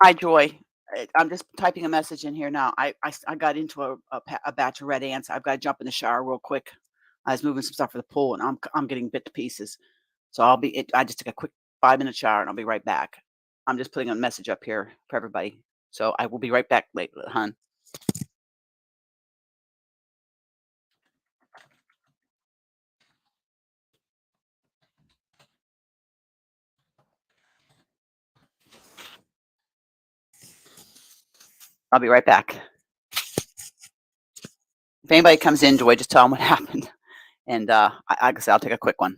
Hi, Joy. I'm just typing a message in here now. I got into a batch of red ants. I've got to jump in the shower real quick. I was moving some stuff for the pool, and I'm getting bit to pieces. So I just took a quick 5-minute shower, and I'll be right back. I'm just putting a message up here for everybody. So I will be right back, late, hon. I'll be right back. If anybody comes in, Joy, just tell them what happened. And like I said, I'll take a quick one.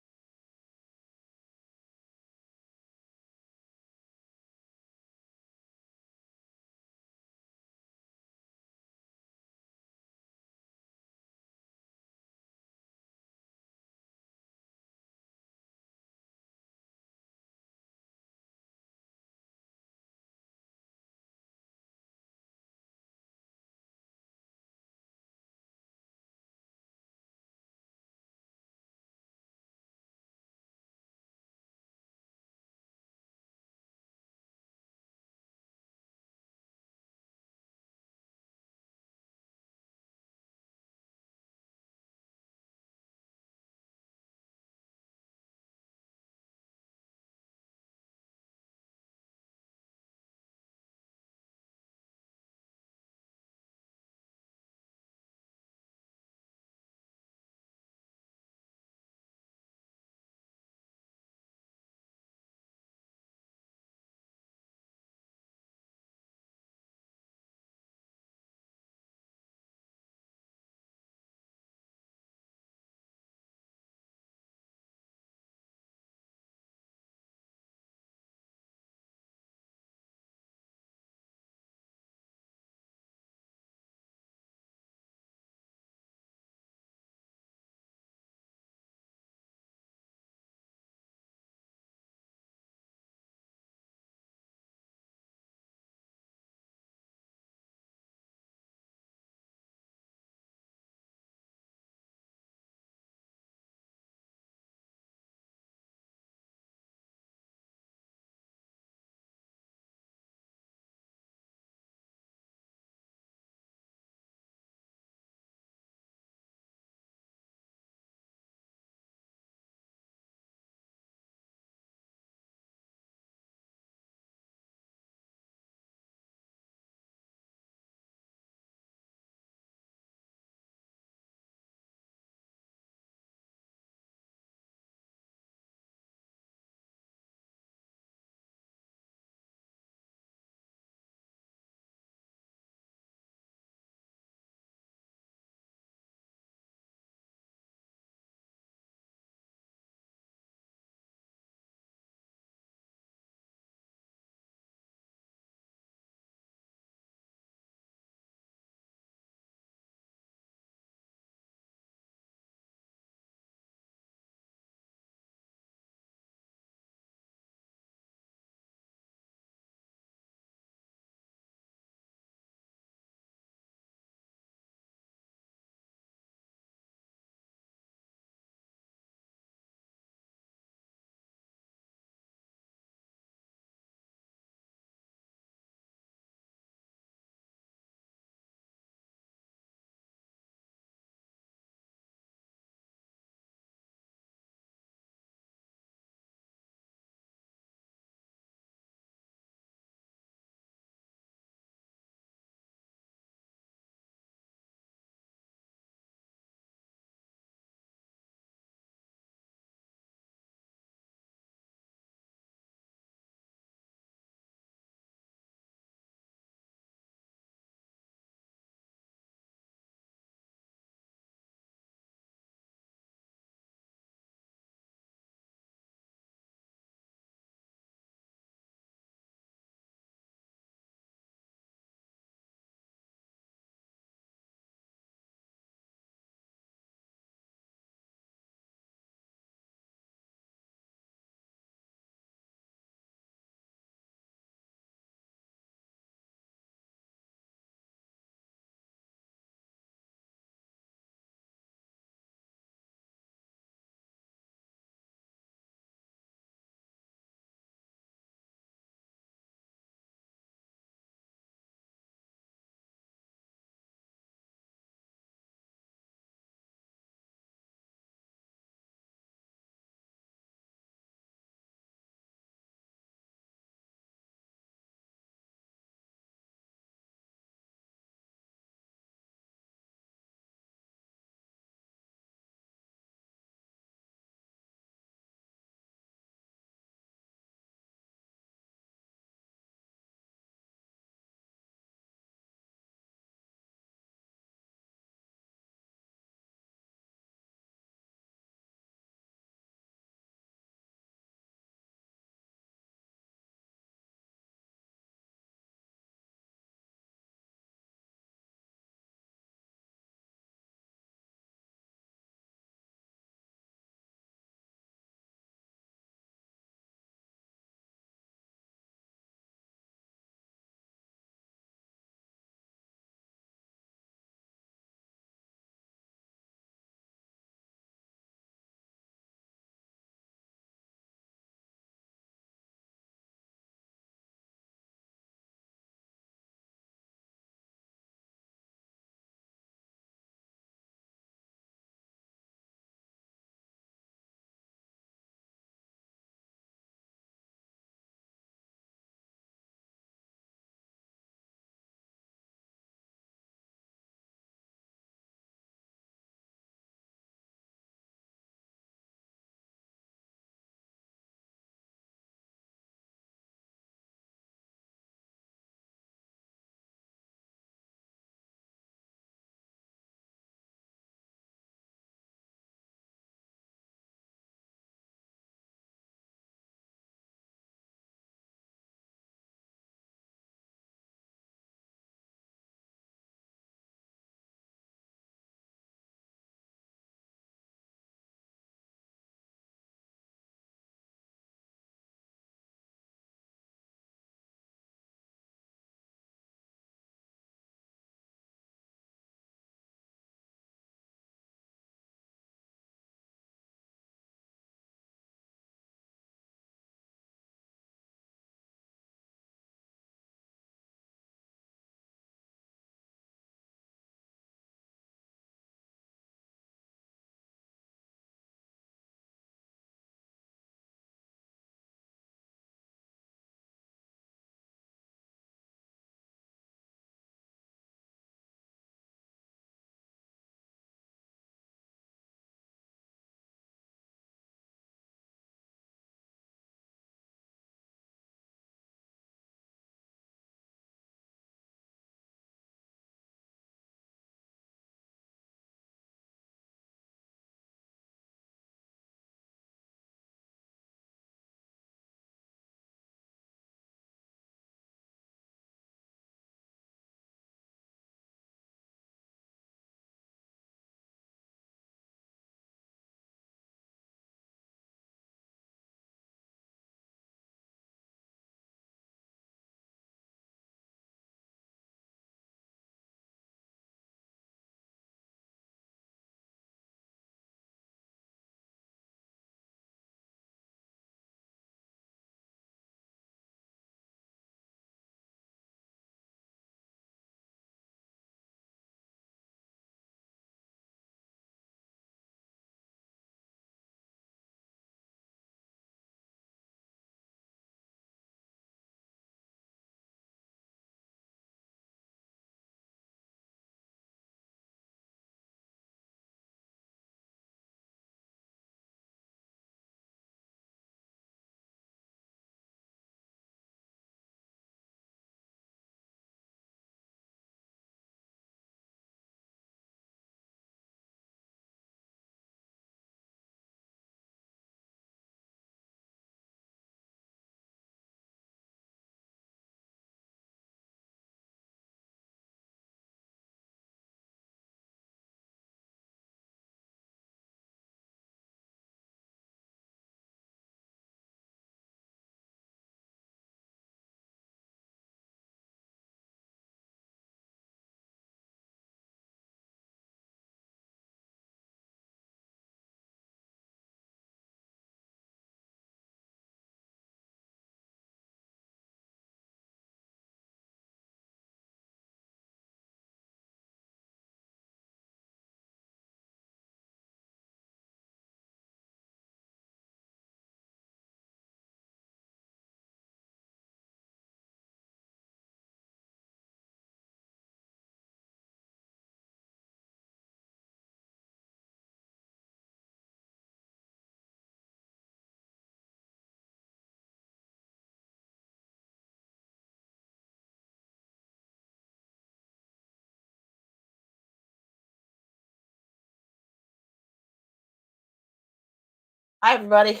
Hi, everybody.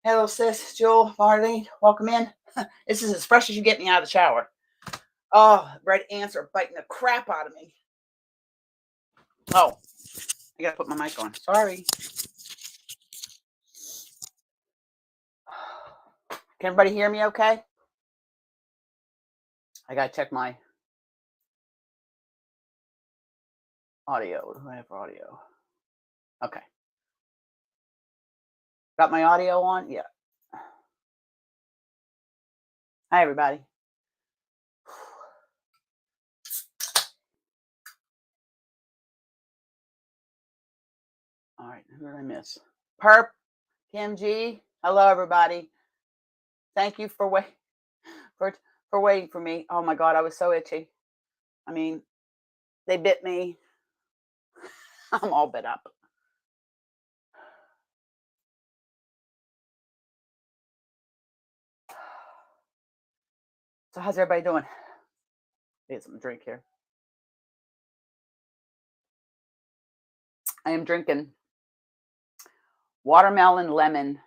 Hello, sis, Jewel, Marlene. Welcome in. This is as fresh as you get me out of the shower. Oh, red ants are biting the crap out of me. Oh, I gotta put my mic on. Sorry. Can everybody hear me okay? I gotta check my audio. What do I have for audio? Okay. Got my audio on? Yeah. Hi, everybody. All right, who did I miss? Perp, Kim G. Hello, everybody. Thank you for for waiting for me. Oh my God, I was so itchy. I mean, they bit me. I'm all bit up. So how's everybody doing? Get some drink here. I am drinking watermelon lemon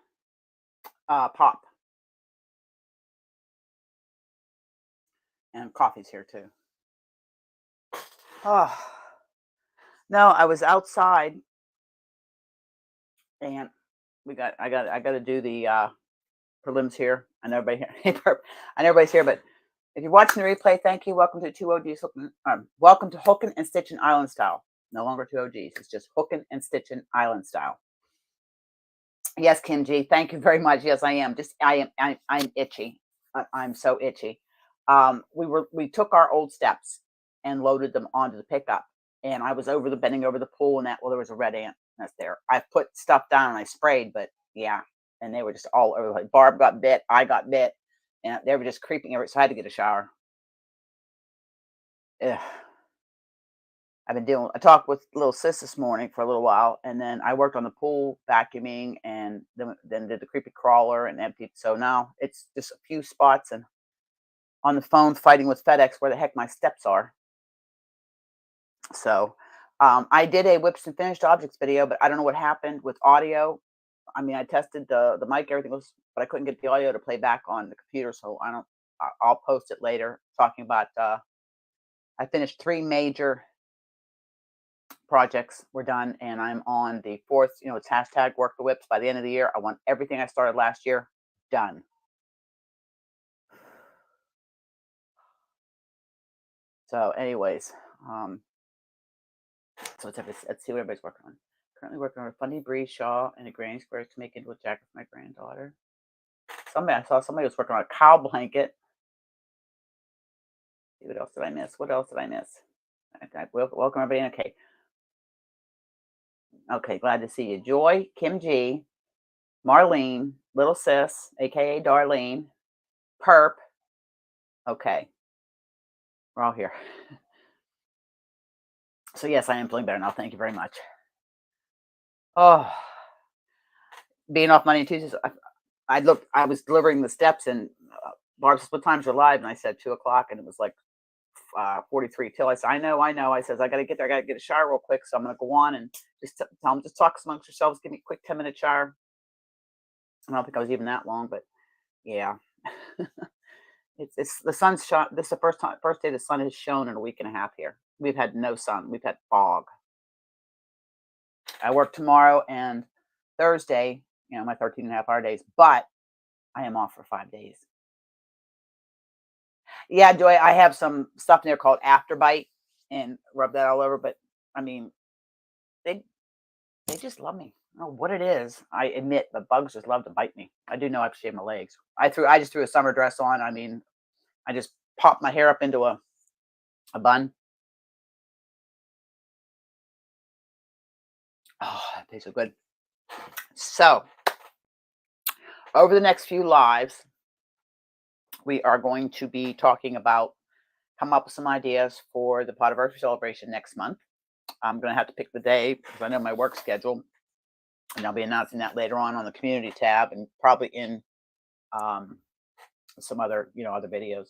pop, and coffee's here too. Oh no, I was outside, and I got to do the prelims here. I know everybody here. I know everybody's here, but if you're watching the replay, thank you. Welcome to two OGs. Welcome to Hooking and Stitching Island Style. No longer two OGs. It's just Hooking and Stitching Island Style. Yes, Kim G. Thank you very much. Yes, I am. I'm itchy. I'm so itchy. We took our old steps and loaded them onto the pickup, and I was bending over the pool, and there was a red ant that's there. I put stuff down and I sprayed, but yeah, and they were just all over. Like Barb got bit, I got bit, and they were just creeping over. So I had to get a shower. Ugh. I talked with little sis this morning for a little while, and then I worked on the pool vacuuming, and then did the creepy crawler and emptied. So now it's just a few spots, and on the phone fighting with FedEx where the heck my steps are. So I did a whips and finished objects video, but I don't know what happened with audio. I mean, I tested the mic, everything was, but I couldn't get the audio to play back on the computer. So I don't. I'll post it later, talking about. I finished 3 major projects were done, and I'm on the 4th. It's hashtag work the whips. By the end of the year, I want everything I started last year done. So, anyways, so let's see what everybody's working on. Currently working on a funny breeze shawl and a granny squares to make into a jacket for my granddaughter. I saw somebody was working on a cow blanket. What else did I miss? What else did I miss? Okay, welcome everybody. Okay. Okay, glad to see you. Joy, Kim G, Marlene, Little Sis, aka Darlene, Perp. Okay. We're all here. So yes, I am feeling better now. Thank you very much. Oh, being off Monday and Tuesdays, I was delivering the steps, and Barb says, "What time's your live?" And I said 2 o'clock, and it was like 43 till. I said, I know. I says, I got to get there. I got to get a shower real quick. So I'm going to go on and just tell them, just talk amongst yourselves. Give me a quick 10-minute shower. I don't think I was even that long, but yeah. It's the sun's shot. This is the first day the sun has shone in a week and a half here. We've had no sun. We've had fog. I work tomorrow and Thursday, my 13.5-hour days, but I am off for 5 days. Yeah, Joy, I have some stuff in there called Afterbite, and rub that all over. But I mean, they they just love me. I don't know what it is. I admit the bugs just love to bite me. I do know I've shaved my legs. I just threw a summer dress on. I mean, I just popped my hair up into a bun. Oh, that tastes so good. So over the next few lives, we are going to be talking about, come up with some ideas for the Potiversary celebration next month. I'm going to have to pick the day because I know my work schedule, and I'll be announcing that later on the community tab, and probably in some other other videos,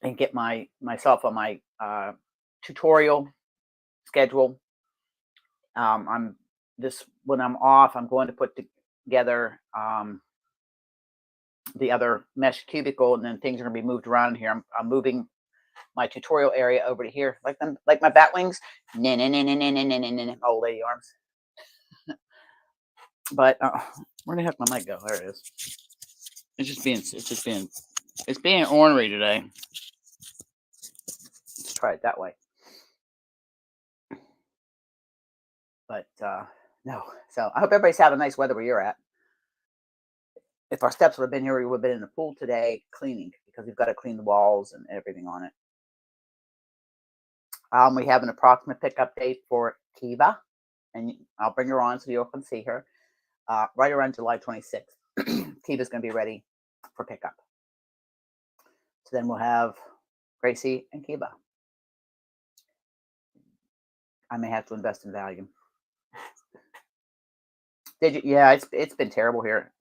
and get myself on my tutorial schedule. I'm this when I'm off, I'm going to put together the other mesh cubicle, and then things are going to be moved around here. I'm moving my tutorial area over to here, like them, like my bat wings. Old lady arms. But where the heck my mic go? There it is. It's being ornery today. Let's try it that way. But no. So I hope everybody's having nice weather where you're at. If our steps would have been here, we would have been in the pool today cleaning, because we've got to clean the walls and everything on it. We have an approximate pickup date for Kiva, and I'll bring her on so you all can see her. Right around July 26th. Kiva's going to be ready for pickup. So then we'll have Gracie and Kiva. I may have to invest in Valium. Did you? Yeah, it's been terrible here.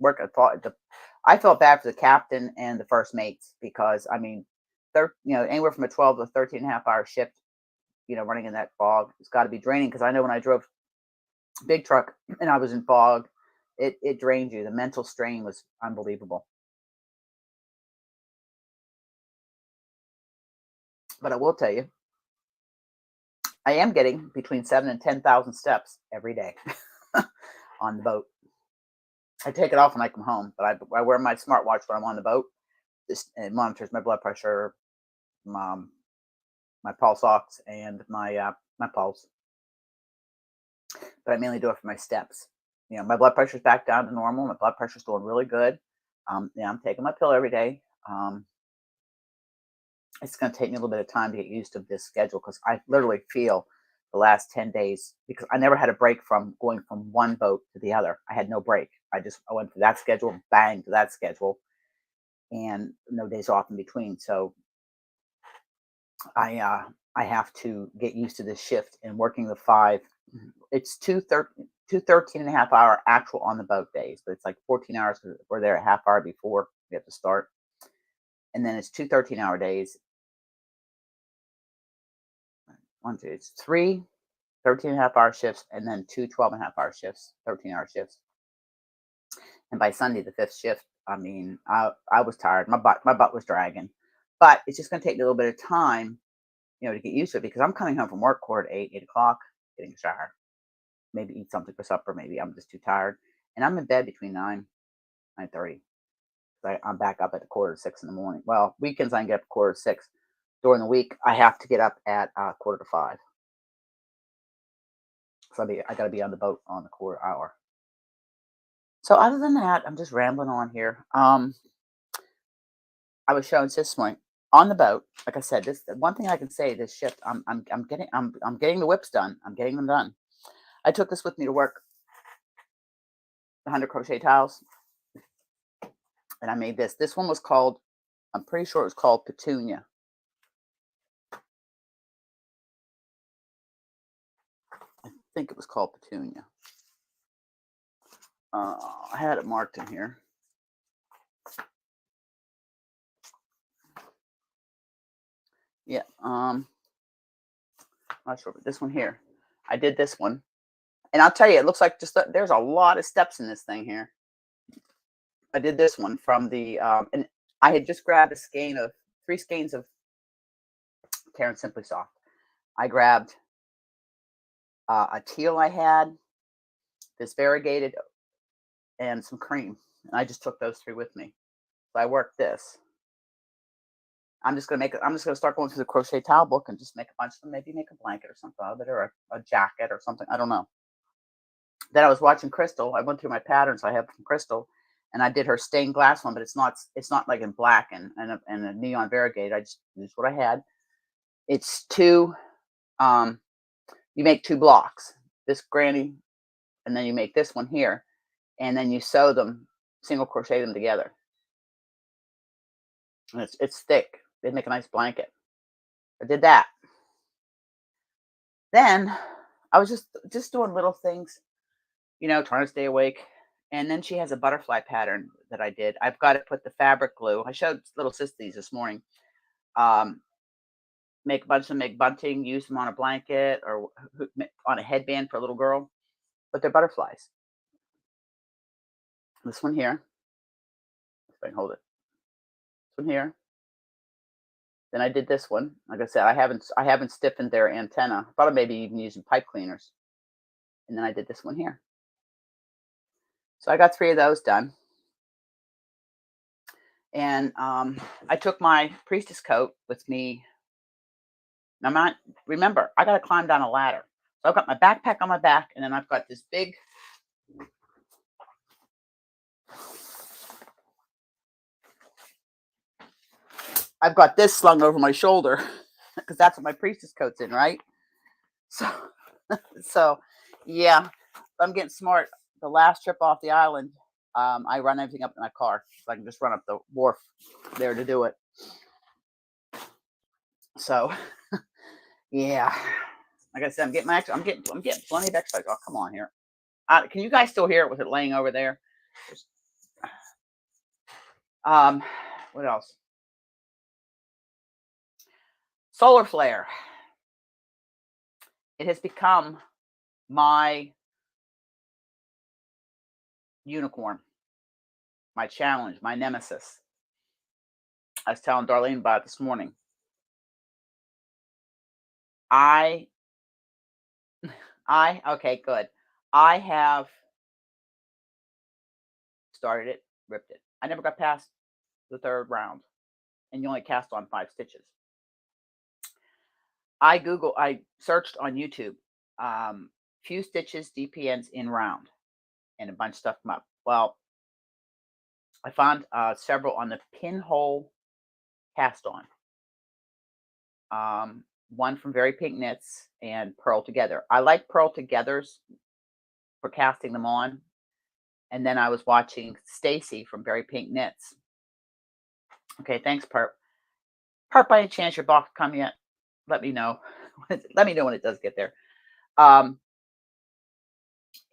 I felt bad for the captain and the first mates, because I mean, they're anywhere from a 12 to 13 and a half hour shift, running in that fog. It's got to be draining, because I know when I drove big truck and I was in fog, it drained you. The mental strain was unbelievable. But I will tell you, I am getting between 7 and 10,000 steps every day on the boat. I take it off when I come home, but I wear my smartwatch when I'm on the boat. It monitors my blood pressure, my pulse ox, and my pulse. But I mainly do it for my steps. My blood pressure's back down to normal. My blood pressure's doing really good. I'm taking my pill every day. It's going to take me a little bit of time to get used to this schedule, because I literally feel the last 10 days, because I never had a break from going from one boat to the other. I had no break. I went to that schedule, bang, to that schedule, and no days off in between. So I have to get used to this shift and working the 5. It's 13 and a half hour actual on the boat days, but it's like 14 hours, because we're there a half hour before we have to start. And then it's 2 13-hour days. It's 3 13 and a half hour shifts, and then 2 12 and a half hour shifts, 13-hour shifts. And by Sunday, the 5th shift, I mean, I was tired. My butt was dragging. But it's just going to take me a little bit of time, to get used to it, because I'm coming home from work quarter to 8 o'clock, getting a shower, maybe eat something for supper. Maybe I'm just too tired. And I'm in bed between 9, 9:30. I'm back up at the quarter to 6 in the morning. Well, weekends I can get up at quarter to 6. During the week, I have to get up at quarter to 5. So I got to be on the boat on the quarter hour. So other than that, I'm just rambling on here. I was showing this morning on the boat. Like I said, this one thing I can say, this shift, I'm getting the whips done. I'm getting them done. I took this with me to work, the 100 crochet tiles, and I made this. This one was called, I'm pretty sure it was called Petunia. I think it was called Petunia. I had it marked in here. Yeah. Not sure, but this one here. I did this one, and I'll tell you, it looks like there's a lot of steps in this thing here. I did this one from the and I had just grabbed 3 skeins of Karen Simply Soft. I grabbed a teal I had, this variegated, and some cream, and I just took those 3 with me. So I worked this. I'm just gonna start going through the crochet towel book and just make a bunch of them. Maybe make a blanket or something out of it, or a jacket or something. I don't know. Then I was watching Crystal. I went through my patterns I have from Crystal, and I did her stained glass one, but it's not like in black and a neon variegated. I just used what I had. It's 2. You make 2 blocks. This granny, and then you make this one here, and then you sew them, single crochet them together. And it's thick. They make a nice blanket. I did that. Then I was just doing little things, trying to stay awake. And then she has a butterfly pattern that I did. I've got to put the fabric glue. I showed little sis these this morning. Make a bunch of them, make bunting, use them on a blanket or on a headband for a little girl. but they're butterflies. This one here, if I can hold it. This one here. Then I did this one. Like I said, I haven't stiffened their antenna. I thought of maybe even using pipe cleaners. And then I did this one here. So I got 3 of those done. And I took my priestess coat with me. Now, remember, I got to climb down a ladder. So I've got my backpack on my back, and then I've got this big. I've got this slung over my shoulder because that's what my priestess coat's in, right? So, so yeah, I'm getting smart. The last trip off the island, I run everything up in my car, so I can just run up the wharf there to do it. So, yeah, like I said, I'm getting plenty of exercise. Oh, come on here. Can you guys still hear it with it laying over there? What else? Solar flare. It has become my unicorn, my challenge, my nemesis. I was telling Darlene about it this morning. Okay, good. I have started it, ripped it. I never got past the 3rd round, and you only cast on 5 stitches. I searched on YouTube, few stitches DPNs in round, and a bunch of stuff come up. Well, I found several on the pinhole cast on. One from Very Pink Knits and Pearl Together. I like Pearl Togethers for casting them on. And then I was watching Stacy from Very Pink Knits. Okay, thanks, Perp. Perp, by any chance your box come yet? Let me know. Let me know when it does get there.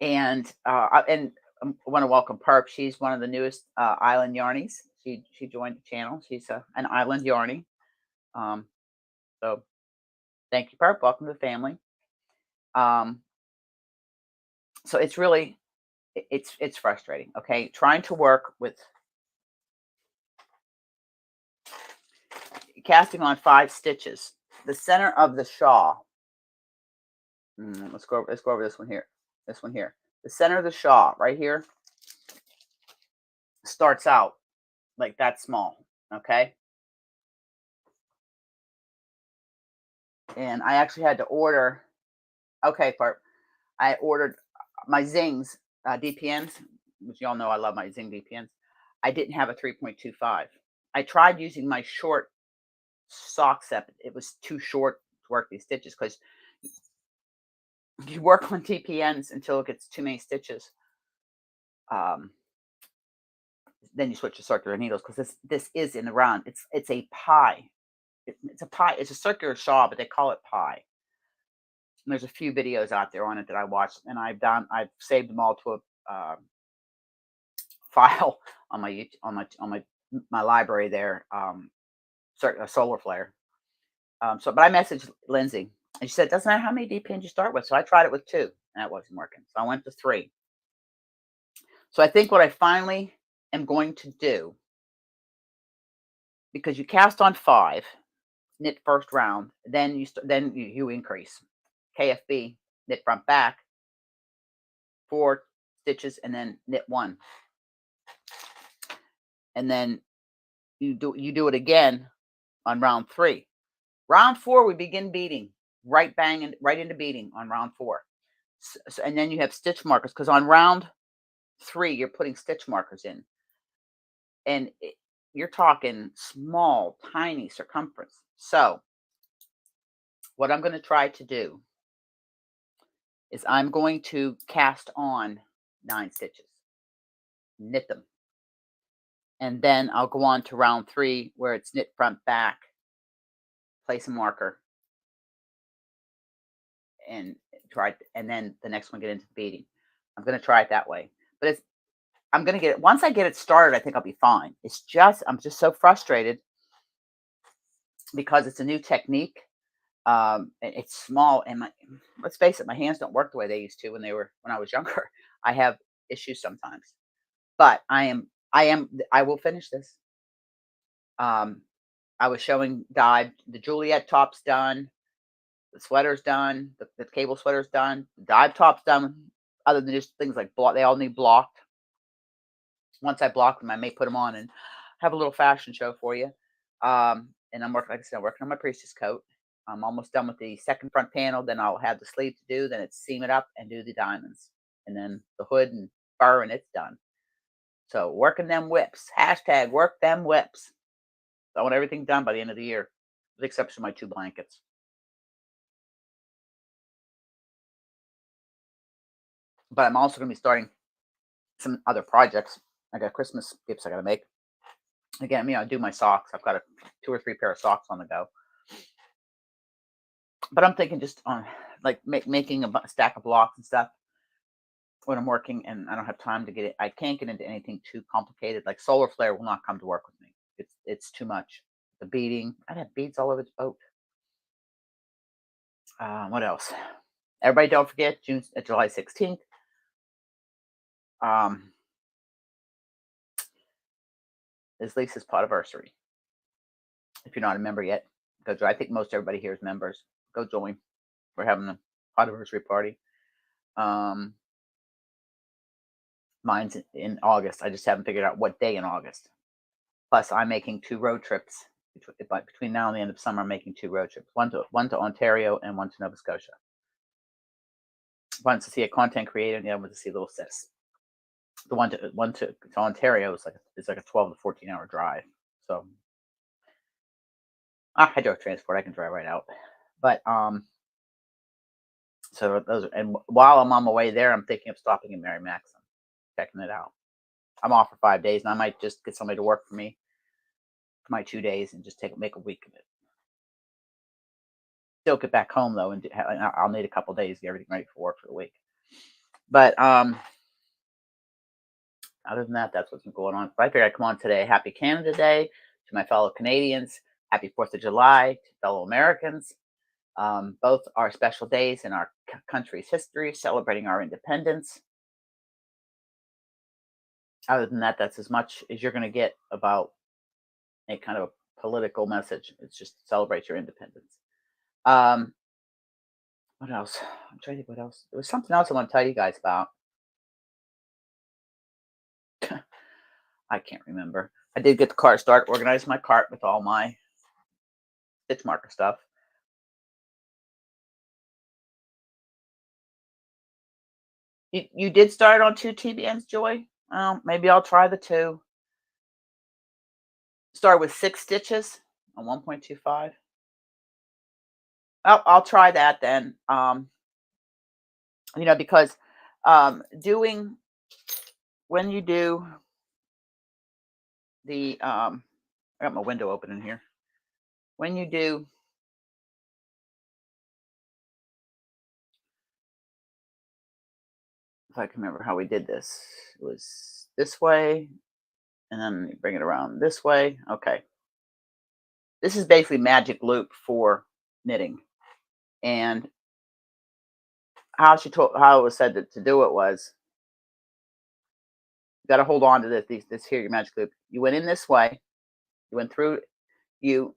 And I want to welcome Perp. She's one of the newest Island Yarnies. She joined the channel. She's an Island Yarny. So thank you, Perp. Welcome to the family. So it's really, it's frustrating. Okay, trying to work with casting on 5 stitches. The center of the shawl. Let's go over this one here. This one here. The center of the shawl right here starts out like that small. Okay. And I actually had to order. Okay, Part. I ordered my Zings DPNs, which y'all know I love my Zing DPNs. I didn't have a 3.25. I tried using my short sock set. It was too short to work these stitches because you work on DPNs until it gets too many stitches. Then you switch to circular needles because this is in the round. It's a pie. It's a pie. It's a circular shawl, but they call it pie. And there's a few videos out there on it that I watched, and I've saved them all to a file on my library there. Solar flare. But I messaged Lindsay, and she said, it doesn't matter how many DPNs you start with. So I tried it with 2, and that wasn't working. So I went to 3. So I think what I finally am going to do, because you cast on 5, knit first round, then you increase. KFB, knit front back, 4 stitches, and then knit 1. And then you do it again on round 3. Round 4, we begin beading, right into beading on round 4. So, and then you have stitch markers, because on round 3, you're putting stitch markers in. And you're talking small, tiny circumference. So what I'm going to try to do is I'm going to cast on 9 stitches, knit them. And then I'll go on to round 3 where it's knit front back, place a marker, and then the next one get into the beading. I'm going to try it that way. But I'm going to get it. Once I get it started, I think I'll be fine. I'm just so frustrated because it's a new technique. It's small, and let's face it, my hands don't work the way they used to when I was younger. I have issues sometimes, but I will finish this. Um, I was showing dyed the Juliet top's done, the sweater's done, the cable sweater's done, the dive top's done. Other than just things like block, they all need blocked. Once I block them, I may put them on and have a little fashion show for you. And I'm working, like I said, I'm working on my priestess coat. I'm almost done with the second front panel. Then I'll have the sleeve to do. Then it's seam it up and do the diamonds, and then the hood and fur, and it's done. So working them whips. Hashtag work them whips. I want everything done by the end of the year, with the exception of my 2 blankets. But I'm also going to be starting some other projects. I got Christmas gifts I got to make. Again, I do my socks. I've got 2 or 3 pair of socks on the go. But I'm thinking just on like making a stack of blocks and stuff when I'm working, and I don't have time to get it. I can't get into anything too complicated. Like solar flare will not come to work with me. It's too much. The beading. I'd have beads all over the boat. What else? Everybody, don't forget July 16th. Is Lisa's podiversary. If you're not a member yet, go join. I think most everybody here is members. Go join. We're having a podiversary party. Mine's in August. I just haven't figured out what day in August. Plus, I'm making 2 road trips between now and the end of summer. I'm making 2 road trips. One to Ontario and one to Nova Scotia. One to see a content creator, and the other one to see little sis. The one to Ontario is like a 12 to 14 hour drive. So hydro transport, I can drive right out. But so those and while I'm on my way there, I'm thinking of stopping in Mary Maxim, checking it out. I'm off for 5 days, and I might just get somebody to work for me for my 2 days and just make a week of it. Still get back home though, and I'll need a couple days to get everything ready for work for the week. But other than that, that's what's been going on. But I figured I'd come on today. Happy Canada Day to my fellow Canadians. Happy 4th of July to fellow Americans. Both are special days in our country's history, celebrating our independence. Other than that, that's as much as you're going to get about a kind of a political message. It's just celebrate your independence. What else? I'm trying to think what else. There was something else I want to tell you guys about. I can't remember. I did get the cart started, organized my cart with all my stitch marker stuff. You did start on 2 TBMs, Joy? Well, maybe I'll try the 2. Start with 6 stitches on 1.25. I'll try that then. Because doing when you do the I got my window open in here. When you do if I can remember how we did this, it was this way, and then you bring it around this way. Okay. This is basically magic loop for knitting. And how it was said to do it was you got to hold on to this here, your magic loop. You went in this way, you went through, you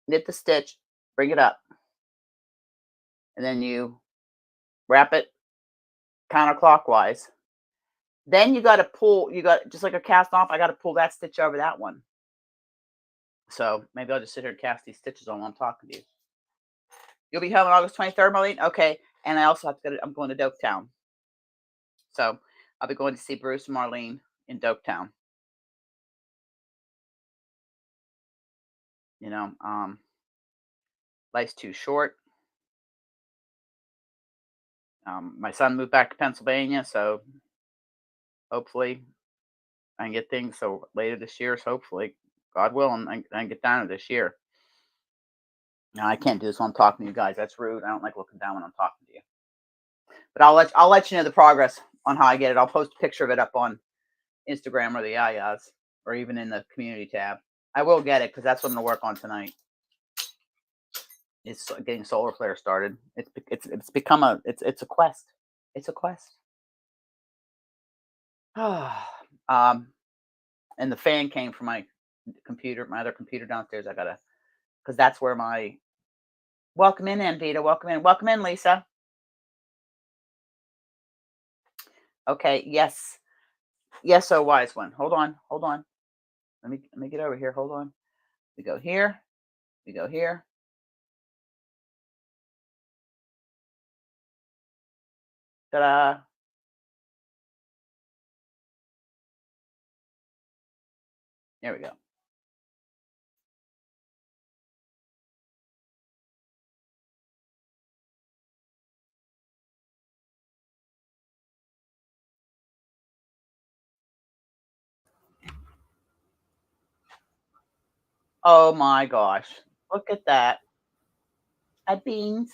knit the stitch, bring it up, and then you wrap it counterclockwise. Then you got to pull, just like a cast off, I got to pull that stitch over that one. So maybe I'll just sit here and cast these stitches on while I'm talking to you. You'll be home on August 23rd, Marlene? Okay. And I also have to I'm going to Doketown. So I'll be going to see Bruce and Marlene in Doketown. Life's too short. My son moved back to Pennsylvania, so hopefully I can get things so later this year. So hopefully, God willing, I can get down to this year. Now I can't do this while I'm talking to you guys. That's rude. I don't like looking down when I'm talking to you. But I'll let you know the progress on how I get it. I'll post a picture of it up on Instagram or the Yayas, or even in the community tab. I will get it because that's what I'm going to work on tonight. is getting solar flare started. It's become it's a quest. It's a quest. um, and the fan came from my computer, my other computer downstairs. I gotta, because that's where my welcome in, Anvita. Welcome in, Lisa. Okay, yes, yes, oh wise one. Hold on. Let me get over here. Hold on. We go here. We go here. Ta-da. There we go. Oh my gosh. Look at that. Beans.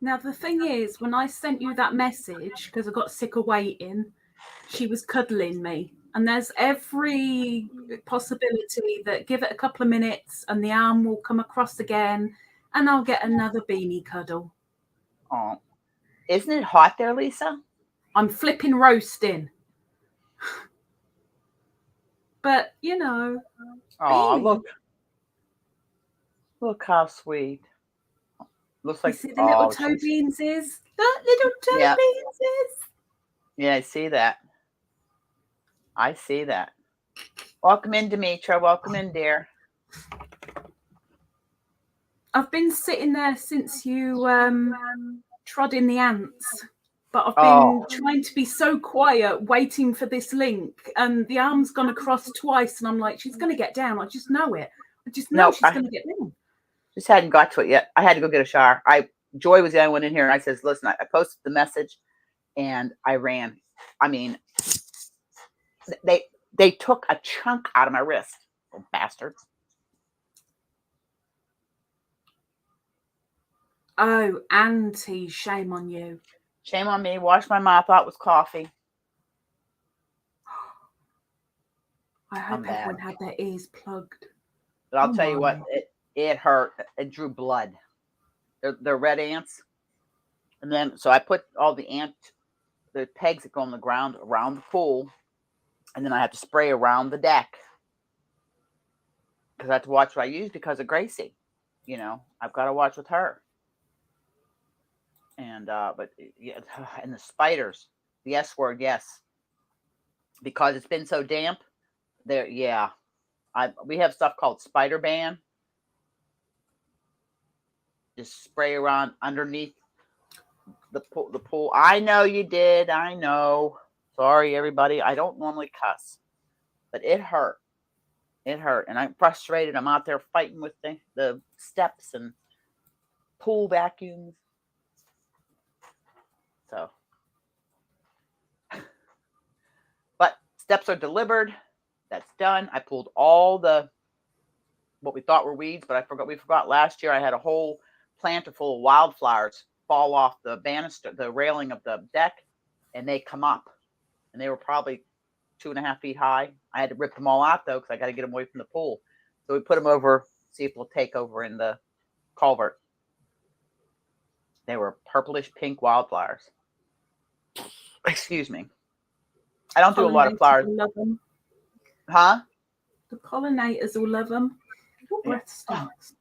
Now, the thing is, when I sent you that message, because I got sick of waiting, she was cuddling me. And there's every possibility that give it a couple of minutes and the arm will come across again and I'll get another beanie cuddle. Oh, isn't it hot there, Lisa? I'm flipping roasting. But, you know. Oh, look how sweet. Looks like, you see the little toe beanses? The little toe beanses. Yeah, I see that. I see that. Welcome in, Demetra. Welcome in, dear. I've been sitting there since you trod in the ants. But I've been trying to be so quiet, waiting for this link, and the arm's gone across twice, and I'm like, she's going to get down. I just know it. I just know she's going to get down. Just hadn't got to it yet. I had to go get a shower. Joy was the only one in here, and I says, listen, I posted the message, and I ran. I mean, they took a chunk out of my wrist, little bastards. Oh, Auntie, shame on you. Shame on me. Washed my mouth out with coffee. I hope everyone had their ears plugged. But I'll tell you what, it hurt. It drew blood. They're red ants. And then, so I put all the pegs that go on the ground around the pool. And then I have to spray around the deck. Because I have to watch what I use because of Gracie. You know, I've got to watch with her. And, but, yeah, and the spiders, the S word, yes. Because it's been so damp, there, yeah. We have stuff called Spider Ban. Just spray around underneath the pool. I know you did. I know. Sorry, everybody. I don't normally cuss, but it hurt. It hurt, and I'm frustrated. I'm out there fighting with the steps and pool vacuums. So, but steps are delivered. That's done. I pulled all what we thought were weeds, but we forgot last year I had a whole planter full of wildflowers fall off the banister, the railing of the deck, and they come up, and they were probably 2.5 feet high. I had to rip them all out though, because I got to get them away from the pool. So we put them over, see if we'll take over in the culvert. They were purplish pink wildflowers. Excuse me. I don't do a lot of flowers. Love them. Huh? The pollinators will love them. Your breath stinks.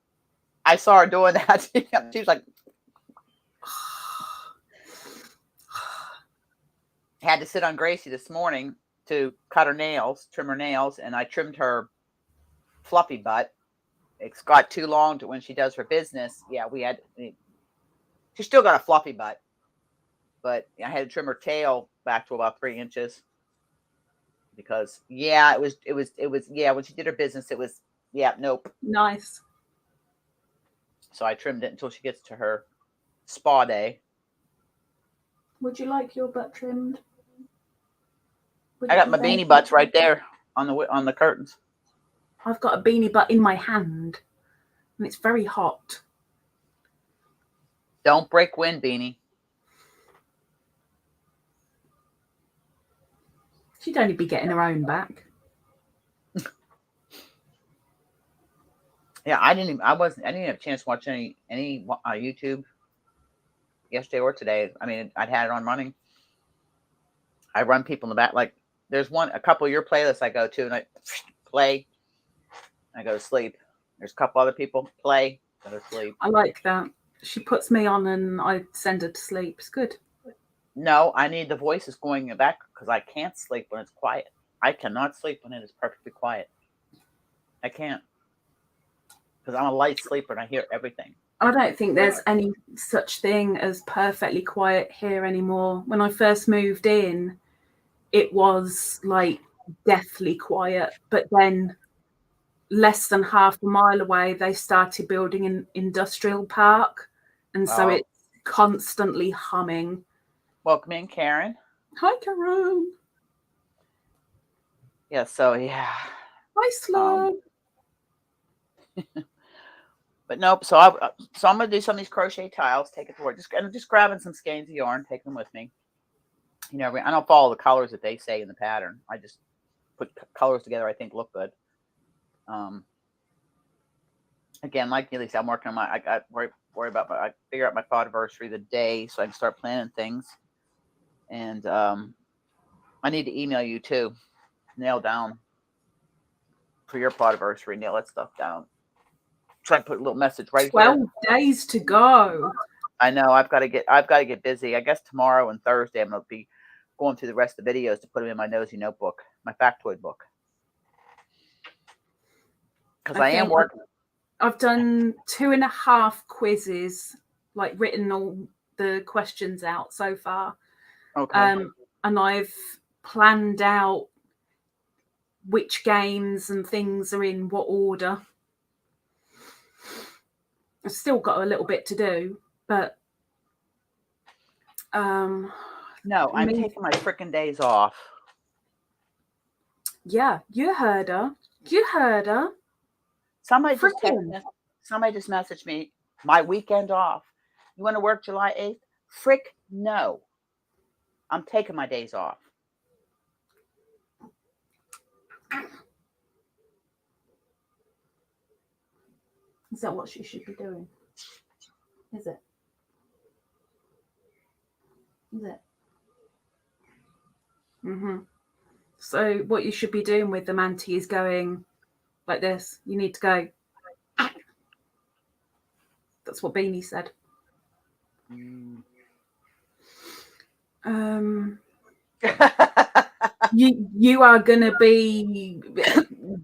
I saw her doing that. She was like, had to sit on Gracie this morning to cut her nails, trim her nails, and I trimmed her fluffy butt. It's got too long to when she does her business. Yeah, she's still got a fluffy butt, but I had to trim her tail back to about 3 inches because it was when she did her business, it was nope. Nice. So I trimmed it until she gets to her spa day. Would you like your butt trimmed? I got my beanie butts right there on the curtains. I've got a beanie butt in my hand, and it's very hot. Don't break wind, beanie. She'd only be getting her own back. Yeah, I didn't have a chance to watch any YouTube yesterday or today. I mean, I'd had it on running. I run people in the back. Like there's a couple of your playlists I go to and I play. I go to sleep. There's a couple other people play. Go to sleep. I like that. She puts me on and I send her to sleep. It's good. No, I need the voices going in the back because I can't sleep when it's quiet. I cannot sleep when it is perfectly quiet. I can't. Because I'm a light sleeper and I hear everything. I don't think there's any such thing as perfectly quiet here anymore. When I first moved in, it was like deathly quiet. But then less than half a mile away, they started building an industrial park. And so it's constantly humming. Welcome in, Karen. Hi, Karen. Yeah, so yeah. Hi, Slow. But nope. So I'm gonna do some of these crochet tiles. Take it to work. Just grabbing some skeins of yarn, take them with me. You know, I don't follow the colors that they say in the pattern. I just put colors together I think look good. Again, like Neely said, I'm working on I got worry about I figure out my anniversary the day so I can start planning things. And I need to email you too. Nail down for your anniversary. Nail that stuff down. Try and put a little message right 12 here. days to go. I know I've got to get busy. I guess tomorrow and Thursday I'm gonna be going through the rest of the videos to put them in my nosy notebook, my factoid book. Because I am working. I've done 2.5 quizzes, like written all the questions out so far. Okay. And I've planned out which games and things are in what order. I've still got a little bit to do, but no, I'm taking my freaking days off. Yeah, you heard her. You heard her. Somebody just messaged me, my weekend off. You want to work July 8th? Frick no. I'm taking my days off. Is that what she should be doing? Is it? Is it? Mm-hmm. So what you should be doing with them, Auntie, is going like this. You need to go. That's what Beanie said. You are gonna be.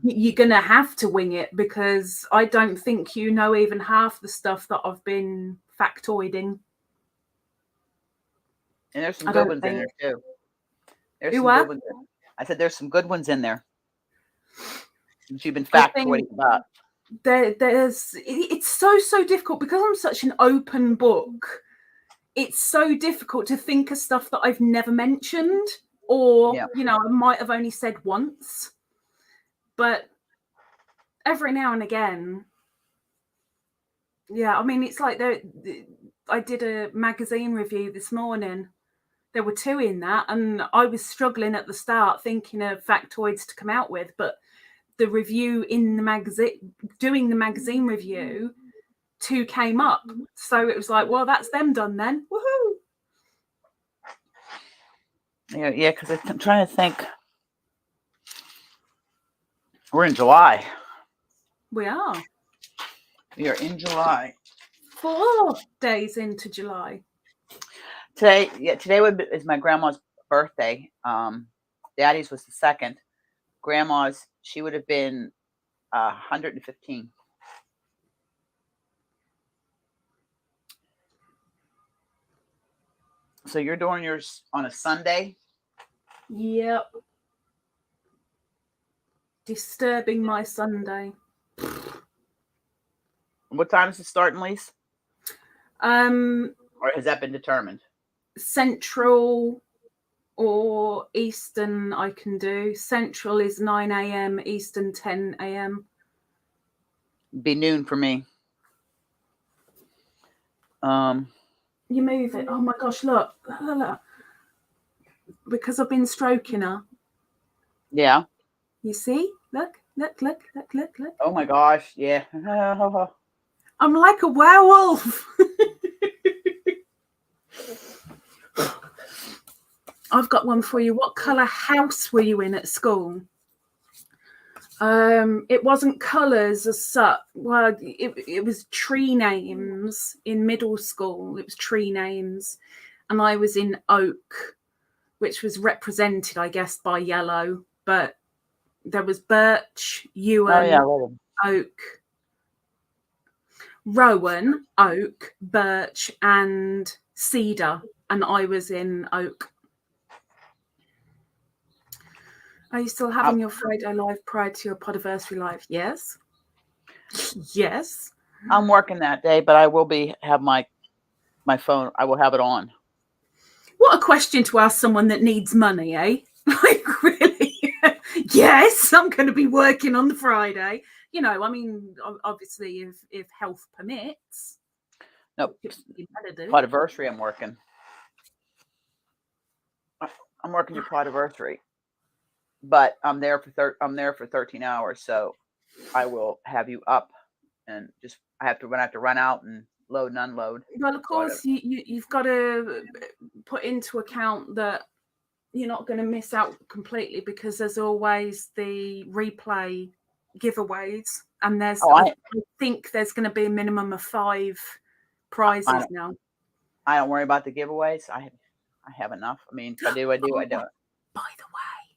You're gonna have to wing it because I don't think you know even half the stuff that I've been factoiding. And there's some good ones in there too. There's some good ones. I said there's some good ones in there. You've been factoiding about. It's so difficult because I'm such an open book. It's so difficult to think of stuff that I've never mentioned or I might have only said once. But every now and again, I mean, it's like I did a magazine review this morning. There were 2 in that, and I was struggling at the start thinking of factoids to come out with, but the review in the magazine, doing the magazine review, 2 came up. So it was like, well, that's them done then. Woohoo! Yeah, because I'm trying to think. We're in July. We are. We are in July. 4 days into July. Today is my grandma's birthday. Daddy's was the 2nd. Grandma's, she would have been 115. So you're doing yours on a Sunday? Yep. Disturbing my Sunday. What time is it starting, Lise? Or has that been determined? Central or Eastern I can do. Central is 9 a.m, Eastern 10 a.m. Be noon for me. You move it. Oh my gosh, look. Because I've been stroking her. Yeah. You see? Look. Look. Oh my gosh, yeah. I'm like a werewolf. I've got one for you. What colour house were you in at school? It wasn't colours as such. Well, it was tree names in middle school. It was tree names. And I was in oak, which was represented, I guess, by yellow. But there was birch, yewen, oak, rowan, oak, birch, and cedar. And I was in oak. Are you still having your Friday live prior to your podiversary live? Yes. Yes. I'm working that day, but I will have my phone. I will have it on. What a question to ask someone that needs money, eh? Like, really? Yes, I'm going to be working on the Friday. You know, I mean, obviously, if health permits. No, podiversary. I'm working. I'm working your podiversary, but I'm there for 13 hours, so I will have you up, and just I have to run out and load and unload. Well, of course, you've got to put into account that you're not going to miss out completely, because there's always the replay giveaways, and there's I think there's going to be a minimum of 5 prizes now. I don't worry about the giveaways. I have enough. I mean, if I do, I do. I don't. By the way,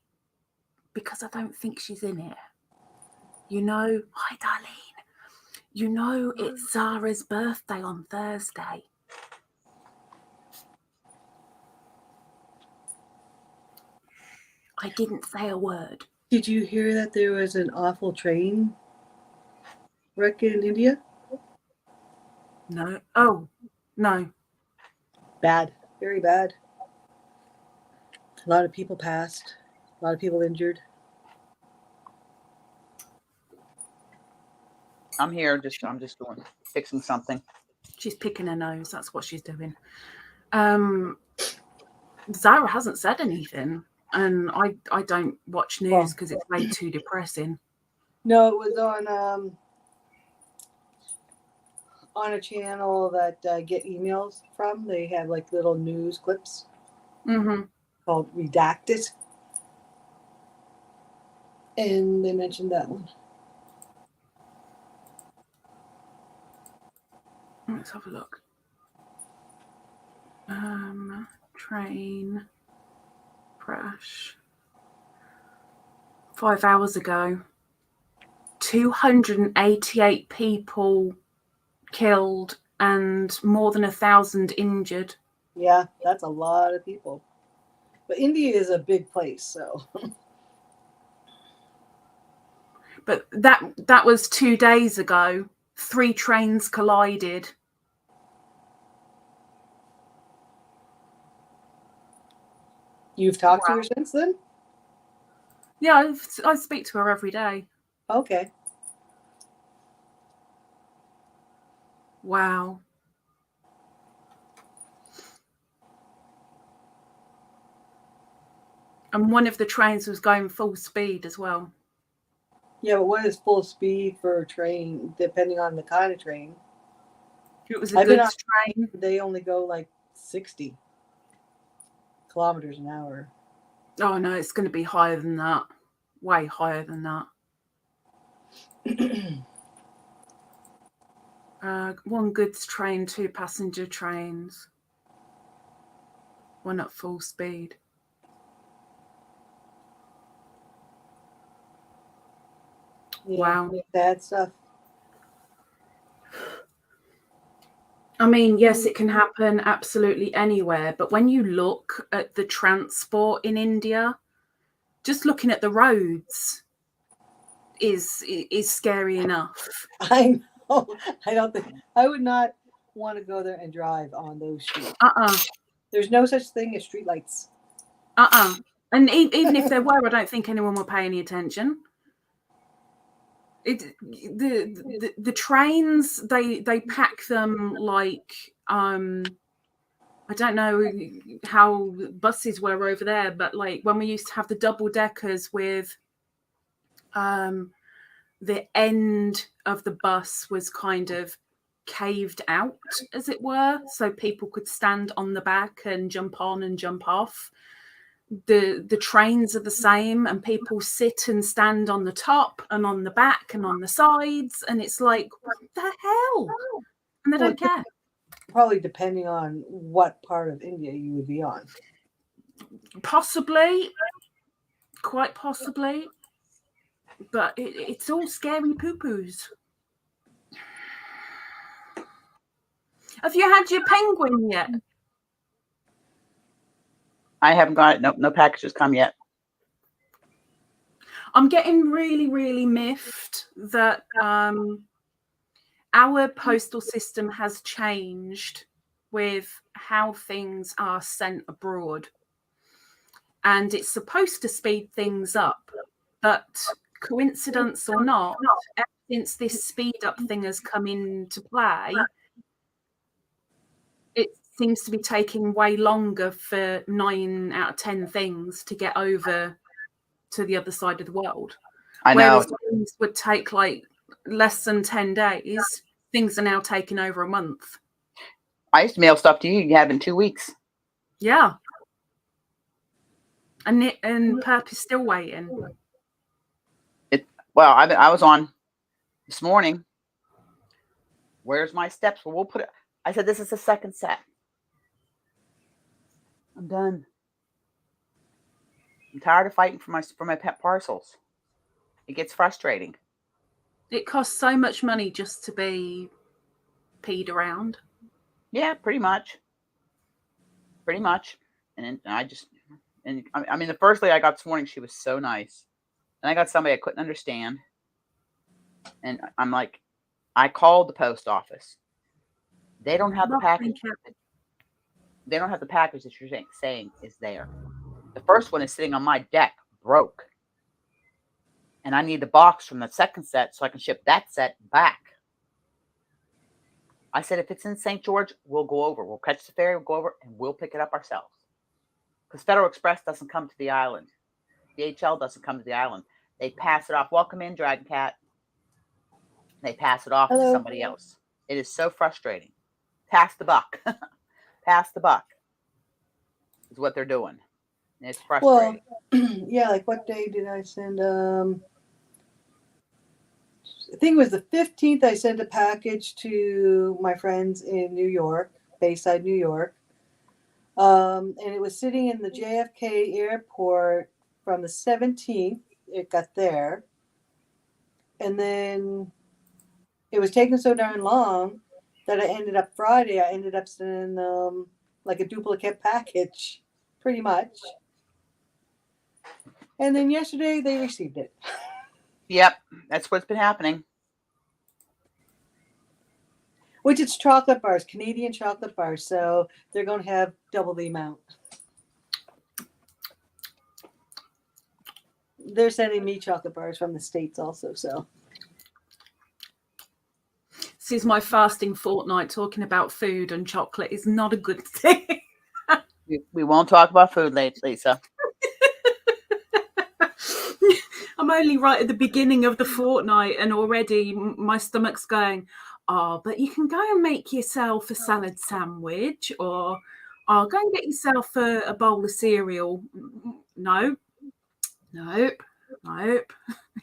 because I don't think she's in it. You know, hi Darlene. You know, it's Zara's birthday on Thursday. I didn't say a word. Did you hear that there was an awful train wreck in India? No. Oh, no. Bad. Very bad. A lot of people passed. A lot of people injured. I'm here. I'm just fixing something. She's picking her nose. That's what she's doing. Zara hasn't said anything, and I don't watch news because it's way too depressing. No, it was on a channel that I get emails from. They have like little news clips called Redacted, and they mentioned that one. Let's have a look. Train crash 5 hours ago. 288 people killed and more than 1,000 injured. Yeah, that's a lot of people. But India is a big place, so. But that was 2 days ago. 3 trains collided. You've talked to her since then? Yeah, I speak to her every day. Okay. Wow. And one of the trains was going full speed as well. Yeah, but what is full speed for a train, depending on the kind of train? It was a goods train. They only go like 60 kilometers an hour. Oh, no, it's going to be higher than that. Way higher than that. One goods train, 2 passenger trains. One at full speed. Yeah, wow. Bad stuff. I mean, yes, it can happen absolutely anywhere. But when you look at the transport in India, just looking at the roads is scary enough. I know. I would not want to go there and drive on those streets. There's no such thing as streetlights. And even if there were, I don't think anyone will pay any attention. The trains, they pack them like I don't know how buses were over there, but like when we used to have the double deckers with the end of the bus was kind of caved out, as it were, so people could stand on the back and jump on and jump off. The trains are the same, and people sit and stand on the top and on the back and on the sides, and it's like, what the hell? And they don't care. Probably depending on what part of India you would be on. Possibly, quite possibly, but it's all scary poo-poos. Have you had your penguin yet? I haven't got it. No packages come yet. I'm getting really, really miffed that our postal system has changed with how things are sent abroad. And it's supposed to speed things up. But coincidence or not, ever since this speed up thing has come into play, it seems to be taking way longer for 9 out of 10 things to get over to the other side of the world. I know. Whereas things would take like less than 10 days, things are now taking over a month. I used to mail stuff to you. You have in 2 weeks. Yeah. And Perp is still waiting. Well, I was on this morning. Where's my steps? Well, we'll put it. I said, this is the second set. I'm done. I'm tired of fighting for my pet parcels. It gets frustrating. It costs so much money just to be peed around. Yeah, pretty much. Pretty much. And I mean, the first lady I got this morning, she was so nice. And I got somebody I couldn't understand. And I'm like, I called the post office. They don't have the package. They don't have the package that you're saying is there. The first one is sitting on my deck, broke. And I need the box from the second set so I can ship that set back. I said, if it's in St. George, we'll go over. We'll catch the ferry, we'll go over, and we'll pick it up ourselves. Because Federal Express doesn't come to the island. DHL doesn't come to the island. They pass it off. Welcome in, Dragon Cat. They pass it off to somebody else. It is so frustrating. Pass the buck. Pass the buck is what they're doing. And it's frustrating. Well, yeah, like what day did I send? I think it was the 15th. I sent a package to my friends in New York, Bayside, New York. And it was sitting in the JFK airport from the 17th. It got there. And then it was taking so darn long that I ended up Friday. I ended up sending like a duplicate package, pretty much. And then yesterday they received it. Yep, that's what's been happening. Which it's chocolate bars, Canadian chocolate bars. So they're going to have double the amount. They're sending me chocolate bars from the States also. So this is my fasting fortnight. Talking about food and chocolate is not a good thing. We won't talk about food, Lisa. I'm only right at the beginning of the fortnight and already my stomach's going, oh, but you can go and make yourself a salad sandwich or go and get yourself a bowl of cereal. No.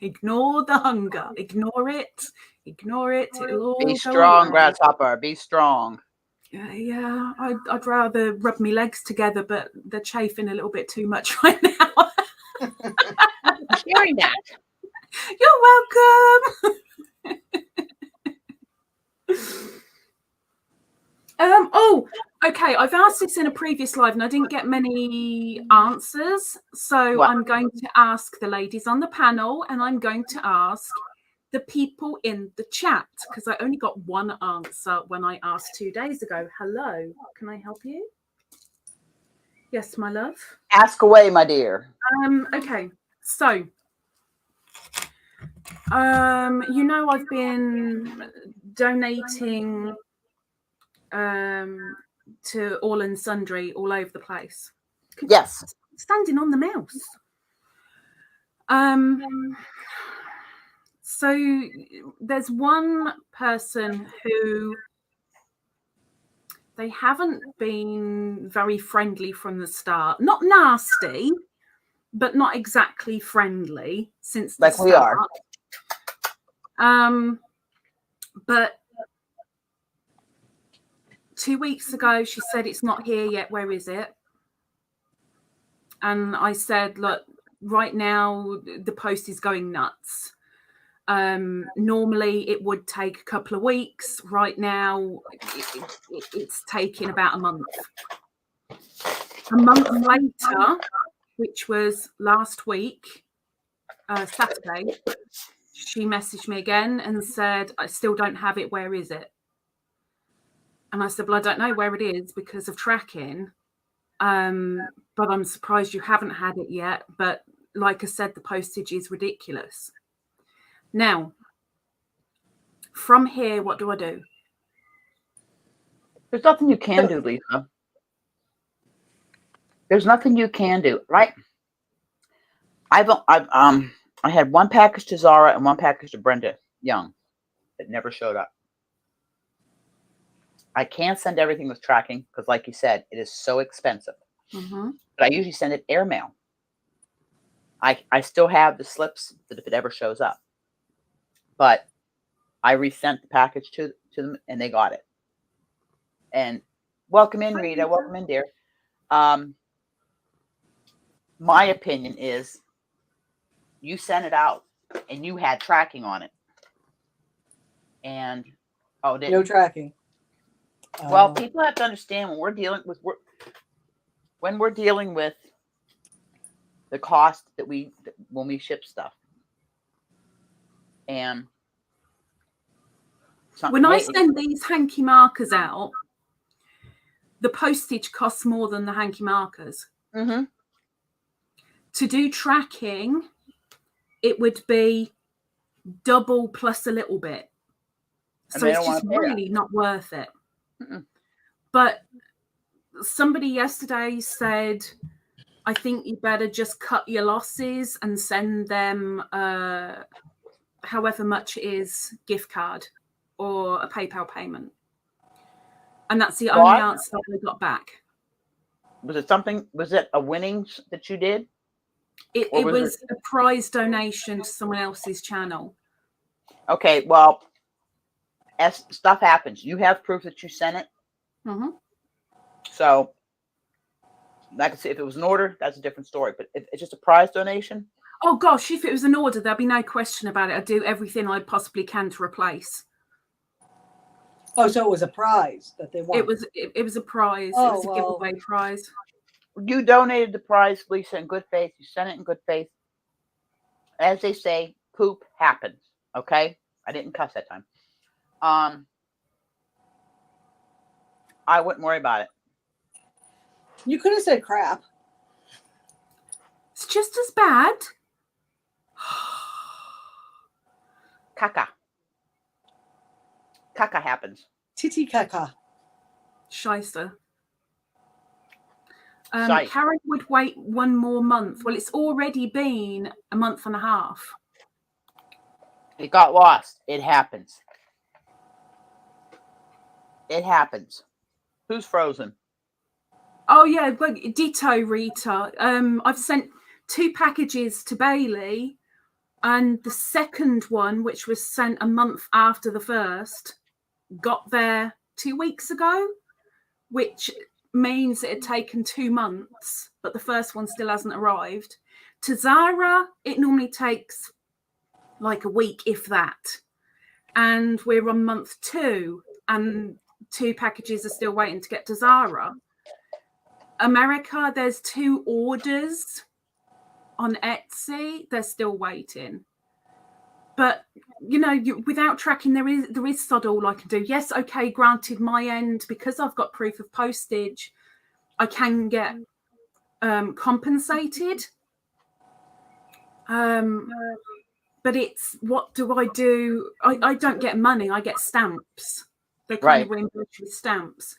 Ignore the hunger. Ignore it. It'll all Be go strong, away. grasshopper. Be strong. Yeah. I'd rather rub my legs together, but they're chafing a little bit too much right now. I'm sharing that. You're welcome. Okay. I've asked this in a previous live and I didn't get many answers. So What? I'm going to ask the ladies on the panel and I'm going to ask the people in the chat because I only got one answer when I asked 2 days ago. Hello, can I help you? Yes, my love. Ask away, my dear. Okay. So, I've been donating to all and sundry all over the place. Yes. Standing on the mouse. So there's one person who they haven't been very friendly from the start. Not nasty, but not exactly friendly since the Like start. we are. But 2 weeks ago, she said, it's not here yet. Where is it? And I said, look, right now, the post is going nuts. Normally, it would take a couple of weeks. Right now, it's taking about a month. A month later, which was last week, Saturday, she messaged me again and said, I still don't have it. Where is it? And I said, well, I don't know where it is because of tracking. But I'm surprised you haven't had it yet. But like I said, the postage is ridiculous. Now, from here, what do I do? There's nothing you can do, Lisa. There's nothing you can do, right? I had one package to Zara and one package to Brenda Young that never showed up. I can't send everything with tracking because, like you said, it is so expensive. Mm-hmm. But I usually send it airmail. I still have the slips that if it ever shows up. But I resent the package to them and they got it. And welcome in, Rita. Welcome in, dear. My opinion is you sent it out and you had tracking on it. And no tracking. Well, people have to understand when we're dealing with the cost that when we ship stuff. And when I send these hanky markers out, the postage costs more than the hanky markers. Mm-hmm. To do tracking, it would be double plus a little bit. So it's just really not worth it. Mm-mm. But somebody yesterday said, I think you better just cut your losses and send them however much it is gift card or a PayPal payment. And that's the only answer that we got back. Was it a winnings that you did? It was a prize donation to someone else's channel. Okay, well, as stuff happens, you have proof that you sent it. Mm-hmm. So, like I said, if it was an order, that's a different story. But if it's just a prize donation. Oh gosh, if it was an order, there'd be no question about it. I'd do everything I possibly can to replace. Oh, so it was a prize that they won. It was a prize. It was a giveaway prize. You donated the prize, Lisa, in good faith. You sent it in good faith. As they say, poop happens. Okay? I didn't cuss that time. I wouldn't worry about it. You could have said crap. It's just as bad. Caca. Caca happens. Titi caca. Shyster. Karen would wait one more month. Well, it's already been a month and a half. It got lost. It happens. It happens. Who's frozen? Oh yeah, well, ditto, Rita. I've sent 2 packages to Bailey, and the second one, which was sent a month after the first, got there 2 weeks ago, which means it had taken 2 months, but the first one still hasn't arrived. To Zara, it normally takes like a week, if that. And we're on month 2, and 2 packages are still waiting to get to Zara. America, there's 2 orders on Etsy. They're still waiting. But, without tracking, there is sod all I can do. Yes, okay, granted, my end, because I've got proof of postage, I can get compensated. But it's, what do I do? I don't get money. I get stamps. They kind of reimburse with stamps.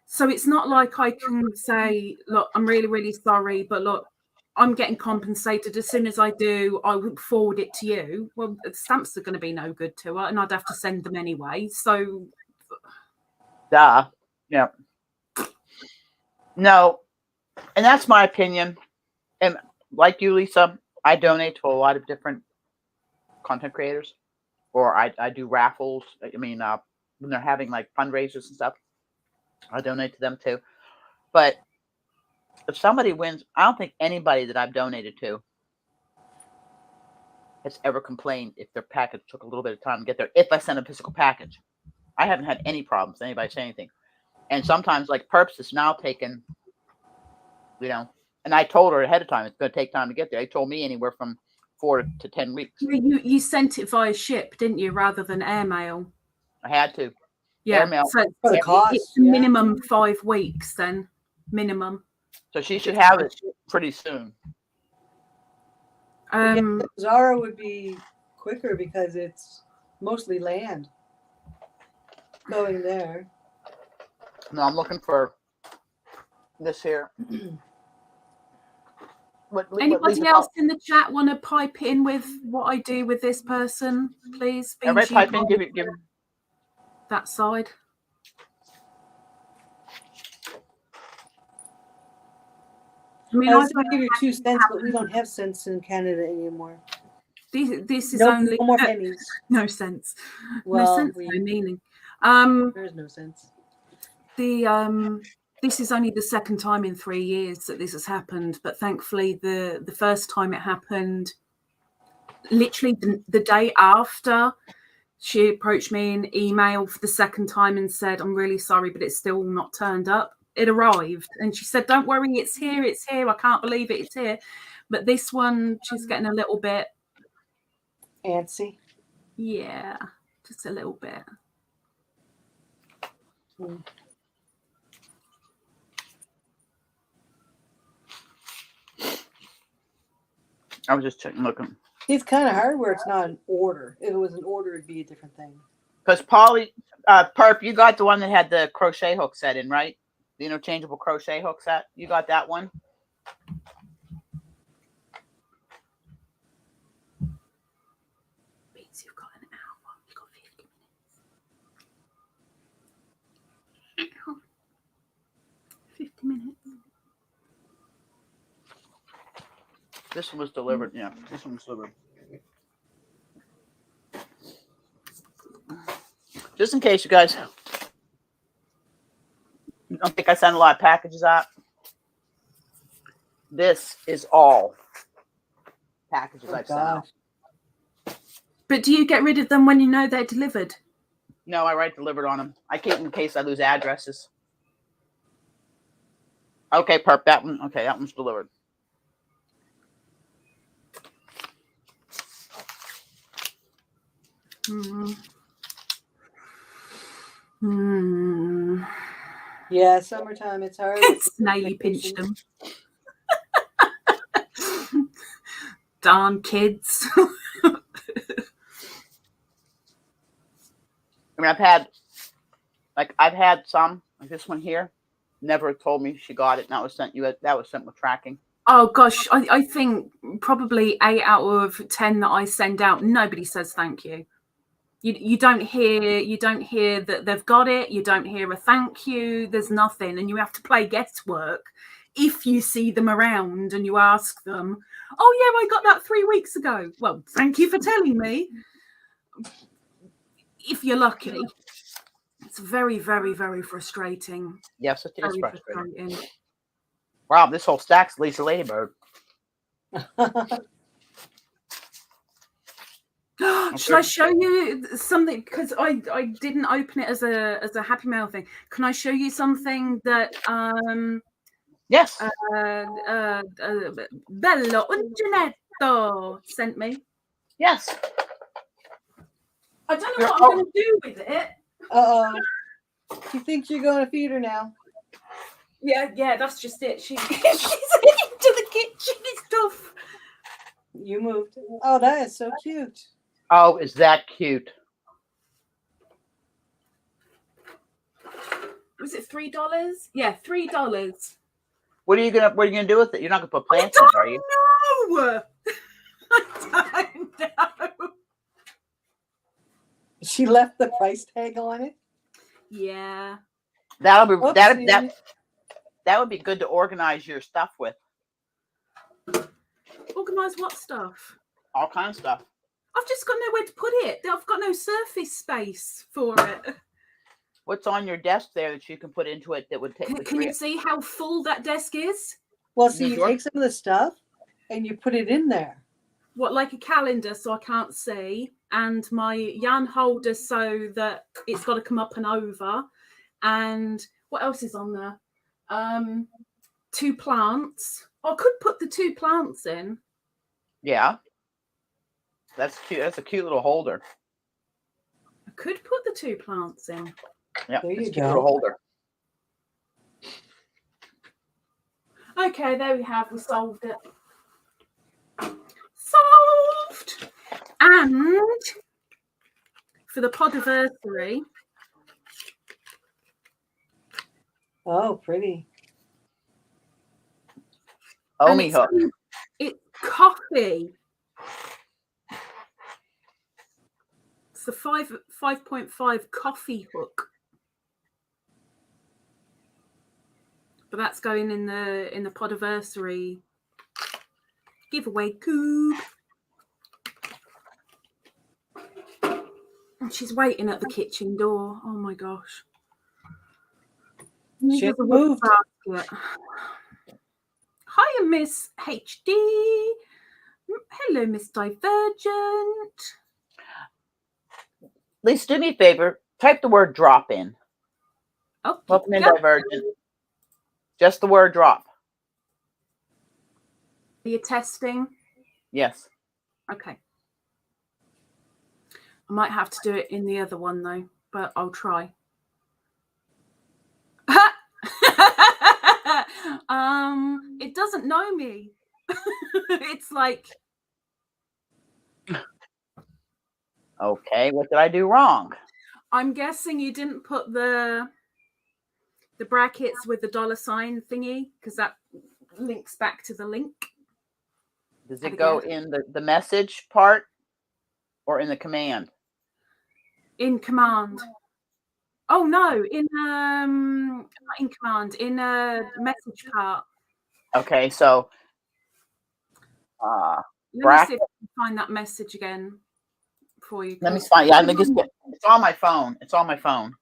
So it's not like I can say, look, I'm really, really sorry, but look, I'm getting compensated. As soon as I do, I will forward it to you. Well, the stamps are going to be no good to her, and I'd have to send them anyway. So, duh. Yeah. No, and that's my opinion. And like you, Lisa, I donate to a lot of different content creators, or I do raffles. I mean, when they're having like fundraisers and stuff, I donate to them too. But if somebody wins, I don't think anybody that I've donated to has ever complained if their package took a little bit of time to get there. If I send a physical package, I haven't had any problems with anybody saying anything. And sometimes, like Perps is now taken, and I told her ahead of time it's going to take time to get there. They told me anywhere from 4 to 10 weeks. you sent it via ship, didn't you, rather than airmail? I had to. Yeah, Airmail. so For the cost, it's minimum 5 weeks then, minimum. So she should have it pretty soon. Zara would be quicker because it's mostly land going there. No, I'm looking for this here. Anybody else in the chat want to pipe in with what I do with this person, please? Everybody pipe in, give it. That side. I mean, I was going to give you 2 cents, but we don't have cents in Canada anymore. This is no, only no more pennies. No sense. Well, no sense, no meaning. There's no sense. This is only the second time in 3 years that this has happened, but thankfully the first time it happened, literally the day after, she approached me in email for the second time and said, "I'm really sorry, but it's still not turned up." It arrived, and she said, "Don't worry, it's here, it's here. I can't believe it, it's here." But this one, she's getting a little bit antsy. Yeah, just a little bit. I was just checking, looking. It's kind of hard where it's not an order. If it was an order, it'd be a different thing. Because Polly, Perp, you got the one that had the crochet hook set in, right? The interchangeable crochet hook set. You got that one? Beats, you've got an hour. You've got 50 minutes. 50 minutes. This one was delivered. Yeah, this one was delivered. Just in case you guys don't think I send a lot of packages out, this is all packages I've sent out. But do you get rid of them when you know they're delivered? No, I write delivered on them. I keep them in case I lose addresses. Okay, Perp, that one. Okay, that one's delivered. Yeah, summertime, it's hard. Snaily pinched them. Darn kids. I mean, I've had some, like this one here, never told me she got it, and that was sent with tracking. Oh gosh, I think probably 8 out of 10 that I send out, nobody says thank you. You don't hear that they've got it. You don't hear a thank you. There's nothing, and you have to play guesswork if you see them around and you ask them, "Oh yeah, I got that 3 weeks ago." Well, thank you for telling me. If you're lucky, it's very, very, very frustrating. Yes, it is frustrating. frustrating. Wow, this whole stack's Lisa Ladybird. Should I show you something? Because I didn't open it as a Happy Mail thing. Can I show you something that yes, Bello Unginetto sent me? Yes. I don't know what I'm going to do with it. Uh-oh. She thinks you're going to feed her now. Yeah, that's just it. She's into the kitchen and stuff. You moved. Oh, that is so cute. Oh, is that cute? Was it $3? Yeah, $3. What are you gonna do with it? You're not gonna put I plants in it, are you? don't know. I don't know. She left the price tag on it. Yeah. That would be good to organize your stuff with. Organise what stuff? All kinds of stuff. I've just got nowhere to put it. I've got no surface space for it. What's on your desk there that you can put into it that would take? Can you see how full that desk is? Well, see, you take some of the stuff and you put it in there. What, like a calendar so I can't see, and my yarn holder so that it's got to come up and over, and what else is on there? 2 plants. I could put the 2 plants in. Yeah. That's cute. That's a cute little holder. I could put the 2 plants in. Yeah, there you it's a go. cute little holder. Okay, there we have. We solved it. Solved! And for the podiversary. Oh, pretty. Omi hook. It's coffee. It's the 5.5 coffee hook. But that's going in the podiversary giveaway coop. And she's waiting at the kitchen door. Oh my gosh. She hasn't moved. Hiya, Miss HD. Hello, Miss Divergent. Lisa, do me a favor. Type the word drop in. Oh, Welcome in, Divergent. Just the word drop. Are you testing? Yes. Okay. I might have to do it in the other one though, but I'll try. It doesn't know me. It's like, okay, what did I do wrong? I'm guessing you didn't put the brackets with the $sign thingy, because that links back to the link. Does it go in the message part or in the command? In command. Oh no, in command, in a message part. Okay, so let me see if I can find that message again for you. Let me find. Yeah, it's on my phone. It's on my phone.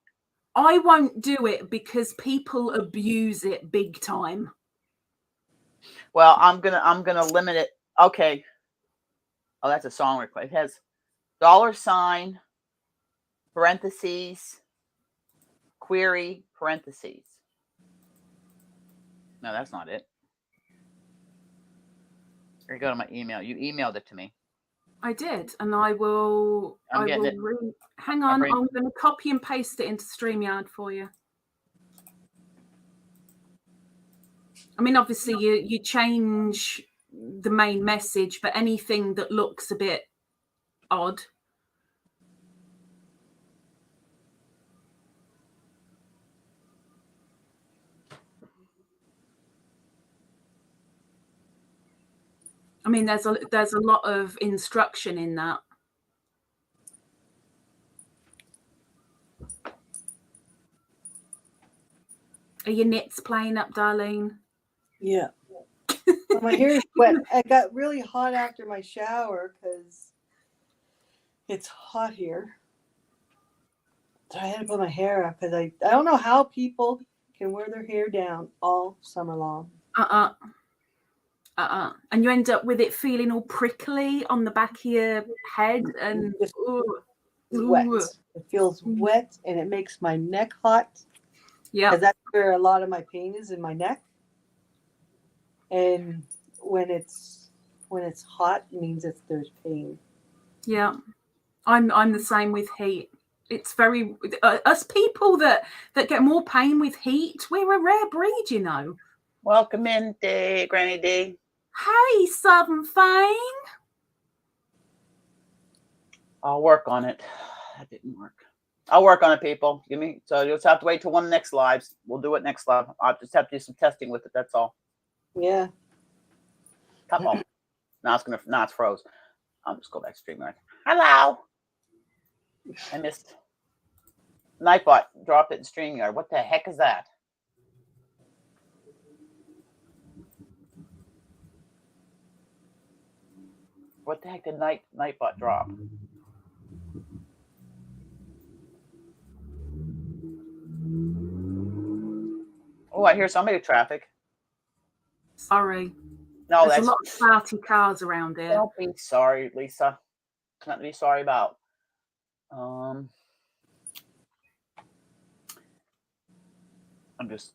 I won't do it because people abuse it big time. Well, I'm gonna limit it. Okay. Oh, that's a song request. It has $, parentheses, query, parentheses. No, that's not it. Here you go to my email. You emailed it to me. I did, and I will. Hang on, I'm going to copy and paste it into StreamYard for you. I mean, obviously, you change the main message, but anything that looks a bit odd. I mean, there's a lot of instruction in that. Are your knits playing up, Darlene? Yeah. Well, my hair is wet. I got really hot after my shower because it's hot here. So I had to put my hair up because I don't know how people can wear their hair down all summer long. And you end up with it feeling all prickly on the back of your head and wet. It feels wet and it makes my neck hot. Yeah. Because that's where a lot of my pain is, in my neck. And when it's hot, it means there's pain. Yeah. I'm the same with heat. It's very us people that get more pain with heat, we're a rare breed, you know. Welcome in, Granny D. Hey, Southern Fang. I'll work on it. That didn't work. I'll work on it, people. So you'll just have to wait till one of the next lives. We'll do it next live. I'll just have to do some testing with it. That's all. Yeah. Cuppa. Now it's froze. I'll just go back to StreamYard. Hello. I missed. Nightbot dropped it in StreamYard. What the heck is that? What the heck did Nightbot drop? Oh, I hear somebody with traffic. Sorry. No, There's that's a lot of clouty cars around here. Don't be sorry, Lisa. Nothing to be sorry about. I'm just.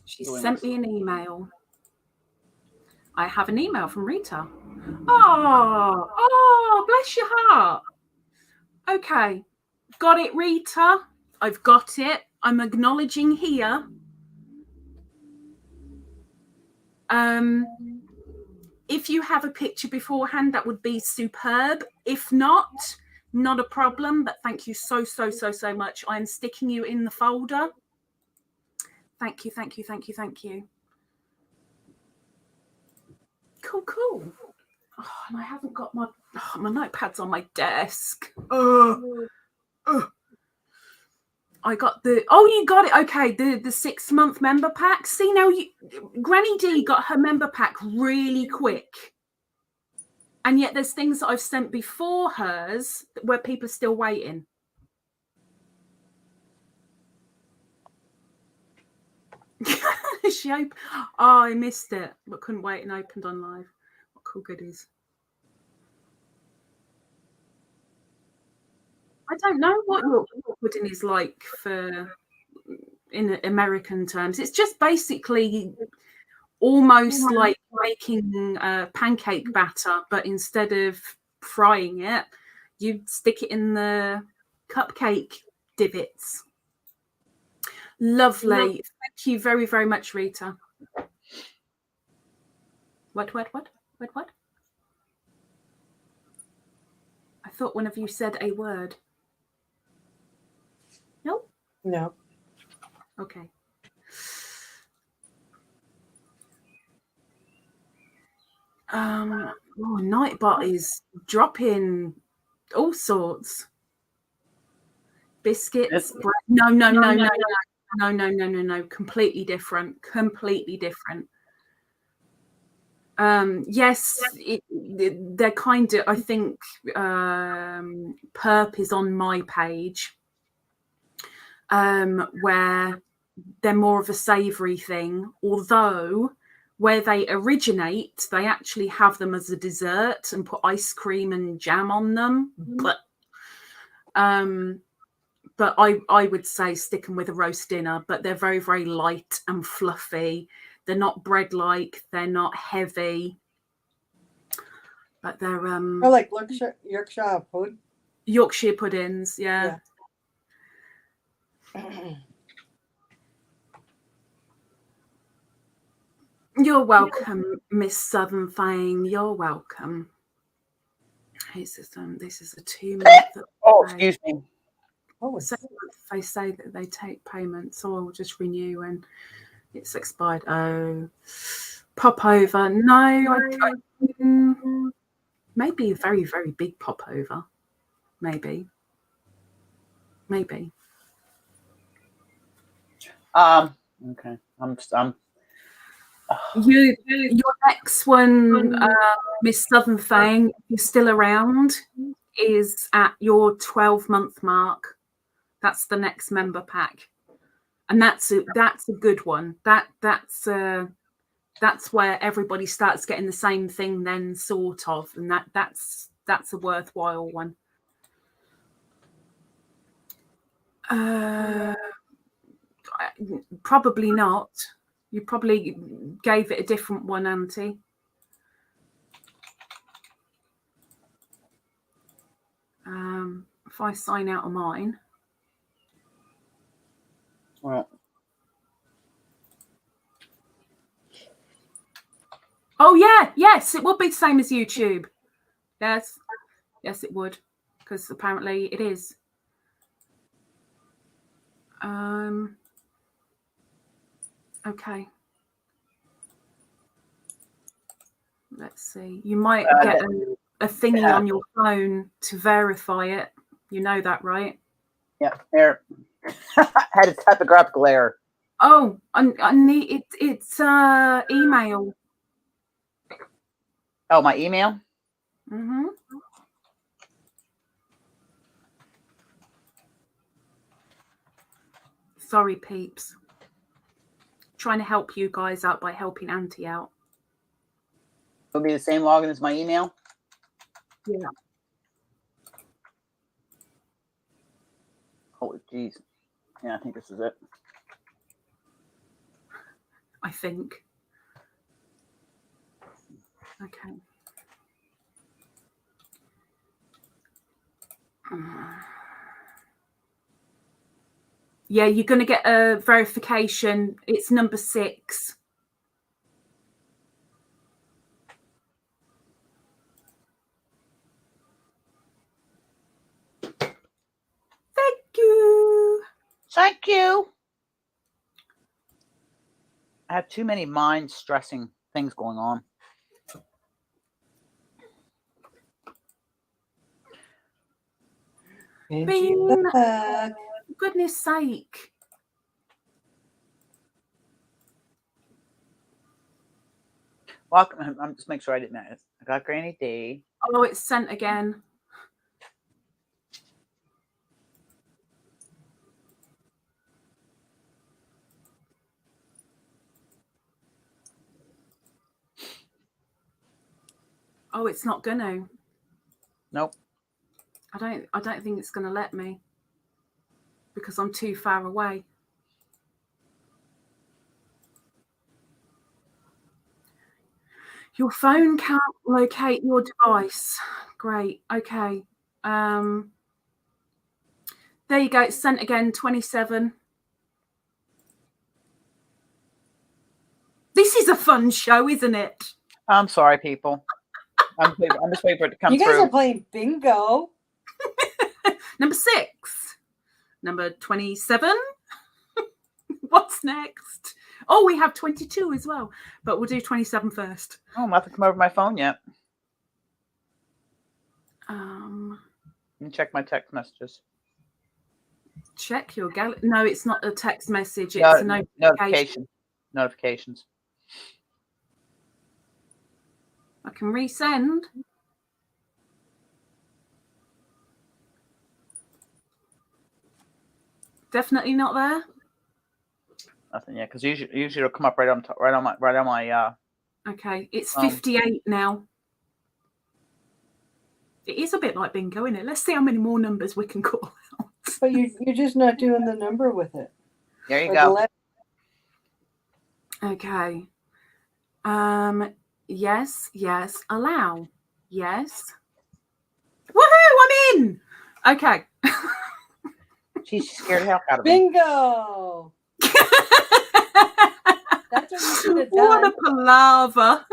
She sent me an email. I have an email from Rita. Oh, bless your heart. Okay, got it, Rita. I've got it. I'm acknowledging here. If you have a picture beforehand, that would be superb. If not a problem, but thank you so much. I'm sticking you in the folder. Thank you. Cool. Oh, and I haven't got my notepad's on my desk. I got you got it. Okay, the 6-month member pack. See, now Granny D got her member pack really quick. And yet there's things that I've sent before hers where people are still waiting. I missed it, but couldn't wait and opened on live. What cool goodies. I don't know what your pudding is like in American terms. It's just basically almost like making pancake batter, but instead of frying it, you stick it in the cupcake divots. Lovely. Thank you very, very much, Rita. What? I thought one of you said a word. No? Okay. Nightbot is dropping all sorts. Biscuits. No. Completely different. Yes, they're kind of, I think Perp is on my page, where they're more of a savoury thing, although where they originate, they actually have them as a dessert and put ice cream and jam on them. But I would say stick them with a roast dinner, but they're very, very light and fluffy. They're not bread-like. They're not heavy. But they're like Yorkshire puddings, yeah. You're welcome, Miss Southern Fang. You're welcome. This is a 2-month. Oh, excuse me. So they say that they take payment, so I'll just renew when it's expired. Oh, pop over. No, maybe a very, very big pop over. Maybe. Okay. Your next one, Miss Southern Fang, if you're still around, is at your 12-month mark. That's the next member pack, and that's a good one. That's where everybody starts getting the same thing then, sort of, and that's a worthwhile one. Probably not. You probably gave it a different one, Auntie. If I sign out of mine. Well. Oh yeah, yes, it would be the same as YouTube. Yes, it would, because apparently it is. Okay. Let's see. You might get a thingy on your phone to verify it. You know that, right? Yeah, there. Had a typographical error. Oh, I need it. It's email. Oh, my email? Mm-hmm. Sorry, peeps. Trying to help you guys out by helping Auntie out. It'll be the same login as my email? Yeah. Holy jeez. Yeah, I think this is it. I think. Okay. Yeah, you're going to get a verification. It's number 6. Thank you. Thank you. I have too many mind-stressing things going on. Bean, for goodness sake. Well, I'm just make sure I didn't miss. I got Granny D. Oh, it's sent again. Oh, it's not gonna. Nope. I don't think it's gonna let me because I'm too far away. Your phone can't locate your device. Great. Okay. There you go. It's sent again. 27. This is a fun show, isn't it? I'm sorry, people. I'm just waiting for it to come through. You guys are playing bingo. Number 6. Number 27. What's next? Oh, we have 22 as well, but we'll do 27 first. Oh, nothing come over my phone yet. Let me check my text messages. Check your gallery. No, it's not a text message. It's a notification. Notifications. I can resend. Definitely not there. Nothing yet, because usually it'll come up right on my. Okay, it's 58 now. It is a bit like bingo, isn't it? Let's see how many more numbers we can call out. But you're just not doing the number with it. There you go. Okay. Yes. Allow. Yes. Woohoo! I'm in. Okay. She's scared the hell out of me. Bingo. That's what you should have done. What a palaver.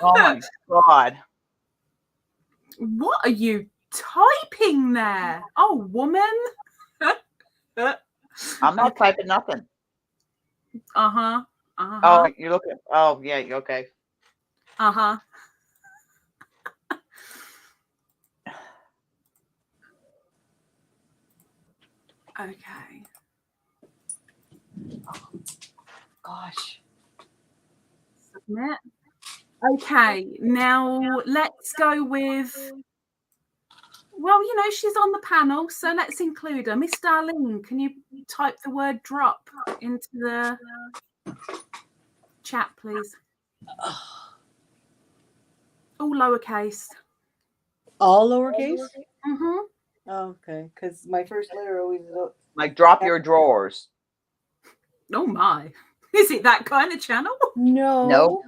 Oh my God. What are you typing there? Oh, woman. I'm not typing nothing. Uh-huh. Oh, you're looking. Oh, yeah. Okay. Uh-huh. Okay. Gosh. Submit. Okay, now let's go with, well, she's on the panel, so let's include her. Miss Darlene, can you type the word drop into the chat, please? All lowercase. All lowercase? Mm-hmm. Oh, okay, because my first letter always looks like drop your drawers. Oh my. Is it that kind of channel? No.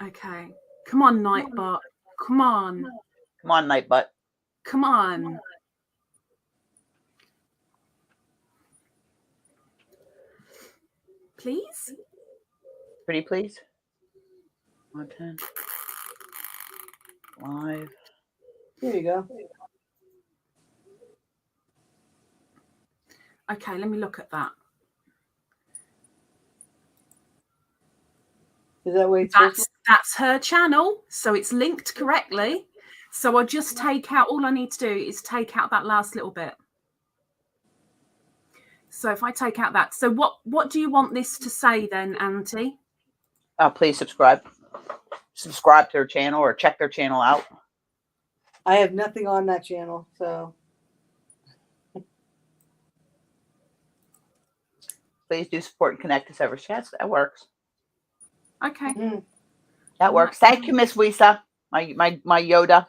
Okay. Come on, Nightbot. Come on. Come on, Nightbot. Come on. Please? Pretty please. 110. Live. Here you go. Okay, let me look at that. Is that what it's supposed to That's her channel, so it's linked correctly. So I just take out, all I need to do is take out that last little bit. So if I take out that, so what do you want this to say then, Auntie? Please subscribe. Subscribe to their channel or check their channel out. I have nothing on that channel, so. Please do support and connect to Sever's chats. That works. Okay. That works. Thank you, Miss Wisa. My Yoda.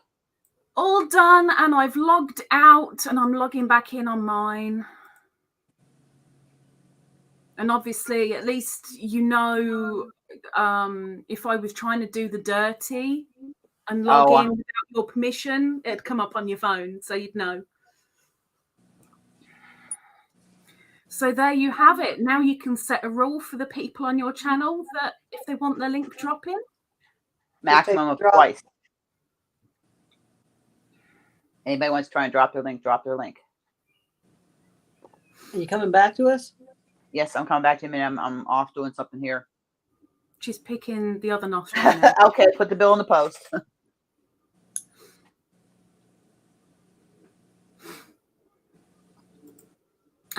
All done, and I've logged out, and I'm logging back in on mine. And obviously, at least you know, if I was trying to do the dirty and log in without your permission, it'd come up on your phone, so you'd know. So there you have it. Now you can set a rule for the people on your channel that if they want their link dropping, maximum of twice. Anybody wants to try and drop their link, drop their link. Are you coming back to us? Yes, I'm coming back to you. I'm off doing something here. She's picking the other nostril. Okay, put the bill in the post.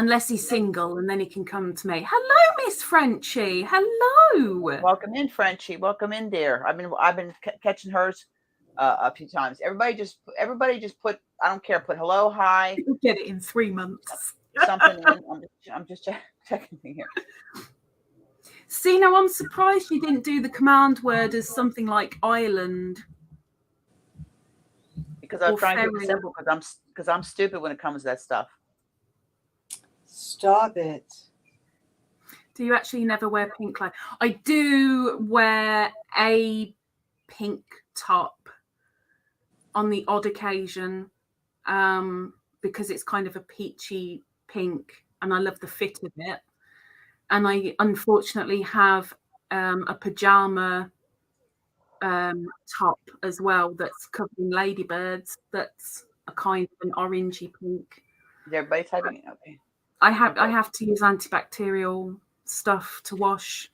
Unless he's single, and then he can come to me. Hello, Miss Frenchie. Hello. Welcome in, Frenchie. Welcome in, dear. I've been catching hers a few times. Everybody just put. I don't care. Put hello, hi. You'll get it in 3 months. Something in. I'm just checking here. See, now I'm surprised you didn't do the command word as something like Ireland. Because I'm trying to be simple. Because I'm stupid when it comes to that stuff. Stop it. Do you actually never wear pink clothes? I do wear a pink top on the odd occasion because it's kind of a peachy pink and I love the fit of it. And I unfortunately have a pajama top as well that's covering ladybirds. That's a kind of an orangey pink. Is everybody typing it? Okay. I have to use antibacterial stuff to wash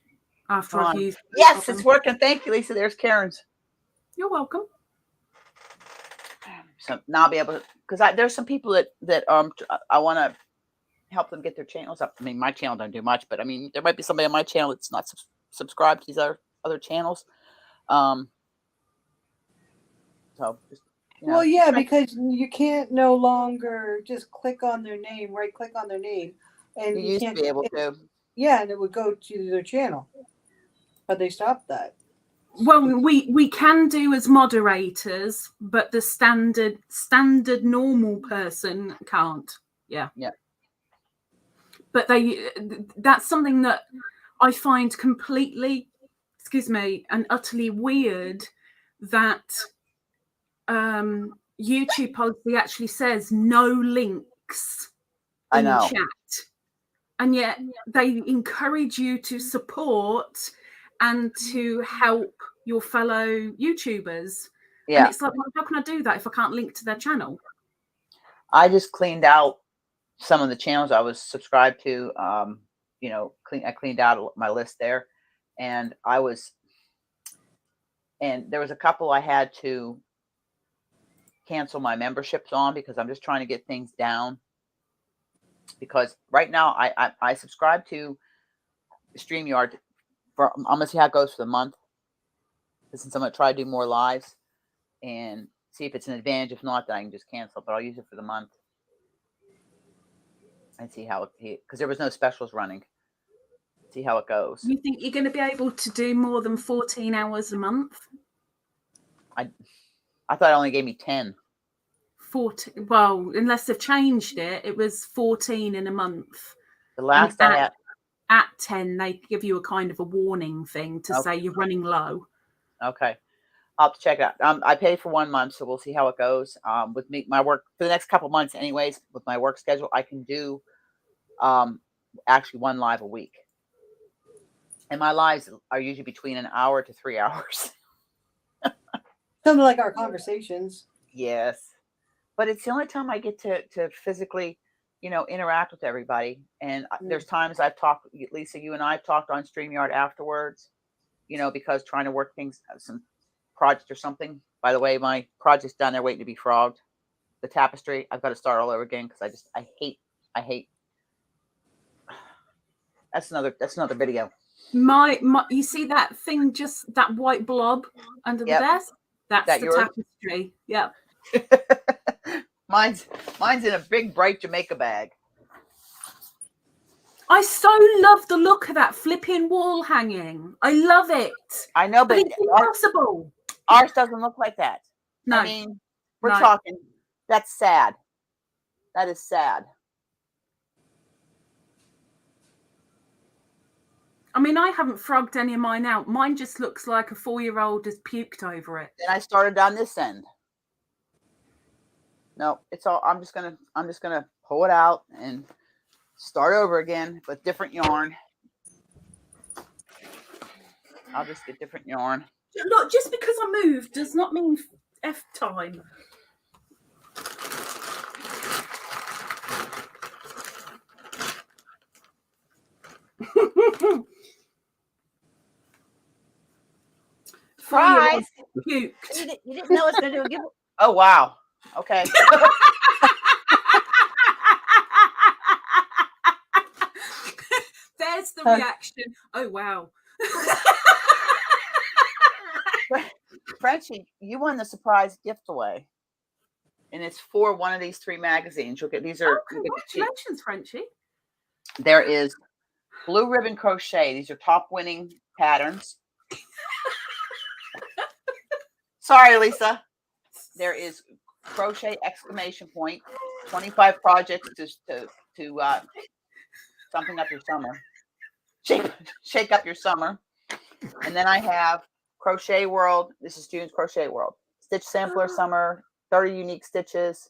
after I've used. Yes, it's working. Thank you, Lisa. There's Karen's. You're welcome. So now I'll be able to, because there's some people that I want to help them get their channels up. I mean, my channel don't do much, but I mean, there might be somebody on my channel that's not subscribed to these other channels. So just, well, yeah, because you can't no longer just click on their name, right click on their name, and you used to be able to. Yeah, and it would go to their channel, but they stopped that. Well, we can do as moderators, but the standard normal person can't. Yeah. But that's something that I find completely, and utterly weird that YouTube policy actually says no links in chat, and yet they encourage you to support and to help your fellow YouTubers. Yeah. And it's like, well, how can I do that if I can't link to their channel? I just cleaned out some of the channels I was subscribed to. I cleaned out my list there, and there was a couple I had to cancel my memberships on because I'm just trying to get things down. Because right now I subscribe to StreamYard. I'm gonna see how it goes for the month. Since I'm gonna try to do more lives and see if it's an advantage. If not, then I can just cancel. But I'll use it for the month and see how it, because there was no specials running. See how it goes. You think you're going to be able to do more than 14 hours a month? I thought it only gave me 10. 14. Well, unless they've changed it, it was 14 in a month. The last I had. At 10, they give you a kind of a warning thing to say you're running low. Okay. I'll have to check it out. I paid for 1 month, so we'll see how it goes. With my work for the next couple months anyways, with my work schedule, I can do actually 1 live a week. And my lives are usually between an hour to 3 hours. Something like our conversations. Yes. But it's the only time I get to physically, interact with everybody. And there's times I've talked, Lisa, you and I have talked on StreamYard afterwards. because trying to work things, some project or something. By the way, my project's down there waiting to be frogged. The tapestry, I've got to start all over again because I hate. That's another video. My, you see that thing, just that white blob under the desk? That's the yours? tapestry. Yep. mine's in a big bright Jamaica bag. I so love the look of that flipping wall hanging. I love it. I know, but it's impossible. Ours doesn't look like that. No. I mean, we're talking. That's sad. That is sad. I mean, I haven't frogged any of mine out. Mine just looks like a 4-year-old has puked over it. Then I started down this end. No, it's all. I'm just gonna pull it out and start over again with different yarn. I'll just get different yarn. Look, just because I moved does not mean F time. Surprise! You didn't know it's gonna do a giveaway. Oh wow! Okay. There's the reaction. Oh wow! Frenchie, you won the surprise gift away, and it's for one of these 3 magazines. You'll get these are. Congratulations, Frenchie! There is blue ribbon crochet. These are top winning patterns. Sorry, Lisa. There is crochet exclamation point. 25 projects to something up your summer. Shake up your summer. And then I have Crochet World. This is June's Crochet World. Stitch Sampler Summer. 30 unique stitches.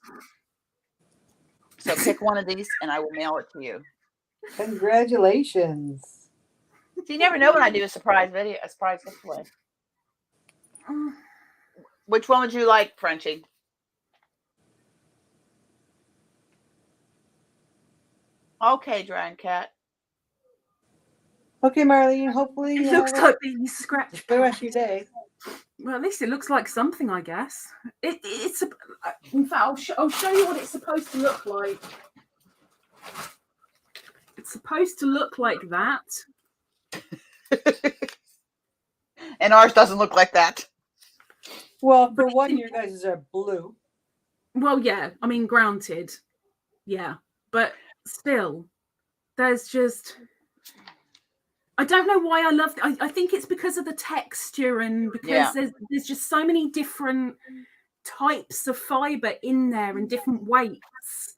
So pick one of these and I will mail it to you. Congratulations. So you never know when I do a surprise giveaway. Which one would you like, Frenchie? Okay, Dragon Cat. Okay, Marlene, hopefully it looks like being scratched. the rest of your day. Well, at least it looks like something, I guess. It's in fact, I'll show you what it's supposed to look like. It's supposed to look like that. And ours doesn't look like that. Well, for one, your guys are blue. Well, yeah. I mean, granted. Yeah. But still, there's just... I don't know why I love... I think it's because of the texture and because there's just so many different types of fibre in there and different weights.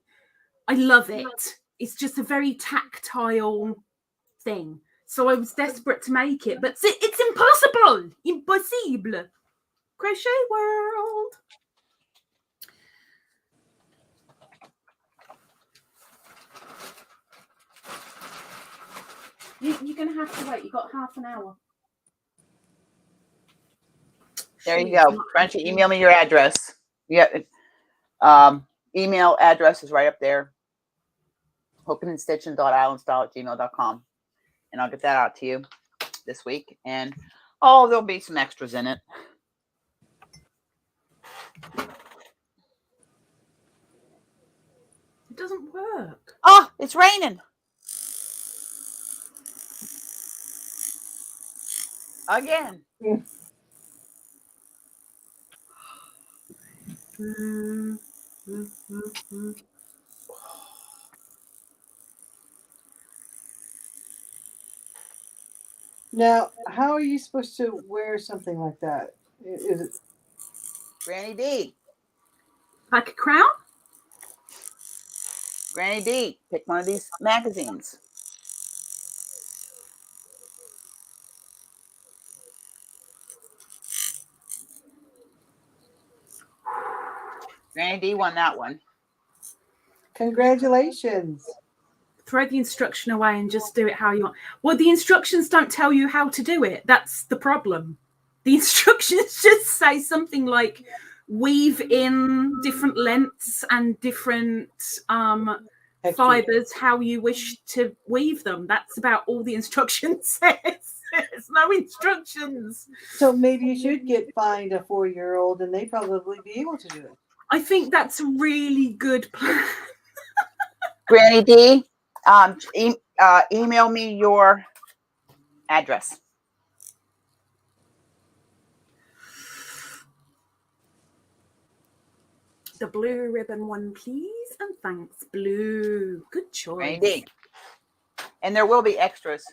I love it. It's just a very tactile thing. So I was desperate to make it, but it's impossible. Impossible. Crochet World. You're going to have to wait. You've got half an hour. There you go. Frenchie, email me your address. Yeah. Email address is right up there. hookandstitching.islandstyle@gmail.com. And I'll get that out to you this week. And there'll be some extras in it. It doesn't work. Oh, it's raining. Again. Now, how are you supposed to wear something like that? Is it Granny D? Like a crown? Granny D, pick one of these magazines. Granny D won that one. Congratulations. Throw the instruction away and just do it how you want. Well, the instructions don't tell you how to do it. That's the problem. The instructions just say something like weave in different lengths and different fibers how you wish to weave them. That's about all the instruction says. There's no no instructions. So maybe you should find a 4-year-old, and they'd probably be able to do it. I think that's a really good plan. Granny D, email me your address. The blue ribbon one, please, and thanks, Blue. Good choice. Granny D. And there will be extras.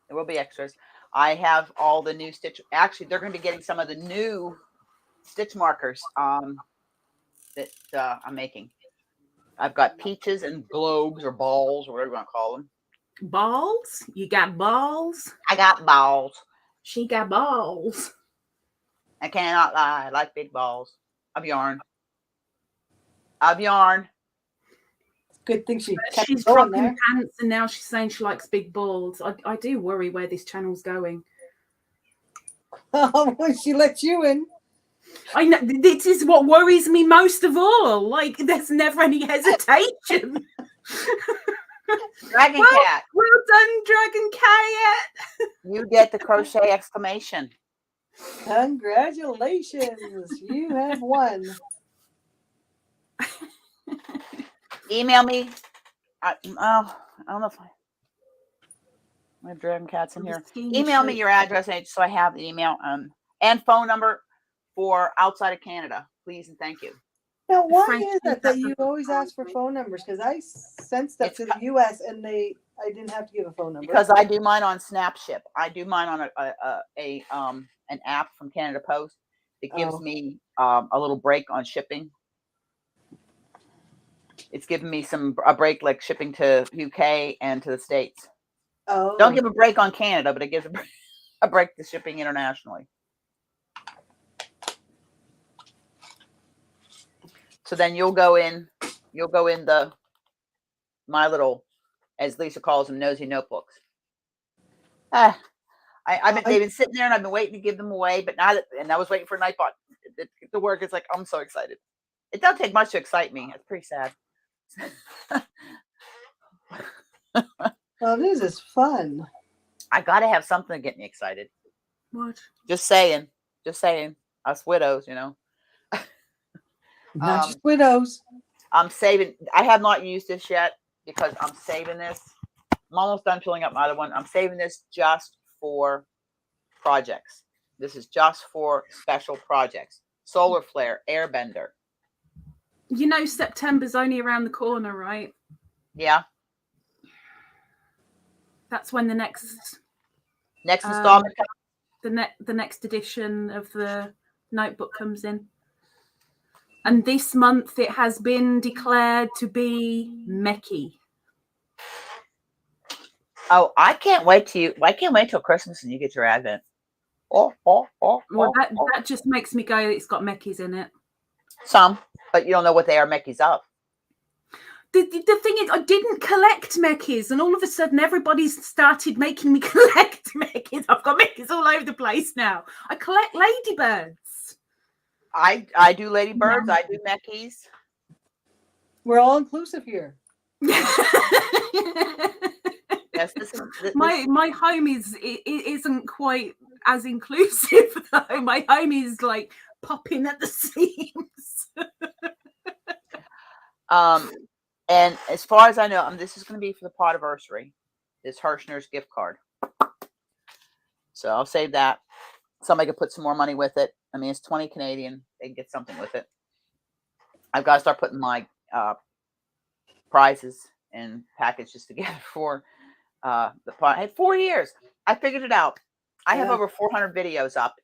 There will be extras. I have all the new stitch. Actually, they're going to be getting some of the new stitch markers that I'm making. I've got peaches and globes or balls or whatever you want to call them. Balls? You got balls? I got balls. She got balls. I cannot lie. I like big balls of yarn. Of yarn. Good thing she's dropping pants, and now she's saying she likes big balls. I do worry where this channel's going. Oh, when she lets you in. I know, this is what worries me most of all. Like, there's never any hesitation. Dragon Cat. Well done, Dragon Cat. You get the crochet exclamation. Congratulations. You have won. Email me. I don't know if I have Dragon Cats in here. Email me your address so I have the email and phone number for outside of Canada, please and thank you. Now, why is that you always ask for phone numbers? Because I sent stuff to the U.S. and I didn't have to give a phone number. Because I do mine on Snapship. I do mine on an app from Canada Post that gives me a little break on shipping. It's giving me a break, like shipping to UK and to the States. Oh, don't give a break on Canada, but it gives a break to shipping internationally. So then you'll go in my little, as Lisa calls them, nosy notebooks. They've been sitting there and I've been waiting to give them away, but and I was waiting for Nightbot to work. It's like, I'm so excited. It doesn't take much to excite me. It's pretty sad. Well, this is fun. I got to have something to get me excited. What? Just saying. Us widows, you know. Not just widows. I'm saving. I have not used this yet because I'm saving this. I'm almost done filling up my other one. I'm saving this just for projects. This is just for special projects. Solar flare, airbender. You know, September's only around the corner, right? Yeah. That's when the next installment comes. The next edition of the notebook comes in. And this month it has been declared to be Meki. Oh, I can't wait till Christmas and you get your Advent. Well, that just makes me go, it's got Mekis in it. Some, but you don't know what they are Mekis of. The thing is, I didn't collect Mekis, and all of a sudden everybody's started making me collect Mekis. I've got Mekis all over the place now. I collect ladybirds. I do ladybirds. I do Mekis. We're all inclusive here. Yes, my home isn't quite as inclusive though. My home is like popping at the seams. And as far as I know, this is going to be for the Podiversary, this Hirschner's gift card. So I'll save that. Somebody could put some more money with it. I mean, it's 20 Canadian. They can get something with it. I've got to start putting my prizes and packages together for the pod. I had 4 years. I figured it out. I have over 400 videos up.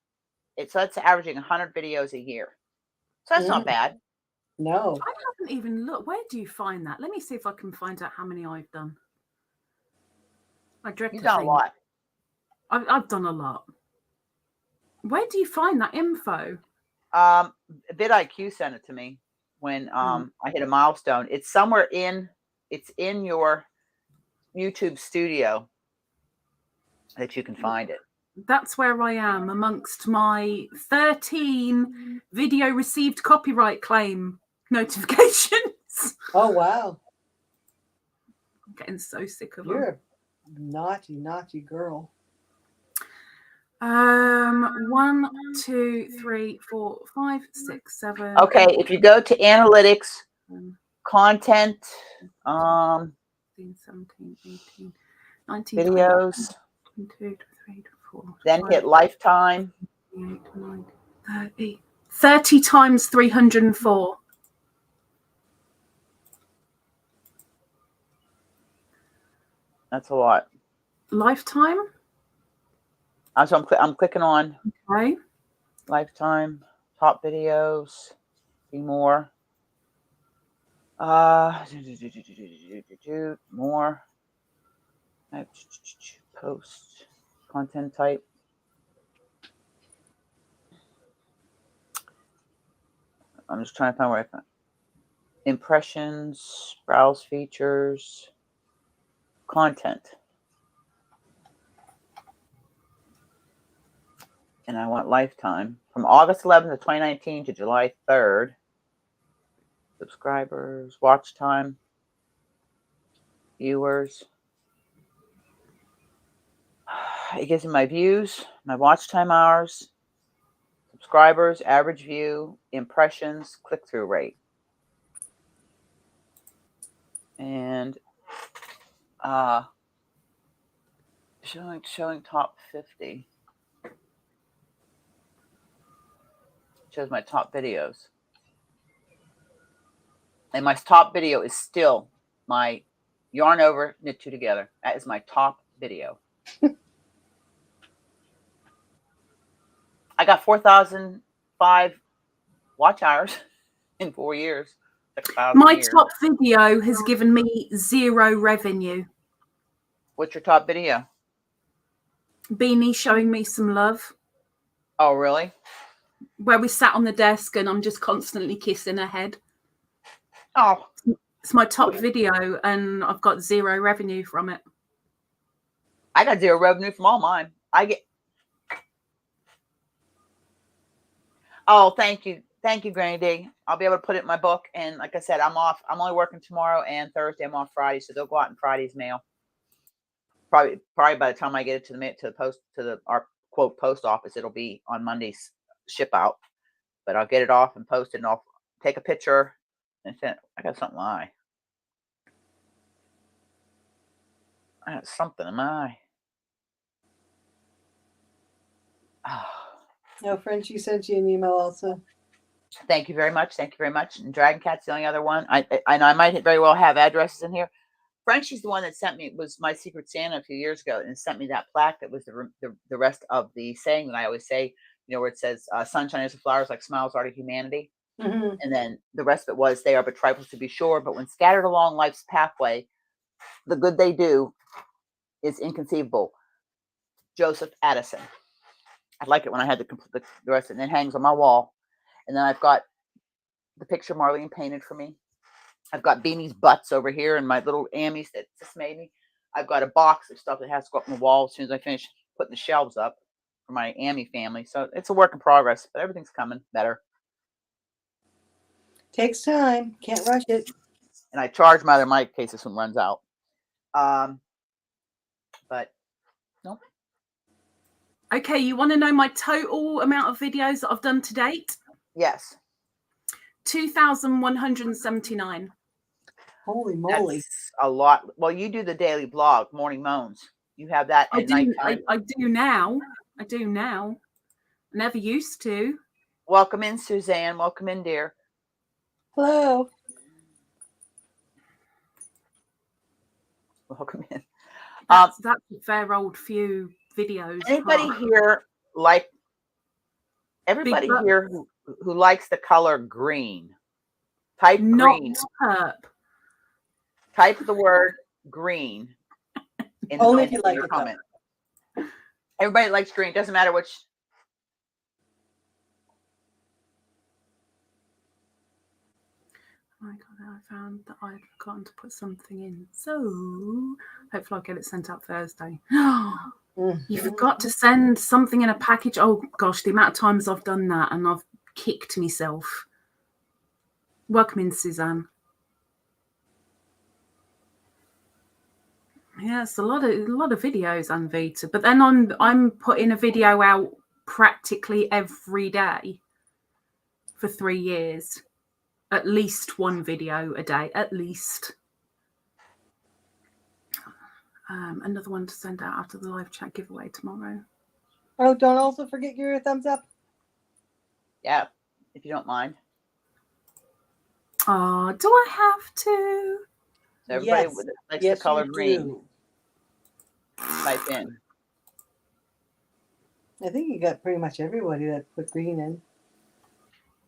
So that's averaging 100 videos a year. So that's not bad. No. I haven't even looked. Where do you find that? Let me see if I can find out how many I've done. I dread You've to done think. a lot. I've done a lot. Where do you find that info? vidIQ sent it to me when I hit a milestone. It's somewhere it's in your YouTube studio that you can find it. That's where I am amongst my 13 video received copyright claim notifications. Oh, wow. I'm getting so sick of them. You're a naughty, naughty girl. 1, 2, 3, 4, 5, 6, 7. Okay, if you go to analytics, 10, content, 16, 17, 18, 19, 20, videos, 22, 23, 24, then hit lifetime. 28, 29, 30. 30 times 304. That's a lot. Lifetime. So I'm clicking on Okay. lifetime, top videos, see more. More. Post, content type. I'm just trying to find where I found impressions, browse features, content. And I want lifetime from August 11th of 2019 to July 3rd. Subscribers, watch time, viewers. It gives me my views, my watch time hours, subscribers, average view, impressions, click-through rate. And showing top 50. Shows my top videos. And my top video is still my yarn over, knit two together. That is my top video. I got 4,005 watch hours in 4 years. My top video has given me 0 revenue. What's your top video? Beanie showing me some love. Oh, really? Where we sat on the desk and I'm just constantly kissing her head. Oh. It's my top video and I've got 0 revenue from it. I got 0 revenue from all mine. Oh, thank you. Thank you, Granny D. I'll be able to put it in my book. And like I said, I'm off. I'm only working tomorrow and Thursday. I'm off Friday. So they'll go out in Friday's mail. Probably by the time I get it to our quote post office, it'll be on Monday's ship out. But I'll get it off and post it, and I'll take a picture and send it. I got something in my eye. I got something in my eye. Oh. No, Frenchie sent you an email also. Thank you very much. Thank you very much. And Dragon Cat's the only other one. I know I might very well have addresses in here. Frenchie's the one that sent me, was my Secret Santa a few years ago, and sent me that plaque that was the rest of the saying that I always say, where it says, sunshine is the flowers like smiles are to humanity. Mm-hmm. And then the rest of it was, they are but trifles to be sure, but when scattered along life's pathway, the good they do is inconceivable. Joseph Addison. I like it when I had the rest of it, and it hangs on my wall. And then I've got the picture Marlene painted for me. I've got Beanie's butts over here and my little Ammies that just made me. I've got a box of stuff that has to go up on the wall as soon as I finish putting the shelves up for my Ammy family. So it's a work in progress, but everything's coming better. Takes time. Can't rush it. And I charge my other mic in case this one runs out. But nope. Okay, you want to know my total amount of videos that I've done to date? Yes. 2,179. Holy moly. That's a lot. Well, you do the daily blog, Morning Moans. You have that at night time. I do now. I do now. I never used to. Welcome in, Suzanne. Welcome in, dear. Hello. Welcome in. That's a fair old few videos. Anybody here like, everybody here who likes the color green? Type green. Not Type the word green. Only if you like it. Comment. Everybody likes green. Doesn't matter which. Oh my God, I found that I'd forgotten to put something in. So hopefully I'll get it sent out Thursday. You forgot to send something in a package. Oh gosh, the amount of times I've done that and I've kicked myself. Welcome in, Suzanne. Yeah, it's a lot of videos on Vita, but then I'm putting a video out practically every day for 3 years. At least one video a day, at least. Another one to send out after the live chat giveaway tomorrow. Oh, don't also forget your thumbs up. Yeah, if you don't mind. Oh, do I have to? So everybody Yes. that likes Yes, the color you green, do. type in. I think you got pretty much everybody that put green in.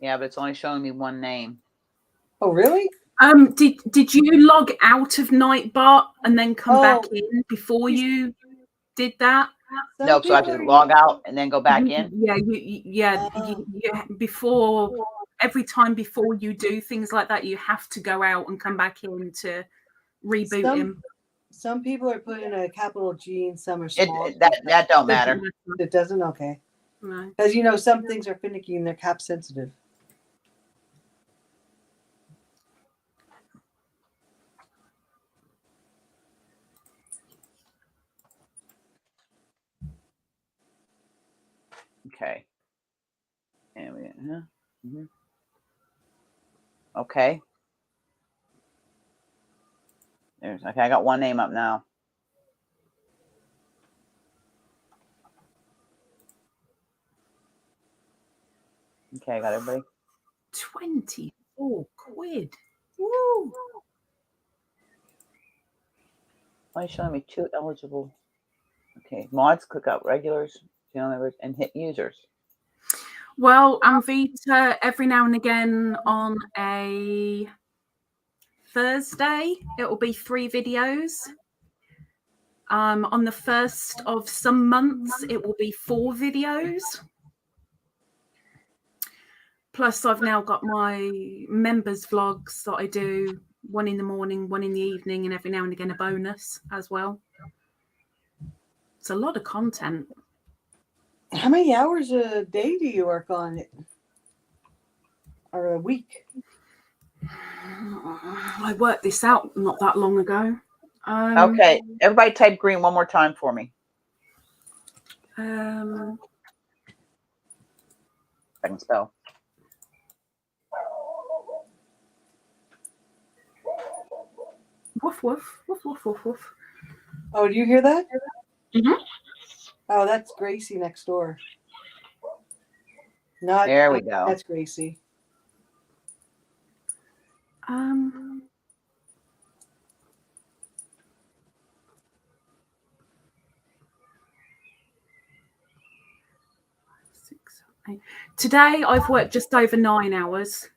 Yeah, but it's only showing me one name. Oh, really? Did you log out of Nightbot and then come back in before you did that? No, so I have to log out and then go back in. Yeah, before every time before you do things like that, you have to go out and come back in to reboot him. Some people are putting a capital G and some are small. That don't matter. It doesn't? Okay. No. Because, you know, some things are finicky and they're cap sensitive. Okay. And we, okay. Okay, I got one name up now. Okay, I got everybody. 24 quid. Woo! Why are you showing me 2 eligible? Okay, mods, click out regulars, channel members, and hit users. Well, Vita, every now and again on a Thursday, it will be 3 videos. On the first of some months, it will be 4 videos. Plus, I've now got my members vlogs that I do, one in the morning, one in the evening, and every now and again a bonus as well. It's a lot of content. How many hours a day do you work on it? Or a week? I worked this out not that long ago. Okay, everybody type green one more time for me. I can spell. Woof, woof, woof, woof, woof, woof. Oh, do you hear that? Mm-hmm. Oh, that's Gracie next door. There we go. That's Gracie. Today I've worked just over 9 hours.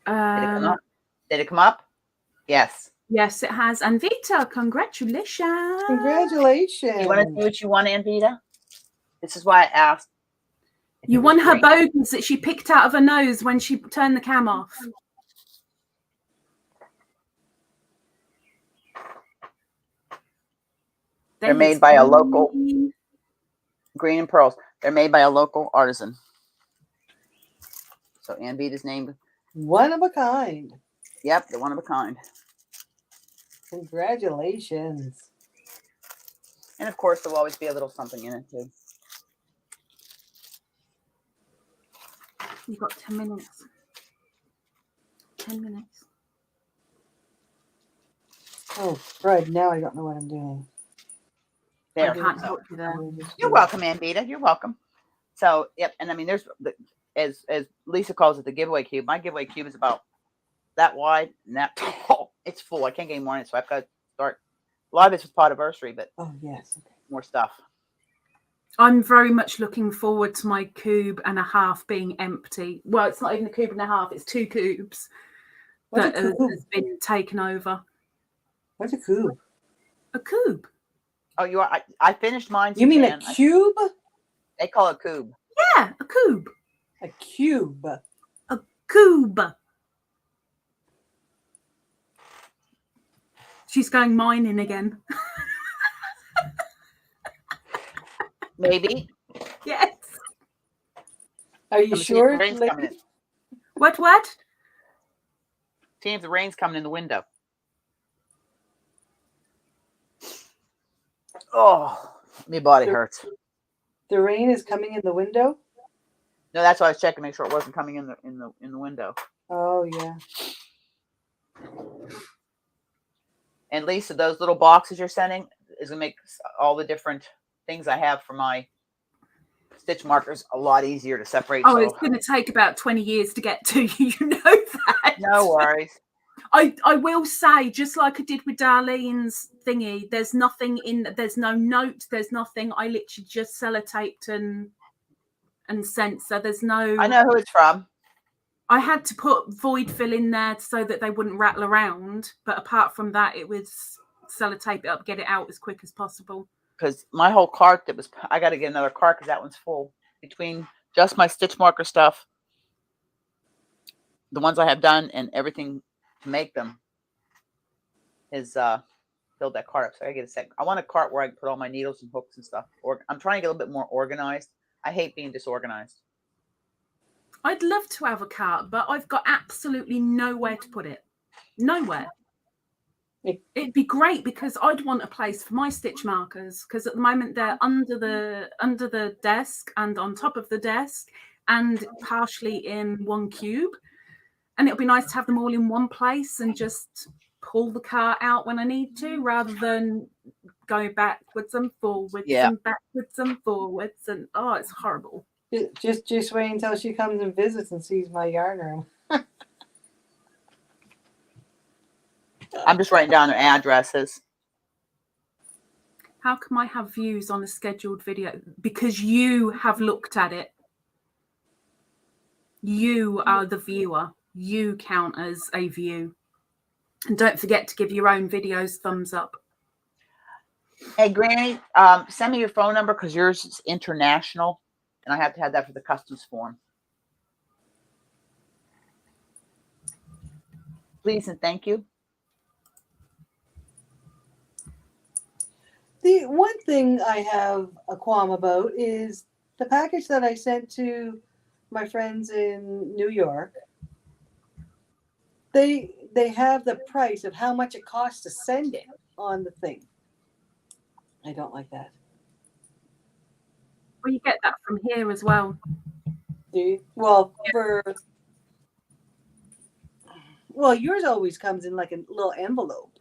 Did it come up? Did it come up? Yes. Yes, it has. And Vita, congratulations. Congratulations. You want to see what you won, Vita? This is why I asked. You won her bones that she picked out of her nose when she turned the cam off. They're made by a local green and pearls. They're made by a local artisan. So Ann Vita's named one of a kind. Yep, the one of a kind. Congratulations. And of course, there will always be a little something in it too. You've got 10 minutes. 10 minutes. Oh, right. Now I don't know what I'm doing. There. I can't help you there. You're welcome, Ann Vita. You're welcome. So, yep. And I mean, there's, as Lisa calls it, the giveaway cube. My giveaway cube is about that wide and that tall. It's full. I can't get any more in it. So I've got to start. A lot of it's with Podiversary, but oh, yes. Okay. More stuff. I'm very much looking forward to my cube and a half being empty. Well, it's not even a cube and a half. It's 2 cubes that has been taken over. What's a cube? A cube. Oh, you are. I finished mine. You mean a cube? They call it a cube. Yeah, a cube. A cube. A cube. She's going mining again. Maybe. Yes. Are you sure? What? See if the rain's coming in the window. Oh, my body hurts. The rain is coming in the window. No, that's why I was checking to make sure it wasn't coming in the window. Oh yeah. And Lisa, those little boxes you're sending is gonna make all the different things I have for my stitch markers a lot easier to separate. Oh, so it's going to take about 20 years to get to you. You know that. no worries. I will say, just like I did with Darlene's thingy, there's nothing in, there's no note, there's nothing. I literally just sellotaped and sent. So there's no. I know who it's from. I had to put void fill in there so that they wouldn't rattle around. But apart from that, it was sellotape it up, get it out as quick as possible. Because my whole cart I got to get another cart because that one's full. Between just my stitch marker stuff, the ones I have done, and everything to make them is filled that cart up. So I get a second. I want a cart where I can put all my needles and hooks and stuff. Or I'm trying to get a little bit more organized. I hate being disorganized. I'd love to have a cart, but I've got absolutely nowhere to put it. Nowhere. It'd be great because I'd want a place for my stitch markers, because at the moment they're under the desk and on top of the desk and partially in one cube. And it'll be nice to have them all in one place and just pull the cart out when I need to, rather than go backwards and forwards and backwards and forwards. And oh, it's horrible. Just wait until she comes and visits and sees my yarn room. I'm just writing down their addresses. How can I have views on a scheduled video? Because you have looked at it. You are the viewer. You count as a view. And don't forget to give your own videos thumbs up. Hey, Granny, send me your phone number because yours is international, and I have to have that for the customs form. Please and thank you. The one thing I have a qualm about is the package that I sent to my friends in New York. They have the price of how much it costs to send it on the thing. I don't like that. Well, you get that from here as well. Do you? Well, yours always comes in like a little envelope.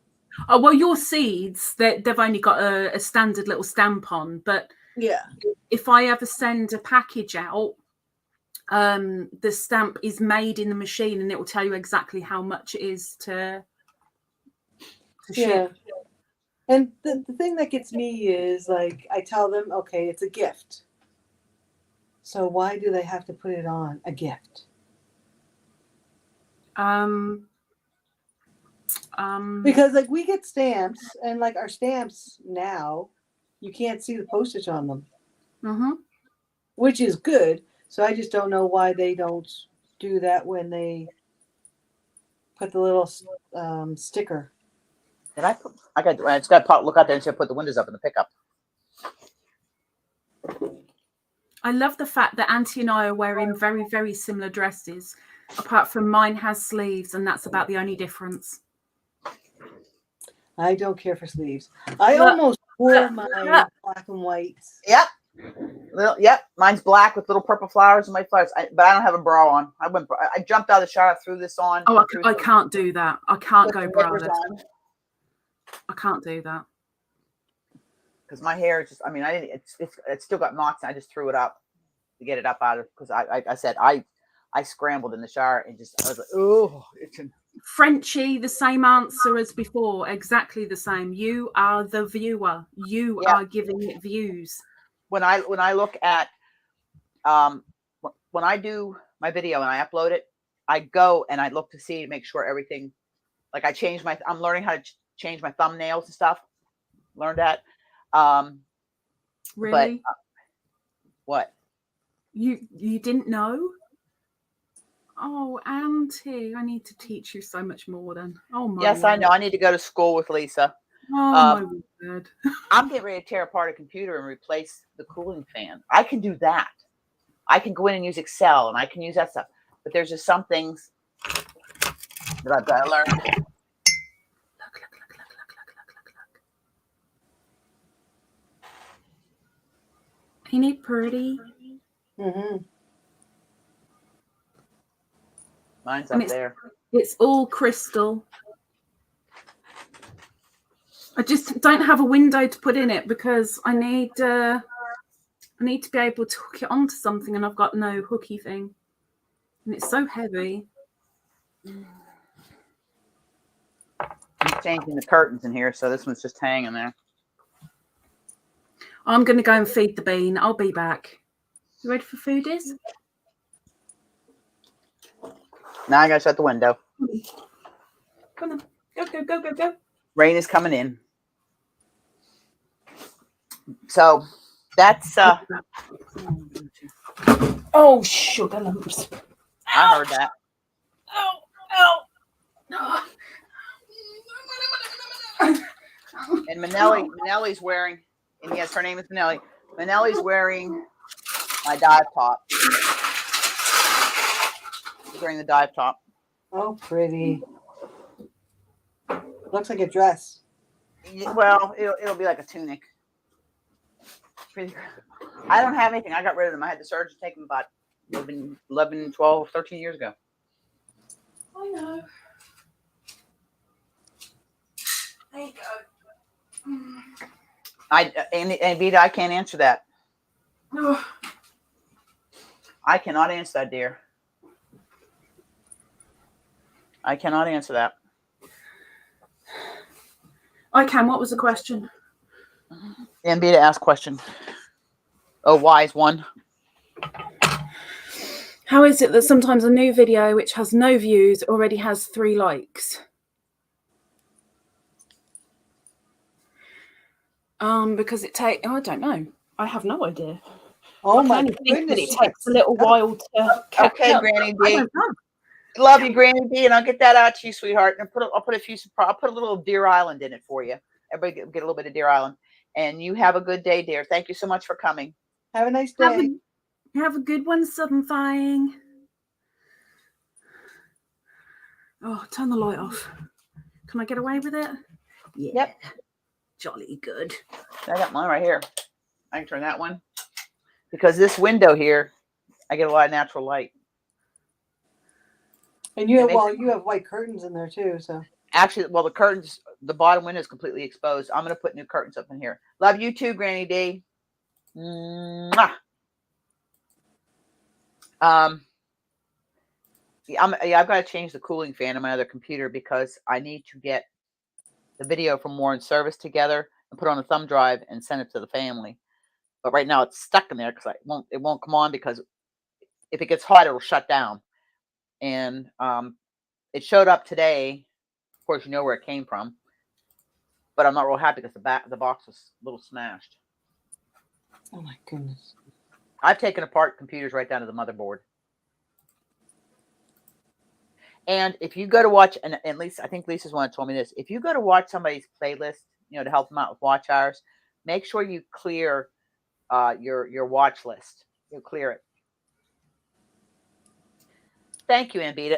Oh, well, your seeds, they've only got a standard little stamp on. But yeah, if I ever send a package out, the stamp is made in the machine, and it will tell you exactly how much it is to ship. And the thing that gets me is, like, I tell them, okay, it's a gift. So why do they have to put it on a gift? Because, like, we get stamps, and, like, our stamps now, you can't see the postage on them. Mm-hmm. Which is good. So I just don't know why they don't do that when they put the little sticker. Did I put? I just got to look out there and see if I put the windows up in the pickup. I love the fact that Auntie and I are wearing very, very similar dresses, apart from mine has sleeves, and that's about the only difference. I don't care for sleeves. I almost wore my black and whites. Yep. Yep. Mine's black with little purple flowers and white flowers. But I don't have a bra on. I jumped out of the shower, threw this on. Oh, I can't do that. I can't go braless. I can't do that. Because my hair is just, I mean, it's still got knots. I just threw it up to get it up out of, because I said, I scrambled in the shower and I was like, oh, Frenchie, the same answer as before, exactly the same. You are the viewer. You are giving it views. When I look at, when I do my video and I upload it, I go and I look to see to make sure everything, like I'm learning how to change my thumbnails and stuff. Learned that. Really? But, what? You didn't know? Oh, Auntie, I need to teach you so much more then. Oh my. Yes, word. I know. I need to go to school with Lisa. Oh my word. I'm getting ready to tear apart a computer and replace the cooling fan. I can do that. I can go in and use Excel and I can use that stuff. But there's just some things that I've got to learn. Look. Ain't it pretty? Mm-hmm. Mine's And up there. it's all crystal. I just don't have a window to put in it because I need to be able to hook it onto something, and I've got no hooky thing. And it's so heavy. I'm changing the curtains in here, so this one's just hanging there. I'm going to go and feed the bean. I'll be back. You ready for foodies? Now I gotta shut the window. Come on. Go. Rain is coming in. So that's Oh, sugar lumps. I heard that. Ow. And Manelli's wearing, and yes, her name is Manelli. Manelli's wearing my dive top. She's wearing the dive top. Oh, pretty. Looks like a dress. Well, it'll be like a tunic. Pretty. I don't have anything. I got rid of them. I had the surgeon take them about 11, 12, 13 years ago. I know. There you go. And Vita, I can't answer that. Oh. I cannot answer that, dear. I cannot answer that. I can. What was the question? And Vita asked question. Oh, wise one. How is it that sometimes a new video which has no views already has 3 likes? Because it takes. Oh, I don't know. I have no idea. Oh I my can only think that goodness. it takes a little while to catch Okay, up. Granny I D. don't know. Love you, Granny D, and I'll get that out to you, sweetheart. And I'll put a little Deer Island in it for you. Everybody get a little bit of Deer Island. And you have a good day, dear. Thank you so much for coming. Have a nice day. Have a good one, Southern Flying. Oh, turn the light off. Can I get away with it? Yeah. Yep. Jolly good. I got mine right here. I can turn that one. Because this window here, I get a lot of natural light. And you have white curtains in there too, so. Actually, well, the curtains, the bottom window is completely exposed. I'm going to put new curtains up in here. Love you too, Granny D. Mwah. I've got to change the cooling fan on my other computer because I need to get the video from Warren Service together and put it on a thumb drive and send it to the family. But right now it's stuck in there because it won't come on because if it gets hot, it'll shut down. And it showed up today. Of course, you know where it came from. But I'm not real happy because the box was a little smashed. Oh my goodness. I've taken apart computers right down to the motherboard. And if you go to watch, and at least I think Lisa's one that told me this, if you go to watch somebody's playlist, to help them out with watch hours, make sure you clear your watch list. You clear it. Thank you, Ambita.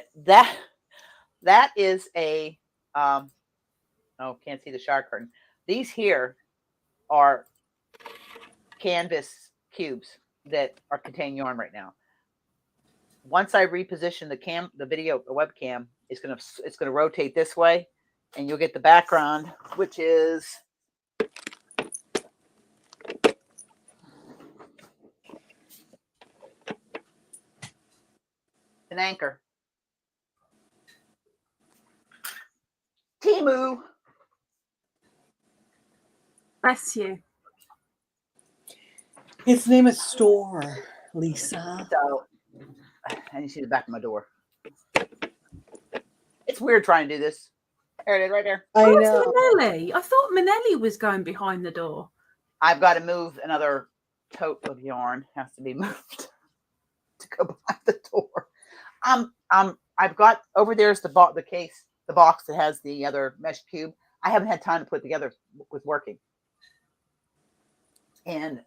That is a can't see the shower curtain. These here are canvas cubes that are contain yarn right now. Once I reposition the webcam, it's gonna rotate this way, and you'll get the background, which is an anchor. Timu. Bless you. His name is Store, Lisa. So, and you see the back of my door. It's weird trying to do this. There it is, right there. I Where's know. Manelli? I thought Manelli was going behind the door. I've got to move another tote of yarn. Has to be moved to go behind the door. I've got over there's the box that has the other mesh cube. I haven't had time to put it together with working. And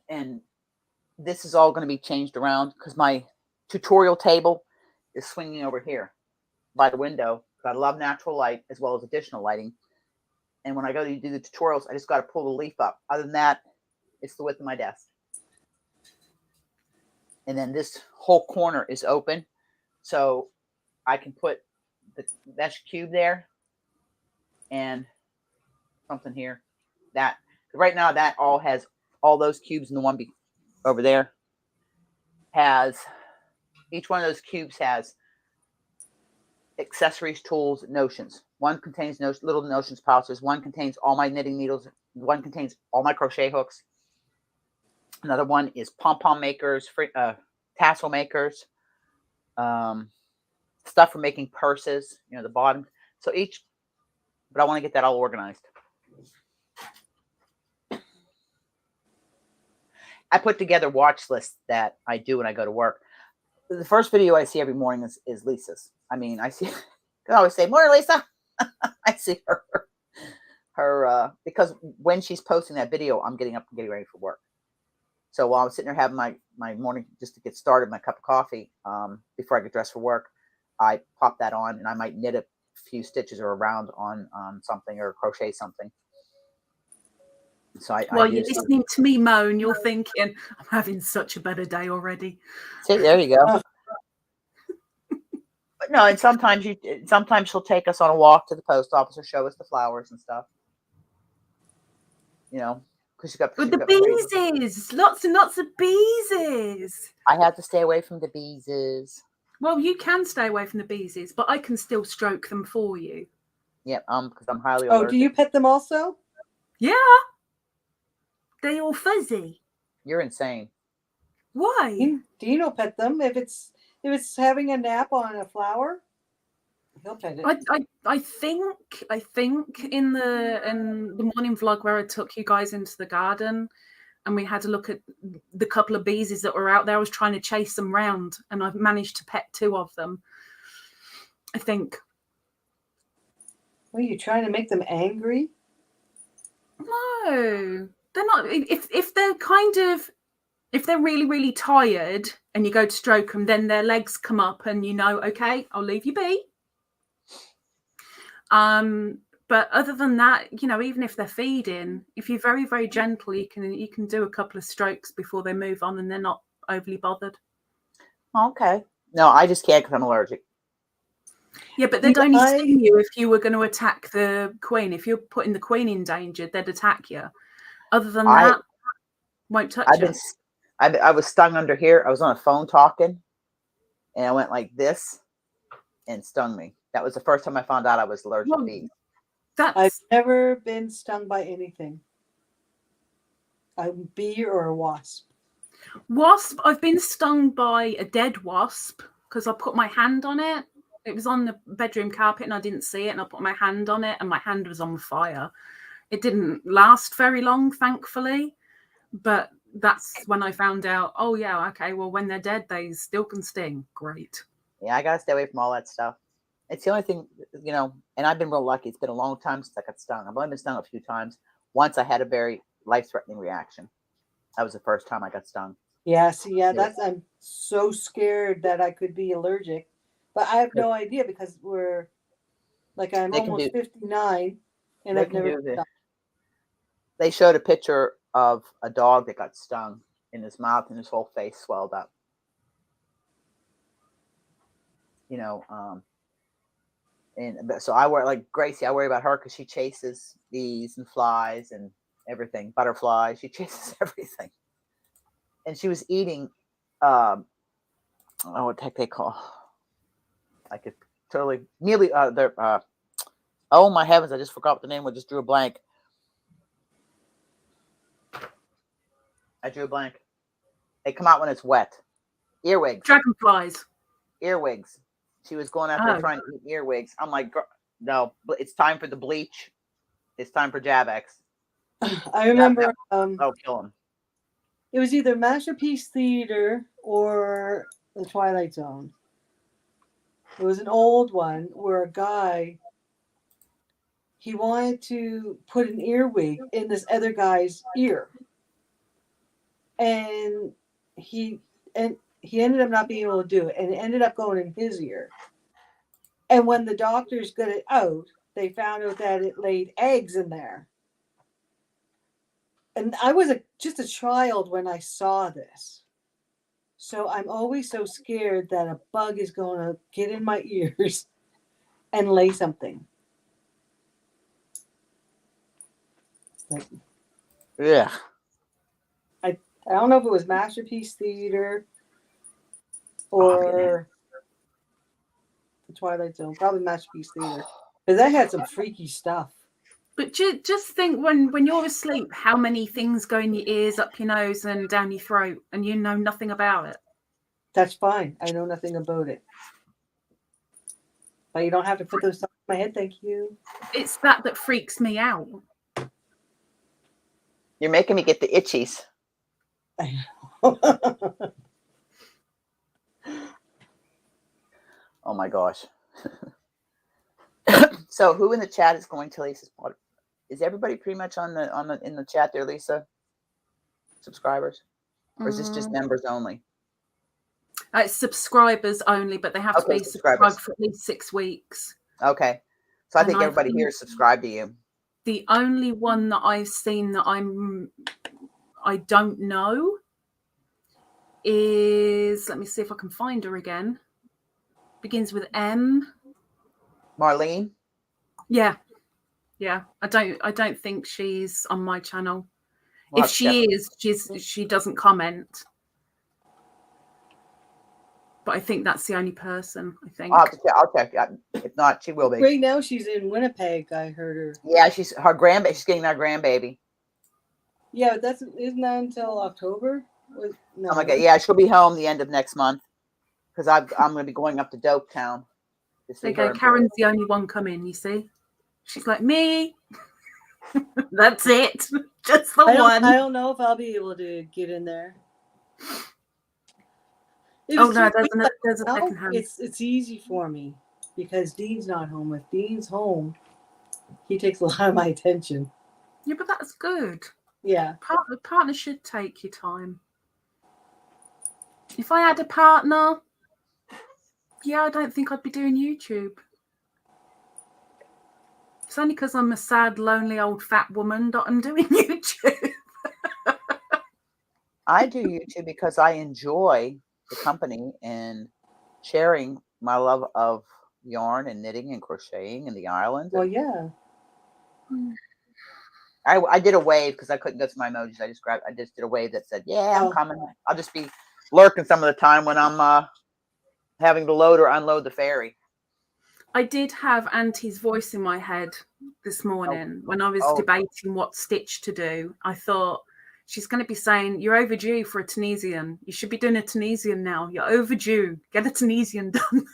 this is all going to be changed around because my tutorial table is swinging over here by the window. I love natural light as well as additional lighting. And when I go to do the tutorials, I just got to pull the leaf up. Other than that, it's the width of my desk. and then this whole corner is open, so I can put the mesh cube there and something here. That right now that all has all those cubes, and the one over there has each one of those cubes has accessories, tools, notions. One contains little notions pouches. One contains all my knitting needles. One contains all my crochet hooks. Another one is pom-pom makers, tassel makers, stuff for making purses, the bottom. So but I want to get that all organized. I put together watch lists that I do when I go to work. The first video I see every morning is Lisa's. I mean, I always say, "Morning, Lisa." I see her because when she's posting that video, I'm getting up and getting ready for work. So while I'm sitting there having my morning just to get started, my cup of coffee, before I get dressed for work, I pop that on and I might knit a few stitches or a round on something or crochet something. So while you're listening to me moan, you're thinking, I'm having such a better day already. See, there you go. But no, and sometimes she'll take us on a walk to the post office or show us the flowers and stuff. Because the beeses, lots and lots of beeses. I have to stay away from the beeses. Well, you can stay away from the beeses, but I can still stroke them for you. Yeah, because I'm highly allergic. Oh, do you pet them also? Yeah. They're all fuzzy. You're insane. Why? Dino pet them. If it's having a nap on a flower, he'll pet it. I think in the morning vlog where I took you guys into the garden and we had a look at the couple of beeses that were out there, I was trying to chase them round and I've managed to pet 2 of them. I think. Were you trying to make them angry? No, they're not. If they're really, really tired and you go to stroke them, then their legs come up and okay, I'll leave you be. But other than that, even if they're feeding, if you're very, very gentle, you can do a couple of strokes before they move on and they're not overly bothered. Okay. No, I just can't because I'm allergic. Yeah, but they'd only sting you if you were going to attack the queen. If you're putting the queen in danger, they'd attack you. Other than that, won't touch you. I was stung under here. I was on a phone talking, and I went like this and stung me. That was the first time I found out I was allergic to bees. I've never been stung by anything. A bee or a wasp. Wasp, I've been stung by a dead wasp because I put my hand on it. It was on the bedroom carpet and I didn't see it, and I put my hand on it and my hand was on fire. It didn't last very long, thankfully, but that's when I found out, oh yeah, okay, well, when they're dead, they still can sting. Great. Yeah, I got to stay away from all that stuff. It's the only thing, and I've been real lucky. It's been a long time since I got stung. I've only been stung a few times. Once I had a very life-threatening reaction. That was the first time I got stung. Yeah, see, I'm so scared that I could be allergic. But I have no idea because I'm almost 59 and I've never been stung. They showed a picture of a dog that got stung in his mouth and his whole face swelled up. And so I worry, like Gracie, I worry about her because she chases bees and flies and everything, butterflies. She chases everything. And she was eating, what the heck they call? I could totally nearly. Oh my heavens! I just forgot what the name was. Just drew a blank. I drew a blank. They come out when it's wet. Earwigs. Dragonflies. Earwigs. She was going out there trying to eat earwigs. I'm like, no, it's time for the bleach. It's time for Javex. I remember. Kill him. It was either Masterpiece Theater or The Twilight Zone. It was an old one where a guy, he wanted to put an earwig in this other guy's ear. And he ended up not being able to do it. And it ended up going in his ear. And when the doctors got it out, they found out that it laid eggs in there. And I was just a child when I saw this. So I'm always so scared that a bug is going to get in my ears and lay something. Like, Yeah. I don't know if it was Masterpiece Theater Oh, I'm getting it. or the Twilight Zone. Probably Masterpiece Theater. Because that had some freaky stuff. But just think when you're asleep, how many things go in your ears, up your nose, and down your throat, and you know nothing about it. That's fine. I know nothing about it. But you don't have to put those stuff in my head, thank you. It's that freaks me out. You're making me get the itchies. I know. Oh my gosh. So who in the chat is going to Lisa's pod? Is everybody pretty much in the chat there, Lisa? Subscribers? Or is this just members only? It's subscribers only, but they have to be subscribed for at least 6 weeks. Okay. So I think everybody here is subscribed to you. The only one that I've seen that I don't know is, let me see if I can find her again. Begins with M. Marlene? Yeah. I don't think she's on my channel. Well, if she is, she doesn't comment. But I think that's the only person, I think. I'll check. If not, she will be. Right now she's in Winnipeg, I heard her. Yeah, she's getting our grandbaby. Yeah, but isn't that until October? No. Oh my God, yeah, she'll be home the end of next month. Because I'm going to be going up to Dopetown. There you go. Karen's the only one coming, you see. She's like, me. That's it. Just the one. I don't know if I'll be able to get in there. Oh no, there's a second hand. It's easy for me because Dean's not home. If Dean's home, he takes a lot of my attention. Yeah, but that's good. Yeah. Partner should take your time. If I had a partner, yeah, I don't think I'd be doing YouTube. It's only because I'm a sad, lonely, old, fat woman that I'm doing YouTube. I do YouTube because I enjoy the company and sharing my love of yarn and knitting and crocheting in the island. Well, yeah. I did a wave because I couldn't go to my emojis. I just did a wave that said, "Yeah, I'm coming." I'll just be lurking some of the time when I'm having to load or unload the ferry. I did have Auntie's voice in my head this morning when I was debating what stitch to do. I thought, she's going to be saying, you're overdue for a Tunisian. You should be doing a Tunisian now. You're overdue. Get a Tunisian done.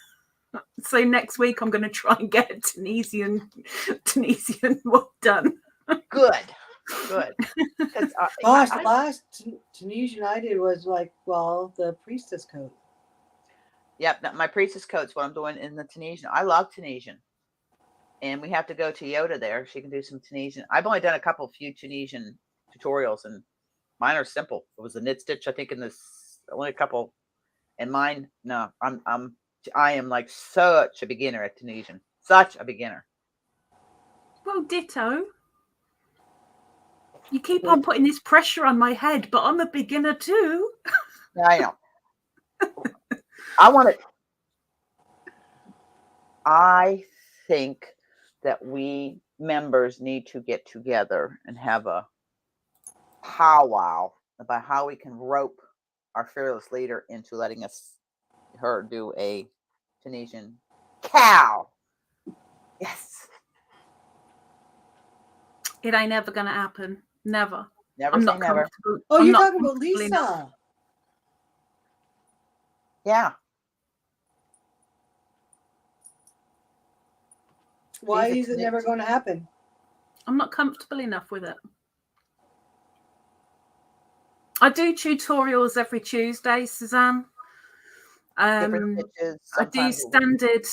So next week I'm going to try and get a Tunisian work done. Good. Gosh, the last Tunisian I did was the priestess coat. Yep, my priestess coat's what I'm doing in the Tunisian. I love Tunisian. And we have to go to Yoda there. She can do some Tunisian. I've only done a few Tunisian tutorials, and mine are simple. It was a knit stitch, I think, in this only a couple. And mine, no, I am like such a beginner at Tunisian. Such a beginner. Well, ditto. You keep on putting this pressure on my head, but I'm a beginner too. I know. I think that we members need to get together and have a powwow about how we can rope our fearless leader into letting her do a Tunisian cow. Yes. It ain't ever gonna happen. Never. I'm not never. Oh, you're talking about Lisa. Enough. Yeah. Why is it never going to happen? I'm not comfortable enough with it. I do tutorials every Tuesday, Suzanne. I do standard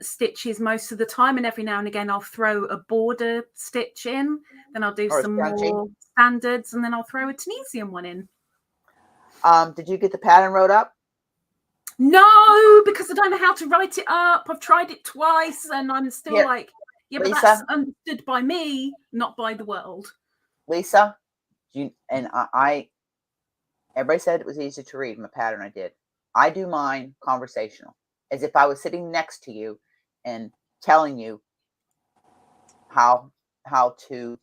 stitches most of the time, and every now and again I'll throw a border stitch in, then I'll do some more standards, and then I'll throw a Tunisian one in. Did you get the pattern wrote up? No, because I don't know how to write it up. I've tried it twice and I'm still but Lisa, that's understood by me, not by the world. Lisa, Everybody said it was easy to read. My pattern I did. I do mine conversational, as if I was sitting next to you and telling you how to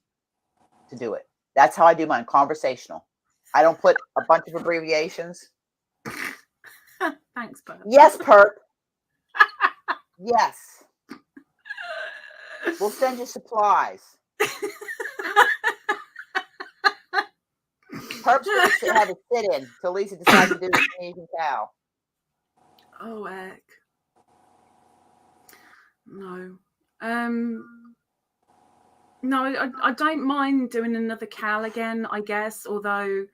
do it. That's how I do mine, conversational. I don't put a bunch of abbreviations. Thanks, Perp. Yes, Perp. Yes. We'll send you supplies. Perp's going to have a sit-in till Lisa decides to do the Canadian cow. Oh, heck. No. No, I don't mind doing another Cal again, I guess, although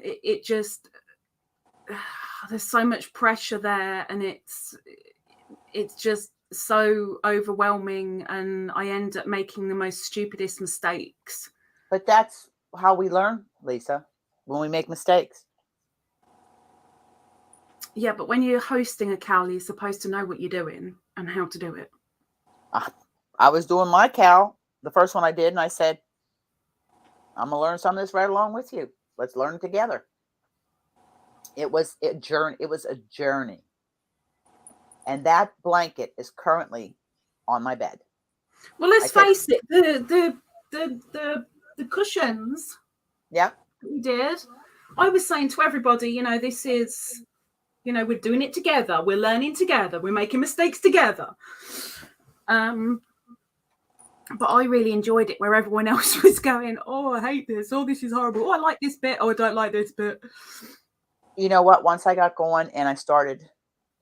it just, there's so much pressure there, and it's just so overwhelming, and I end up making the most stupidest mistakes. But that's how we learn, Lisa, when we make mistakes. Yeah, but when you're hosting a Cal, you're supposed to know what you're doing and how to do it. I was doing my Cal, the first one I did, and I said, I'm going to learn some of this right along with you. Let's learn it together. It was a journey. And that blanket is currently on my bed. Well, let's face it, the cushions. Yeah. We did. I was saying to everybody, this is, we're doing it together. We're learning together. We're making mistakes together. But I really enjoyed it where everyone else was going, oh, I hate this. Oh, this is horrible. Oh, I like this bit. Oh, I don't like this bit. You know what? Once I got going and I started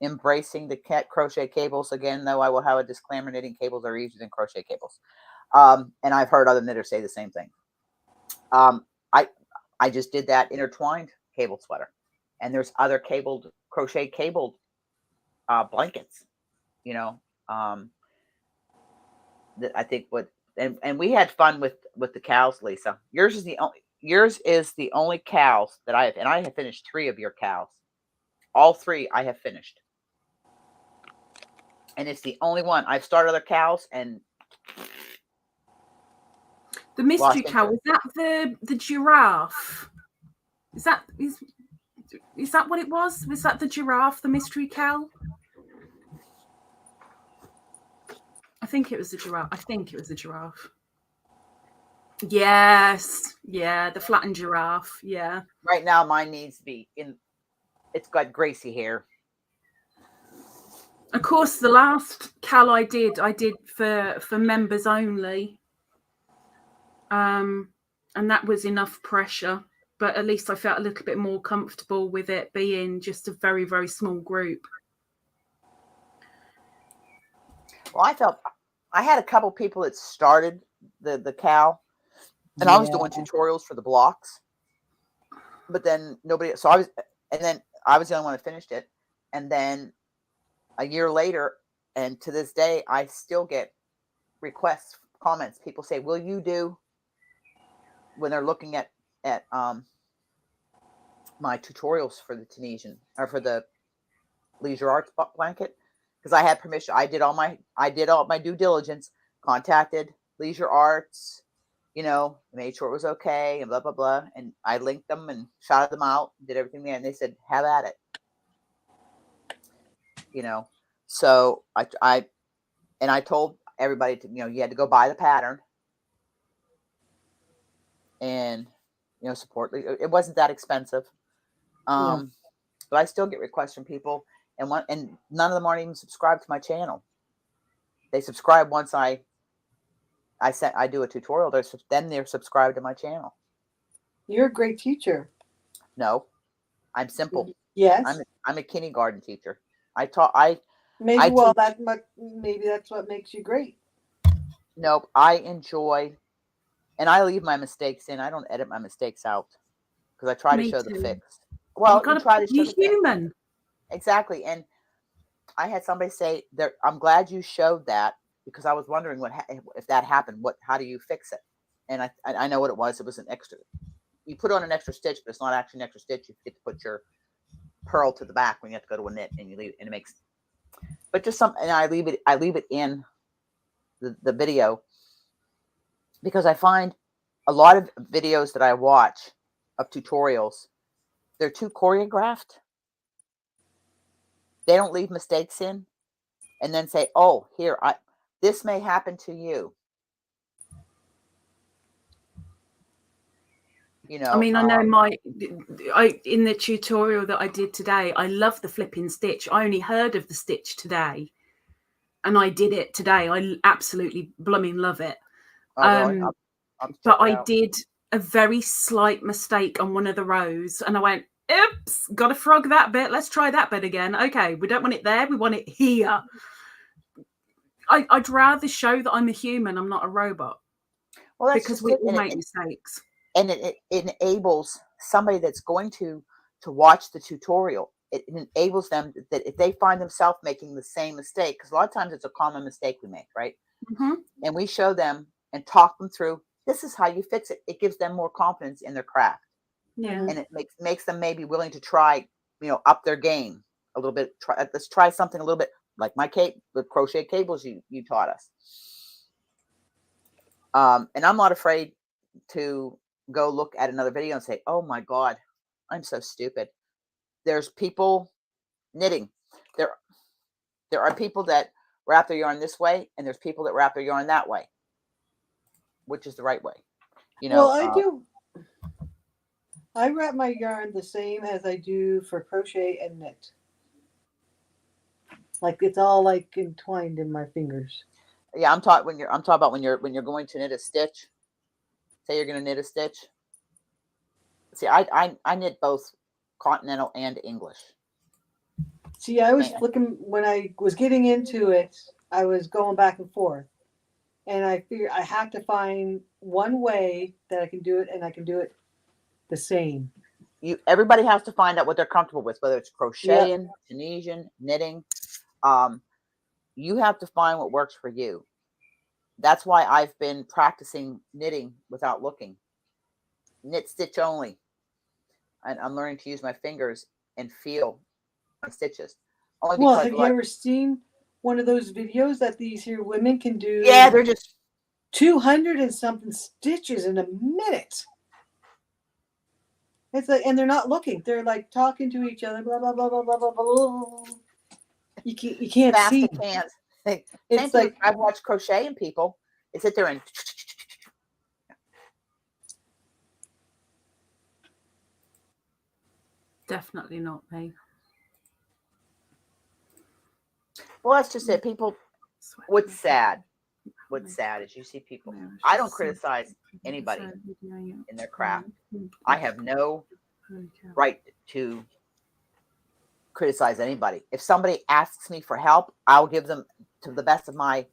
embracing the crochet cables again, though I will have a disclaimer, knitting cables are easier than crochet cables. And I've heard other knitters say the same thing. I just did that intertwined cable sweater. And there's other crochet cabled blankets, that I think and we had fun with the cows, Lisa. Yours is the only cows that I have, and I have finished 3 of your cows. All 3 I have finished. And it's the only one. I've started other cows, and the mystery cow, was that the giraffe? Is that what it was? Was that the giraffe, the mystery cow? I think it was the giraffe. Yes. Yeah, the flattened giraffe. Yeah. Right now mine needs to be it's got Gracie hair. Of course, the last Cal I did for members only. And that was enough pressure, but at least I felt a little bit more comfortable with it being just a very, very small group. Well, I had a couple people that started the Cal, and I was doing tutorials for the blocks, but then nobody. So I was the only one that finished it, and then a year later, and to this day, I still get requests, comments. People say, "Will you do?" When they're looking at my tutorials for the Tunisian or for the Leisure Arts blanket. Because I had permission, I did all my due diligence, contacted Leisure Arts, made sure it was okay, and blah blah blah, and I linked them and shouted them out, did everything there, and they said, "Have at it." So I told everybody to, you had to go buy the pattern and support. It wasn't that expensive, but I still get requests from people. And none of them aren't even subscribed to my channel. They subscribe once I do a tutorial. Then they're subscribed to my channel. You're a great teacher. No, I'm simple. Yes, I'm a kindergarten teacher. maybe that's what makes you great. Nope, I enjoy, and I leave my mistakes in. I don't edit my mistakes out because I try to show the fix. Well, you try to show the human. Exactly. And I had somebody say that I'm glad you showed that, because I was wondering if that happened, how do you fix it? And I know what it was. It was an extra. You put on an extra stitch, but it's not actually an extra stitch. You get to put your purl to the back when you have to go to a knit, and you leave it, and it makes. But just and I leave it in the video, because I find a lot of videos that I watch, of tutorials, they're too choreographed. They don't leave mistakes in and then say, oh, here, this may happen to you. You know, I mean, I know in the tutorial that I did today, I love the flipping stitch. I only heard of the stitch today, and I did it today. I absolutely blooming love it. really? I'll But I out. did a very slight mistake on one of the rows, and I went, oops, got to frog that bit. Let's try that bit again. Okay, we don't want it there. We want it here. I'd rather show that I'm a human. I'm not a robot. Well, that's because just we it. all And make mistakes. And it enables somebody that's going to watch the tutorial. It enables them that if they find themselves making the same mistake, because a lot of times it's a common mistake we make, right? Mm-hmm. And we show them and talk them through, this is how you fix it. It gives them more confidence in their craft. Yeah. And it makes them maybe willing to try, up their game a little bit. Let's try something a little bit like the crochet cables you taught us. And I'm not afraid to go look at another video and say, oh my God, I'm so stupid. There's people knitting. There are people that wrap their yarn this way, and there's people that wrap their yarn that way. Which is the right way? Well, I do. I wrap my yarn the same as I do for crochet and knit. Like it's all like entwined in my fingers. Yeah, I'm talking about when you're going to knit a stitch. Say you're going to knit a stitch. See, I knit both continental and English. See, I was looking when I was getting into it. I was going back and forth, and I figured I have to find one way that I can do it, and I can do it the same. Everybody has to find out what they're comfortable with, whether it's crocheting, Tunisian, knitting. You have to find what works for you. That's why I've been practicing knitting without looking. Knit stitch only. And I'm learning to use my fingers and feel my stitches. Well, have you ever seen one of those videos that these here women can do? Yeah, they're just 200 and something stitches in a minute. It's like, and they're not looking. They're like talking to each other. Blah blah blah blah blah blah blah. You can't fast see. Can't. It's like I've watched crocheting people. They sit there and definitely not me. Well, that's just it. People. What's sad is you see people. I don't criticize anybody in their craft. I have no right to criticize anybody. If somebody asks me for help, I'll give them to the best of my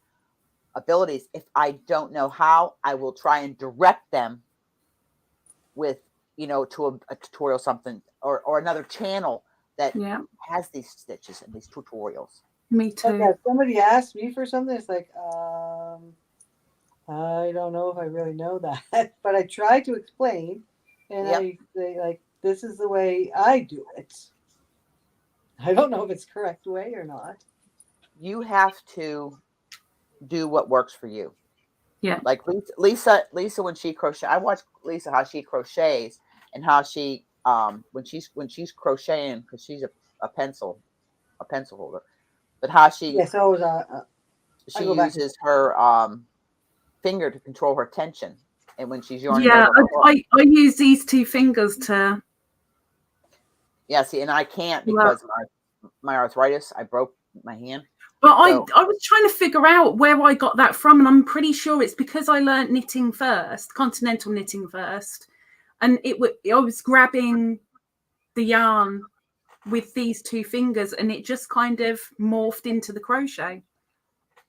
abilities. If I don't know how, I will try and direct them with, to a tutorial, something or another channel that has these stitches and these tutorials. Me too. Okay, if somebody asks me for something, it's like, I don't know if I really know that, but I try to explain, and I say, like, this is the way I do it. I don't know if it's the correct way or not. You have to do what works for you. Yeah. Like Lisa, when she crochets, I watch Lisa how she crochets and how she when she's crocheting, because she's a pencil holder, but how she she uses her finger to control her tension, and when she's yarning I use these two fingers to see, and I can't because my arthritis. I broke my hand. But I was trying to figure out where I got that from, and I'm pretty sure it's because I learned knitting first, continental knitting first, and I was grabbing the yarn with these two fingers, and it just kind of morphed into the crochet.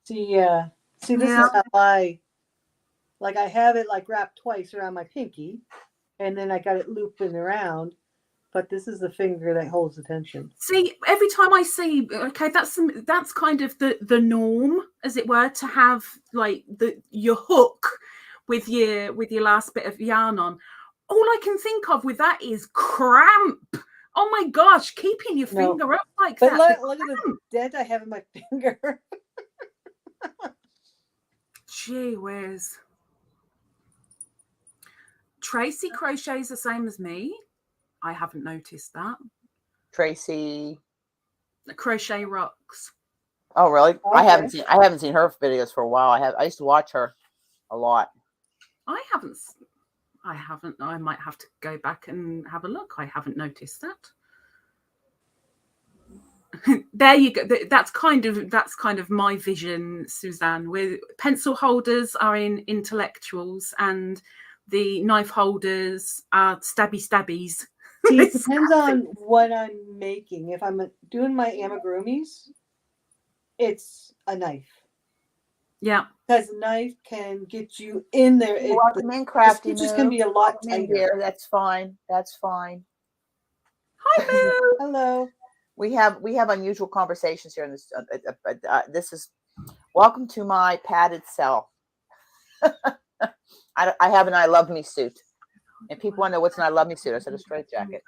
See, this is how I have it like wrapped twice around my pinky, and then I got it looping around. But this is the finger that holds the tension. See, every time I see, okay, that's kind of the norm, as it were, to have like your hook with your last bit of yarn on. All I can think of with that is cramp. Oh my gosh, keeping your finger up like that. But look at the dent I have in my finger. Gee whiz. Tracy crochets the same as me. I haven't noticed that. Tracy. Crochet Rocks. Oh, really? Okay. I haven't seen her videos for a while. I used to watch her a lot. I haven't. I might have to go back and have a look. I haven't noticed that. There you go. That's kind of my vision, Suzanne. With pencil holders are in intellectuals, and the knife holders are stabbies. See, it depends on what I'm making. If I'm doing my amigurumis, it's a knife. Yeah, Because a knife can get you in there. Welcome in, The Crafty stitches can be a lot Welcome in, tighter. dear. That's fine. That's fine. hi Moo. Hello. We have unusual conversations here in this. This is welcome to my padded cell. I have an I love me suit, and people want to know what's an I love me suit. I said a straight jacket.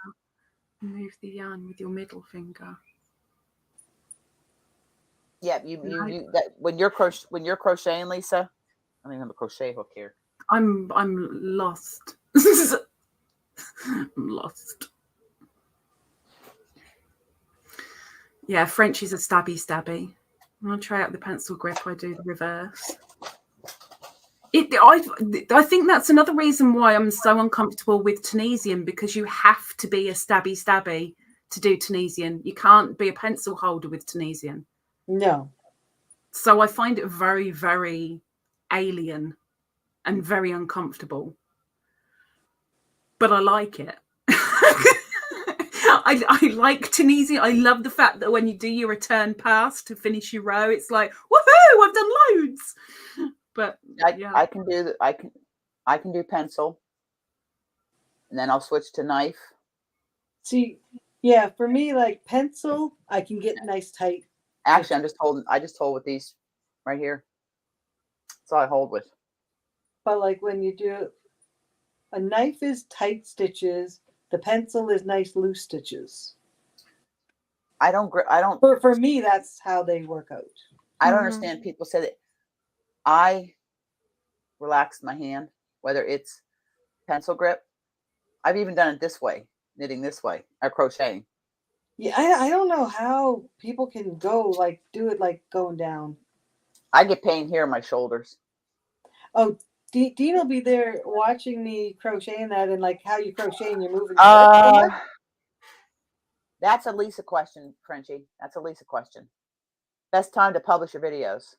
Move the yarn with your middle finger. Yeah, you that when you're crocheting, Lisa. I don't even have a crochet hook here. I'm lost. I'm lost. Yeah, French is a stabby. When I try out the pencil grip, I do the reverse. I think that's another reason why I'm so uncomfortable with Tunisian, because you have to be a stabby to do Tunisian. You can't be a pencil holder with Tunisian. No. So I find it very, very alien and very uncomfortable. But I like it. I like Tunisian. I love the fact that when you do your return pass to finish your row, it's like, woohoo, I've done loads. But yeah. I can do pencil, and then I'll switch to knife. See, yeah, for me, like pencil, I can get nice tight. Actually, I just hold with these right here. That's all I hold with. But like when you do a knife is tight stitches, the pencil is nice loose stitches. I don't. For me, that's how they work out. I don't understand. People say that I relax my hand, whether it's pencil grip. I've even done it this way, knitting this way, or crocheting. Yeah, I don't know how people can do it like going down. I get pain here in my shoulders. Oh, Dean will be there watching me crocheting that, and like how you crochet and you're moving your wrist. That's a Lisa question, Frenchie. That's a Lisa question. Best time to publish your videos.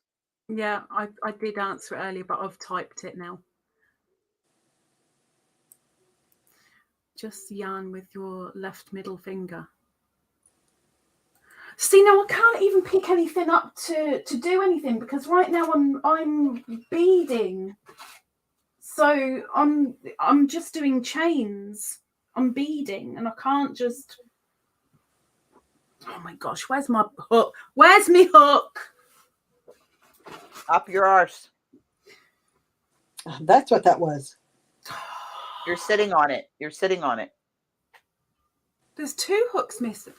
Yeah, I did answer it earlier, but I've typed it now. Just yarn with your left middle finger. See, now I can't even pick anything up to do anything, because right now I'm beading. So I'm just doing chains. I'm beading, and I can't just. Oh my gosh, where's my hook? Where's me hook? Up your arse. That's what that was. You're sitting on it. You're sitting on it. There's 2 hooks missing.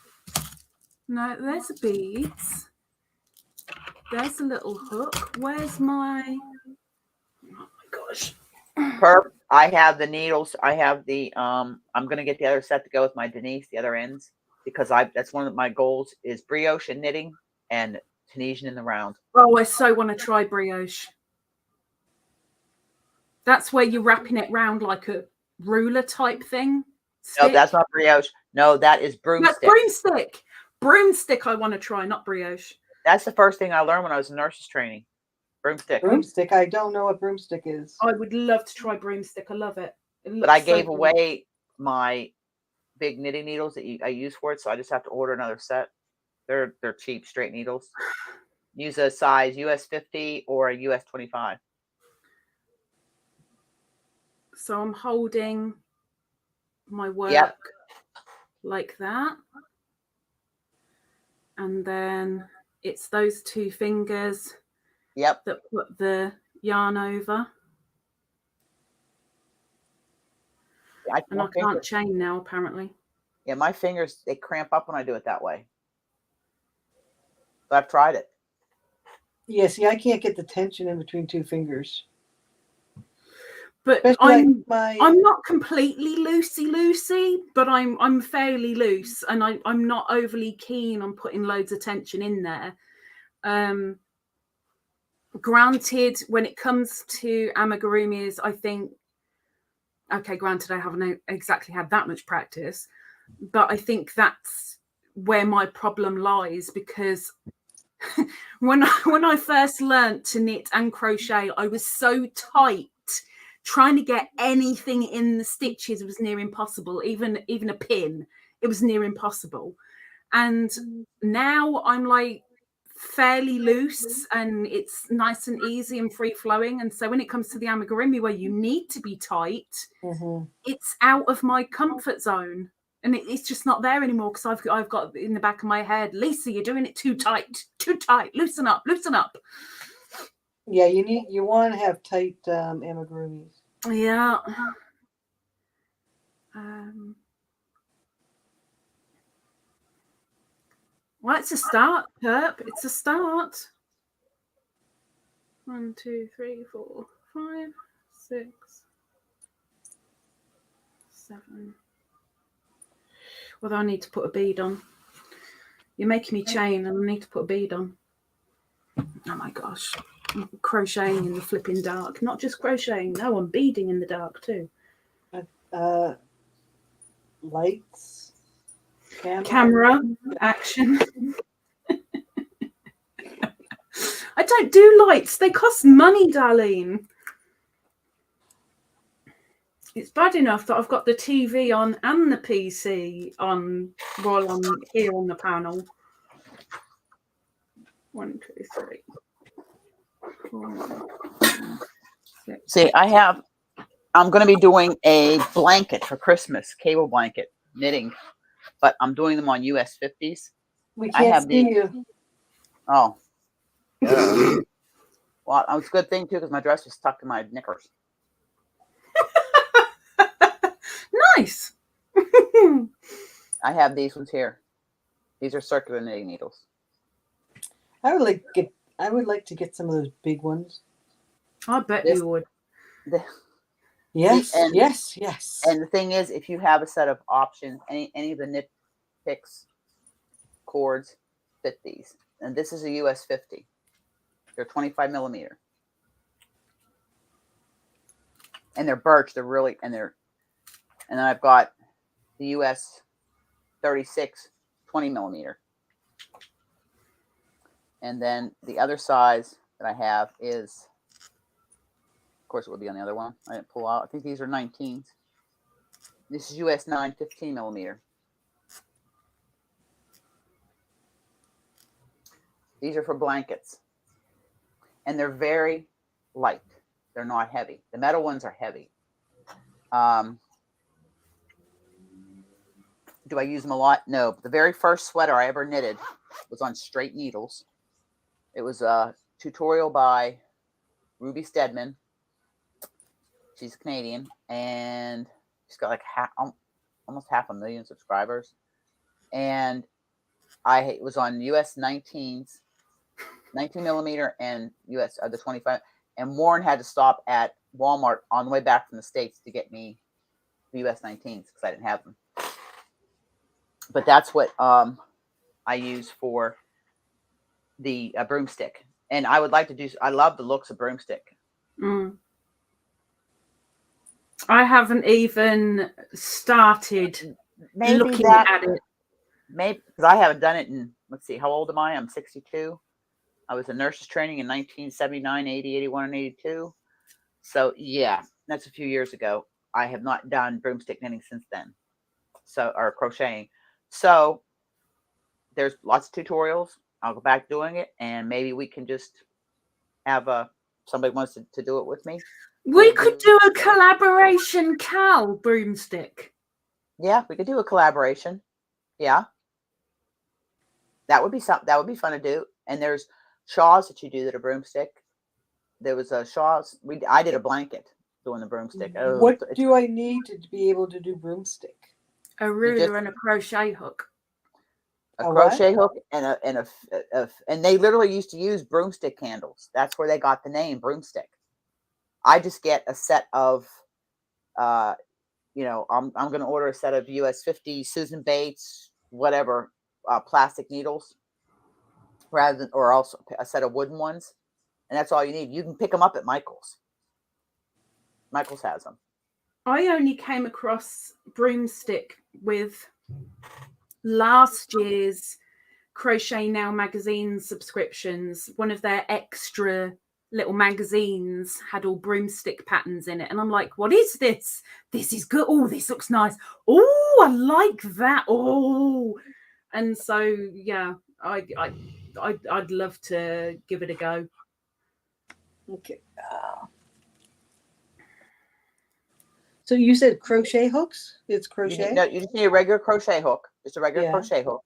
No, there's the beads. There's a little hook. Where's my... Oh my gosh. Perp, I have the needles. I have the, I'm going to get the other set to go with my Denise, the other ends, because that's one of my goals is brioche and knitting and Tunisian in the round. Oh, I so want to try brioche. That's where you're wrapping it round like a ruler type thing. Stick. No, that's not brioche. No, that is broomstick. That's broomstick. Broomstick I want to try, not brioche. That's the first thing I learned when I was in nurses training. Broomstick. Broomstick. I don't know what broomstick is. I would love to try broomstick. I love it. But I gave away my big knitting needles that I use for it, so I just have to order another set. They're cheap, straight needles. Use a size US 50 or a US 25. So I'm holding my work like that. And then it's those 2 fingers that put the yarn over. I can't chain now, apparently. Yeah, my fingers, they cramp up when I do it that way. But I've tried it. Yeah, see, I can't get the tension in between 2 fingers. But Especially like my I'm not completely loosey, but I'm fairly loose, and I'm not overly keen on putting loads of tension in there. Granted, when it comes to amigurumis, I think, okay, granted, I haven't exactly had that much practice, but I think that's where my problem lies, because when I first learnt to knit and crochet, I was so tight. Trying to get anything in the stitches was near impossible. Even a pin, it was near impossible. And now I'm like fairly loose, and it's nice and easy and free flowing. And so when it comes to the amigurumi, where you need to be tight, it's out of my comfort zone, and it's just not there anymore, because I've got in the back of my head, Lisa, you're doing it too tight, loosen up. Yeah, you want to have tight amigurumis. Yeah. Well, it's a start, Perp. It's a start. 1, 2, 3, 4, 5, 6, 7. Well, I need to put a bead on. You're making me chain, and I need to put a bead on. Oh my gosh. I'm crocheting in the flipping dark. Not just crocheting, no, I'm beading in the dark too. Lights, Camera, action. I don't do lights. They cost money, Darlene. It's bad enough that I've got the TV on and the PC on while I'm here on the panel. 1, 2, 3, 4, 6. See, I'm going to be doing a blanket for Christmas, cable blanket knitting, but I'm doing them on US 50s. We can't see you. Oh. Well, it's a good thing too, because my dress is stuck in my knickers. Nice. I have these ones here. These are circular knitting needles. I would like to get some of those big ones. I bet you would. Yes. And the thing is, if you have a set of options, any of the knit picks cords fit these. And this is a US 50. They're 25 millimeter. And they're birch. They're really, and then I've got the US 36, 20 millimeter. And then the other size that I have is, of course, it would be on the other one. I didn't pull out. I think these are 19s. This is US 9, 15 millimeter. These are for blankets. And they're very light. They're not heavy. The metal ones are heavy. Do I use them a lot? No. The very first sweater I ever knitted was on straight needles. It was a tutorial by Ruby Stedman. She's Canadian, and she's got like almost 500,000 subscribers. And it was on US 19s, 19 millimeter, and US the 25. And Warren had to stop at Walmart on the way back from the States to get me the US 19s because I didn't have them. But that's what I use for the broomstick. And I would like to do. I love the looks of broomstick. I haven't even started looking at it. Maybe because I haven't done it in. Let's see, how old am I? I'm 62. I was in nurse's training in 1979, 80, 81, and 82. So yeah, that's a few years ago. I have not done broomstick knitting since then. Or crocheting. So there's lots of tutorials. I'll go back doing it, and maybe we can just have somebody wants to do it with me. We could do a collaboration broomstick. Yeah, we could do a collaboration. Yeah. That would be something. That would be fun to do. And there's shawls that you do that are broomstick. There was a shawls. I did a blanket doing the broomstick. What do I need to be able to do broomstick? A ruler and a crochet hook. A crochet hook and they literally used to use broomstick handles. That's where they got the name broomstick. I just get a set of, you know, I'm going to order a set of US 50 Susan Bates, whatever, plastic needles, rather than, or also a set of wooden ones, and that's all you need. You can pick them up at Michael's. Michael's has them. I only came across broomstick with last year's Crochet Now magazine subscriptions. One of their extra little magazines had all broomstick patterns in it, and I'm like, what is this? This is good. Oh, this looks nice. Oh, I like that. Oh, and so yeah, I'd love to give it a go. Okay. So you said crochet hooks? It's crochet? No, you just need a regular crochet hook, just a regular Yeah. crochet hook.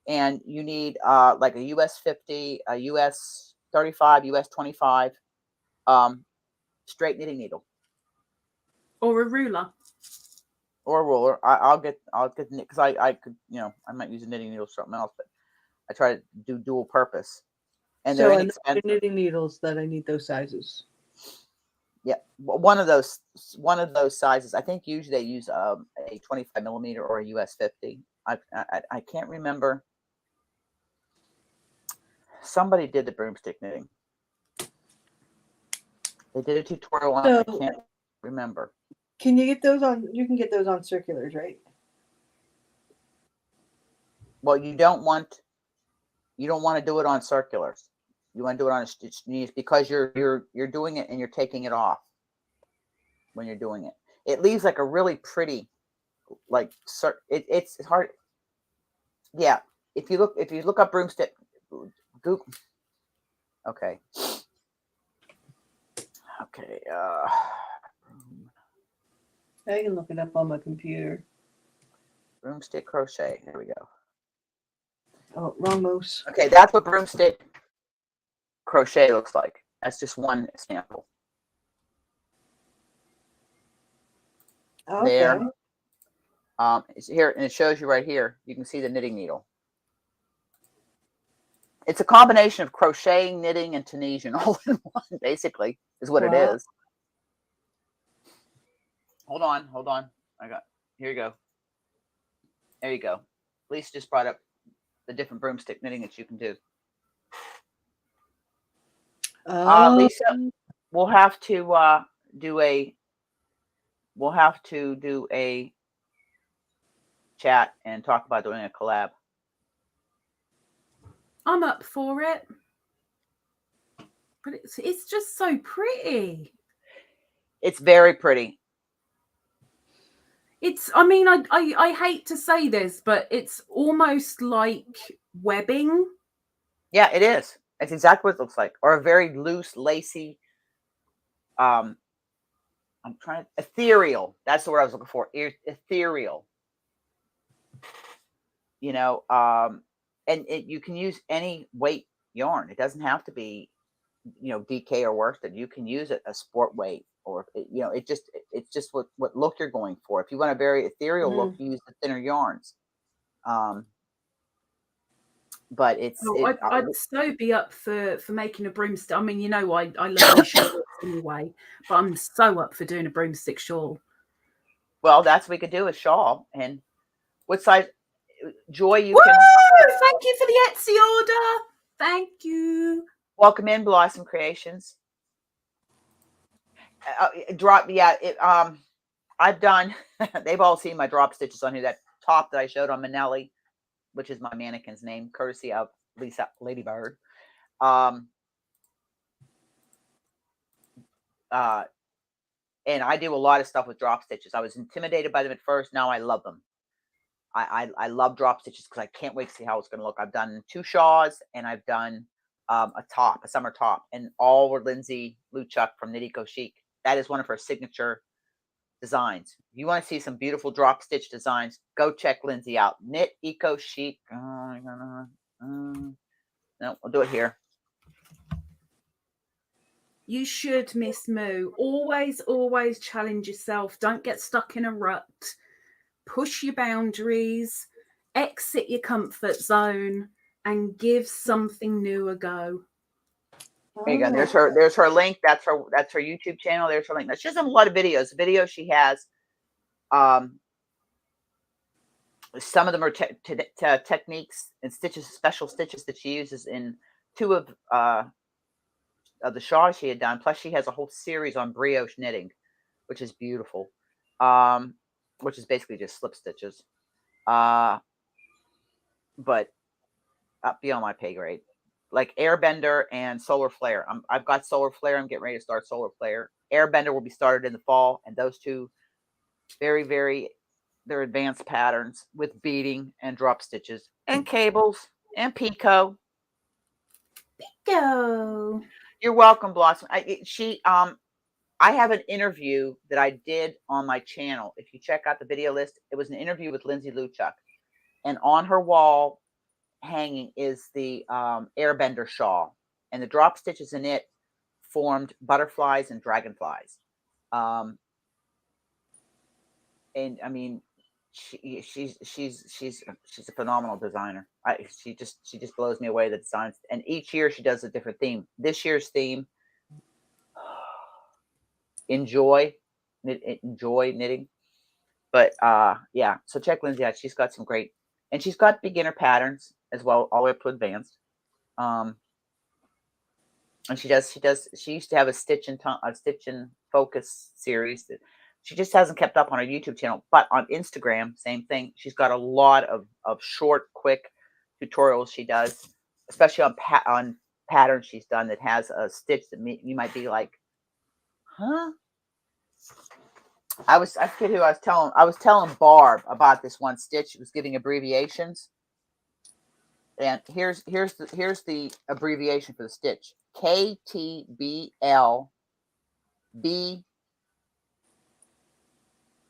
And you need like a US 50, a US 35, US 25, straight knitting needle. Or a ruler. Or a ruler. I'll get because I could, you know, I might use a knitting needle for something else, but I try to do dual purpose. And they're So inexpensive. knitting needles that I need those sizes. Yeah, one of those sizes. I think usually they use a 25 millimeter or a US 50. I can't remember. Somebody did the broomstick knitting. They did a tutorial on it. I can't remember. Can you get those on? You can get those on circulars, right? Well, you don't want to do it on circulars. You want to do it on a stitched knees because you're doing it and you're taking it off when you're doing it. It leaves like a really pretty, like it's hard. Yeah, if you look up broomstick, Google. Okay. Okay. I can look it up on my computer. Broomstick crochet. Here we go. Oh, wrong mouse. Okay, that's what broomstick crochet looks like. That's just one sample. Okay. There. It's here, and it shows you right here. You can see the knitting needle. It's a combination of crocheting, knitting, and Tunisian all in one, basically, is what it is. Hold on. Here you go. There you go. Lisa just brought up the different broomstick knitting that you can do. Lisa, we'll have to do a chat and talk about doing a collab. I'm up for it. But it's just so pretty. It's very pretty. I mean, I hate to say this, but it's almost like webbing. Yeah, it is. It's exactly what it looks like. Or a very loose, lacy, ethereal. That's the word I was looking for. Ethereal. You know, and you can use any weight yarn. It doesn't have to be, you know, DK or worsted. You can use a sport weight, or you know, it's just what look you're going for. If you want a very ethereal look, you use the thinner yarns. But I'd so be up for making a broomstick. I mean, you know, I love my shawls anyway, but I'm so up for doing a broomstick shawl. Well, that's what we could do, a shawl. And what size? Joy, you Woo! can. Thank you for the Etsy order. Thank you. Welcome in, Blossom Creations. Drop, yeah. I've done. They've all seen my drop stitches on here. That top that I showed on Manelli, which is my mannequin's name, courtesy of Lisa Ladybird. And I do a lot of stuff with drop stitches. I was intimidated by them at first. Now I love them. I love drop stitches because I can't wait to see how it's going to look. I've done 2 shawls and I've done a summer top, and all were Lindsay Luchuk from Knit Eco Chic. That is one of her signature designs. If you want to see some beautiful drop stitch designs, go check Lindsay out. Knit Eco Chic. No, we'll do it here. You should, Miss Moo. Always challenge yourself. Don't get stuck in a rut. Push your boundaries, exit your comfort zone, and give something new a go. There you go. There's Oh. her. There's her link. That's her YouTube channel. There's her link. Now, she doesn't have a lot of videos. The videos she has, some of them are techniques and stitches, special stitches that she uses in 2 of the shawls she had done. Plus, she has a whole series on brioche knitting, which is beautiful. Which is basically just slip stitches. But beyond my pay grade. Like Airbender and Solar Flare. I've got Solar Flare. I'm getting ready to start Solar Flare. Airbender will be started in the fall, and those 2 very, very, they're advanced patterns with beading and drop stitches and cables and picot. Go. You're welcome, Blossom. I have an interview that I did on my channel. If you check out the video list, it was an interview with Lindsay Luchuk, and on her wall hanging is the Airbender shawl, and the drop stitches in it formed butterflies and dragonflies. And I mean, she's a phenomenal designer. She just blows me away, the designs. And each year she does a different theme. This year's theme, enjoy knitting. But yeah, so check Lindsay out. She's got some great, and she's got beginner patterns as well, all the way up to advanced. And she used to have a stitch and focus series that she just hasn't kept up on her YouTube channel. But on Instagram, same thing. She's got a lot of short, quick tutorials she does, especially on patterns she's done that has a stitch that you might be like, huh? I forget who I was telling. I was telling Barb about this one stitch. It was giving abbreviations. And here's the abbreviation for the stitch. KTBL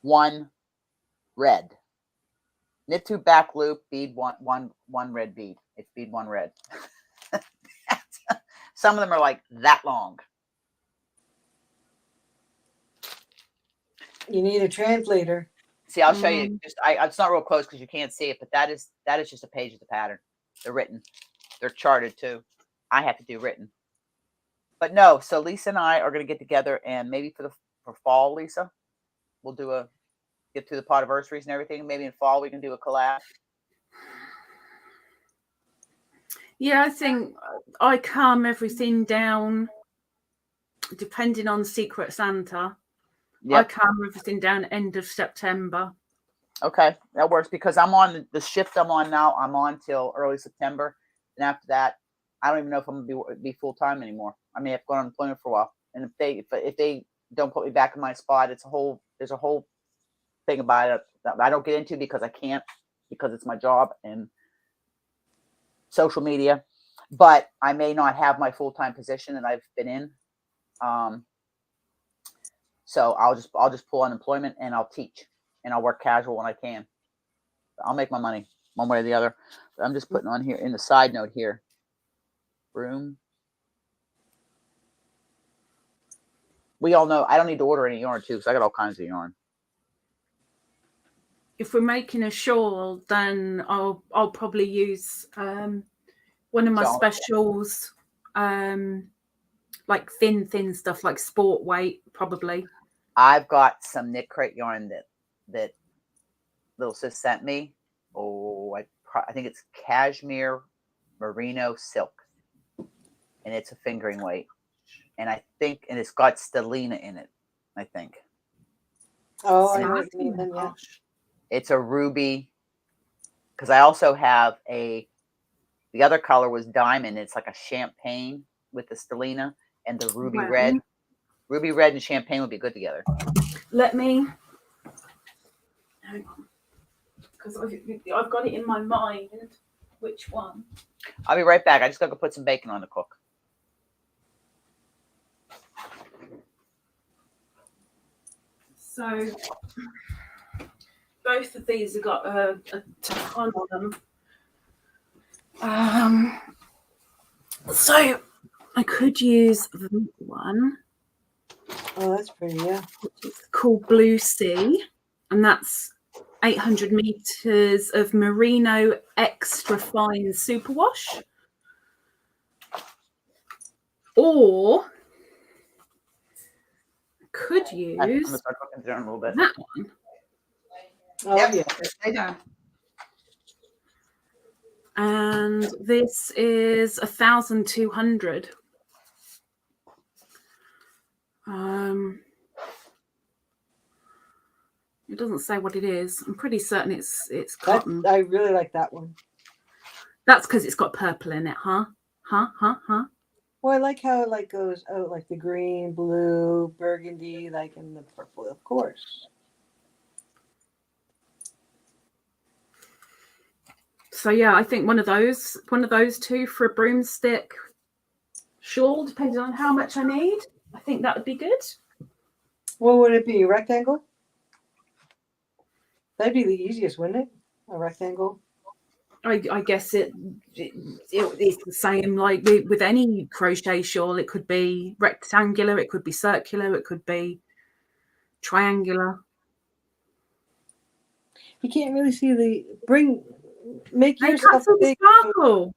B1 red. Knit 2 back loop, bead one red bead. It's bead 1 red. Some of them are like that long. You need a translator. See, I'll show you. It's not real close because you can't see it, but that is just a page of the pattern. They're written. They're charted too. I have to do written. But no, so Lisa and I are going to get together, and maybe for fall, Lisa, we'll get through the podiversaries and everything. Maybe in fall we can do a collab. Yeah, I think I calm everything down depending on Secret Santa. Yep. I calm everything down end of September. Okay, that works because I'm on the shift I'm on now. I'm on till early September, and after that, I don't even know if I'm gonna be full time anymore. I may have to go on unemployment for a while. And if they don't put me back in my spot, there's a whole thing about it that I don't get into because I can't, because it's my job and social media. But I may not have my full time position that I've been in. So I'll just pull unemployment and I'll teach and I'll work casual when I can. I'll make my money one way or the other. But I'm just putting on here in the side note here. Room. We all know I don't need to order any yarn too because I got all kinds of yarn. If we're making a shawl, then I'll probably use one of my specials, like thin stuff like sport weight probably. I've got some knit crate yarn that little sis sent me. Oh, I think it's cashmere merino silk, and it's a fingering weight, and it's got stellina in it. I think. Oh, I know what you mean. Then, yeah. It's a ruby, because I also have the other color was diamond. It's like a champagne with the stellina and the ruby red. Ruby red and champagne would be good together. Let me, hang on, because I've got it in my mind. Which one? I'll be right back. I just got to put some bacon on the cook. So both of these have got a ton on them. So I could use that one. Oh, that's pretty, yeah. It's called Blue Sea, and that's 800 meters of merino extra fine superwash. Or could I'm use gonna start looking through them a little bit. that one. Oh Yep. yeah. Stay down. And this is 1,200. It doesn't say what it is. I'm pretty certain it's cotton. I really like that one. That's because it's got purple in it, huh? Huh? Well, I like how it like goes out like the green, blue, burgundy, like in the purple, of course. So yeah, I think one of those two for a broomstick shawl, depending on how much I need. I think that would be good. What would it be? A rectangle? That'd be the easiest, wouldn't it? A rectangle. I guess it's the same like with any crochet shawl. It could be rectangular, it could be circular, it could be triangular. You can't really see make Hey, yourself Castle big. Sparkle.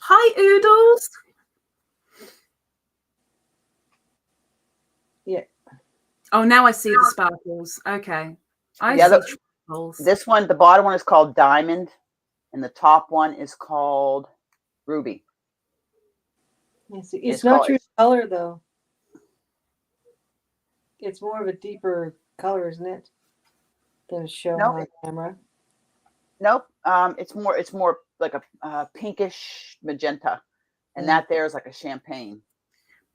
Hi, Oodles. Yeah. Oh, now I see the sparkles. Okay. I Yeah, see sparkles. This one, the bottom one is called Diamond, and the top one is called Ruby. It's not your color though. It's more of a deeper color, isn't it? Than showing on camera. Nope. It's more like a pinkish magenta, and that there is like a champagne.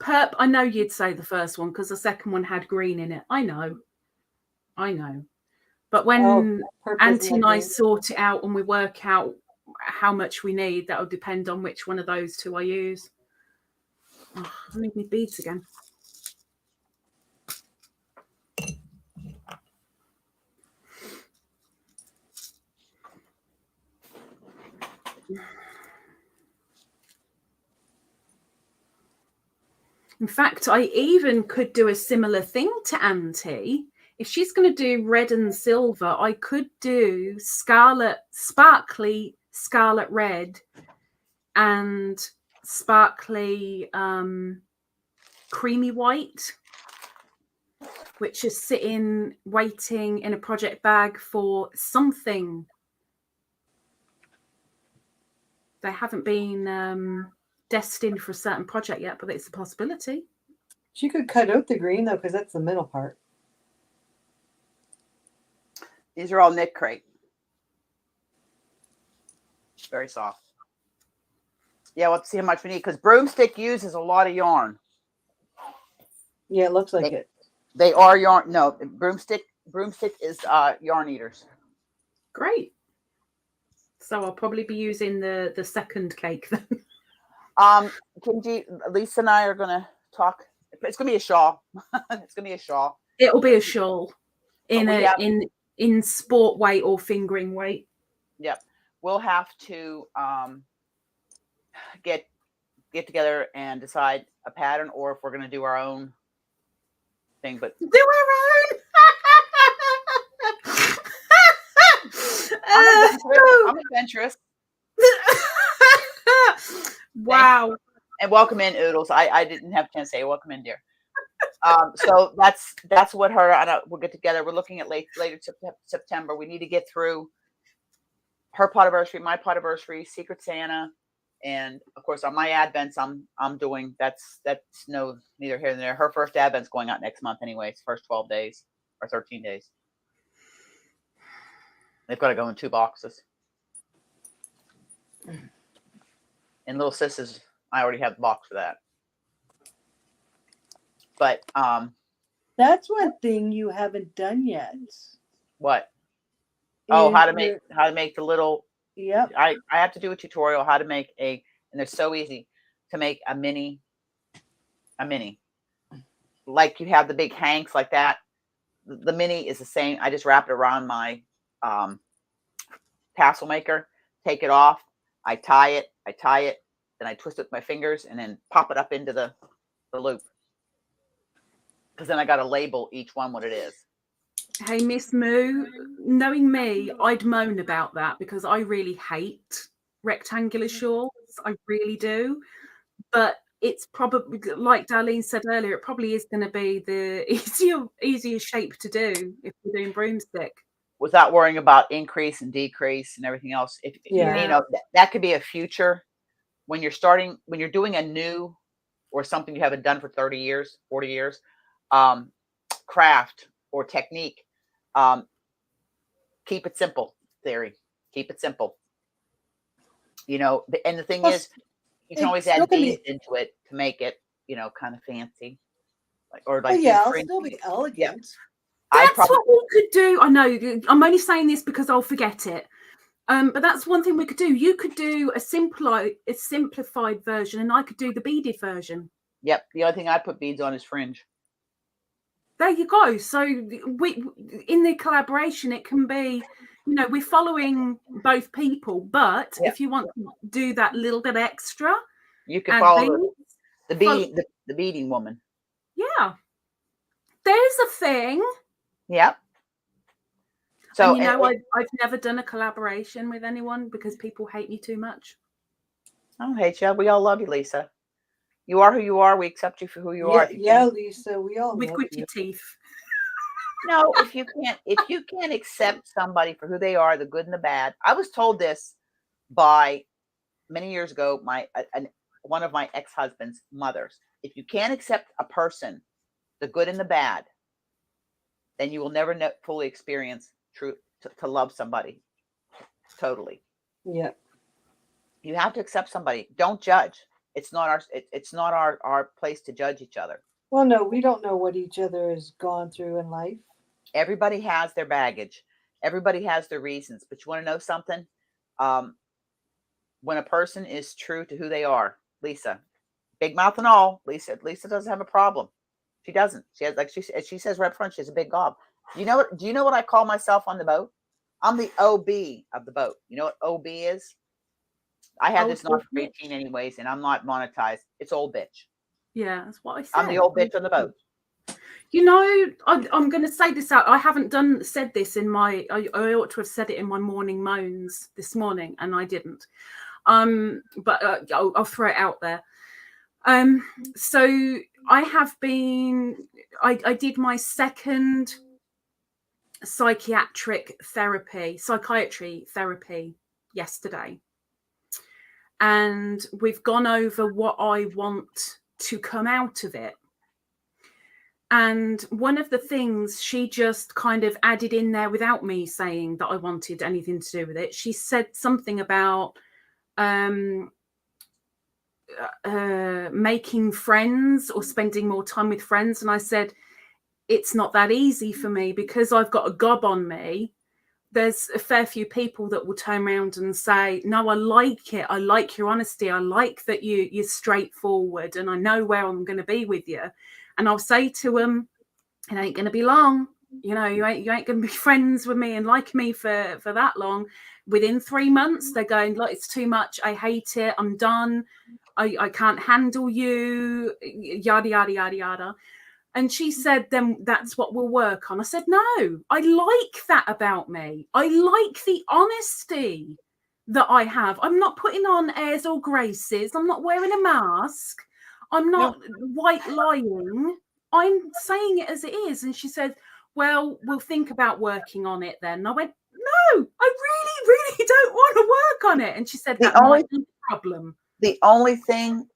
Perp, I know you'd say the first one because the second one had green in it. I know. But when Auntie and I sort it out and we work out how much we need, that'll depend on which one of those two I use. Oh, I need my beads again. In fact, I even could do a similar thing to Auntie. If she's going to do red and silver, I could do sparkly scarlet red and sparkly creamy white, which is sitting waiting in a project bag for something. They haven't been destined for a certain project yet, but it's a possibility. She could cut out the green though, because that's the middle part. These are all knit crepe. Very soft. Yeah, let's see how much we need because broomstick uses a lot of yarn. Yeah, it looks like it. They are yarn. No, broomstick is yarn eaters. Great. So I'll probably be using the second cake then. Lisa and I are gonna talk. It's gonna be a shawl. It's gonna be a shawl. It'll be a shawl in sport weight or fingering weight. Yep. We'll have to get together and decide a pattern, or if we're gonna do our own thing. But do our own. I'm adventurous. Wow. And welcome in, Oodles. I didn't have a chance to say welcome in, dear. So that's what her and we'll get together. We're looking at later September. We need to get through her potiversary, my potiversary, Secret Santa, and of course on my advents I'm doing that's no neither here nor there. Her first advent's going out next month anyways, first 12 days or 13 days. They've got to go in 2 boxes. And little sis's, I already have the box for that. But that's one thing you haven't done yet. What? Oh, how to make the little. Yep. I have to do a tutorial how to make and they're so easy to make a mini. Like you have the big hanks like that. The mini is the same. I just wrap it around my tassel maker, take it off, I tie it, then I twist it with my fingers and then pop it up into the loop. Because then I got to label each one what it is. Hey, Miss Moo, knowing me, I'd moan about that because I really hate rectangular shawls. I really do. But it's probably, like Darlene said earlier, it probably is going to be the easier shape to do if you're doing broomstick. Without worrying about increase and decrease and everything else. If Yeah. you know, that could be a future when you're doing a new or something you haven't done for 30 years, 40 years, craft or technique. Keep it simple, theory. Keep it simple. You know, and the thing is, you can always add beads into it to make it, you know, kind of fancy. Or like, I'll still be elegant. Yeah. That's what we could do. I know I'm only saying this because I'll forget it. But that's one thing we could do. You could do a simplified version, and I could do the beaded version. Yep. The only thing I put beads on is fringe. There you go. So we, in the collaboration, it can be, you know, we're following both people, but if you want to do that little bit extra, you can follow the beading woman. Yeah. There's a thing. Yep. So, and you know, I've never done a collaboration with anyone because people hate me too much. I don't hate you. We all love you, Lisa. You are who you are. We accept you for who you are. Yeah, Lisa, we all with love gritty you. teeth. No, if you can't accept somebody for who they are, the good and the bad. I was told this by many years ago, one of my ex-husband's mothers. If you can't accept a person, the good and the bad, then you will never fully experience to love somebody totally. Yeah. You have to accept somebody. Don't judge. It's not our place to judge each other. Well, no, we don't know what each other has gone through in life. Everybody has their baggage. Everybody has their reasons. But you want to know something? When a person is true to who they are, Lisa, big mouth and all, Lisa doesn't have a problem. She doesn't. She has, like she says right up front, she has a big gob. Do you know what I call myself on the boat? I'm the OB of the boat. You know what OB is? I had this not for 18 anyways, and I'm not monetized. It's old bitch. Yeah, that's what I said. I'm the old bitch on the boat. You know, I'm going to say this out. I haven't said this in my. I ought to have said it in my morning moans this morning, and I didn't. But I'll throw it out there. So I have been. I did my second psychiatry therapy yesterday, and we've gone over what I want to come out of it. And one of the things she just kind of added in there without me saying that I wanted anything to do with it, she said something about making friends or spending more time with friends. And I said, it's not that easy for me because I've got a gob on me. There's a fair few people that will turn around and say, no, I like it. I like your honesty. I like that you're straightforward and I know where I'm going to be with you. And I'll say to them, it ain't going to be long. You know, you ain't going to be friends with me and like me for that long. Within 3 months, they're going, look, it's too much. I hate it. I'm done. I can't handle you. Yada, yada, yada, yada. And she said, then that's what we'll work on. I said, no, I like that about me. I like the honesty that I have. I'm not putting on airs or graces. I'm not wearing a mask. I'm not white lying. I'm saying it as it is. And she said, well, we'll think about working on it then. And I went, no, I really, really don't want to work on it. And she said, that might be the problem. The only thing,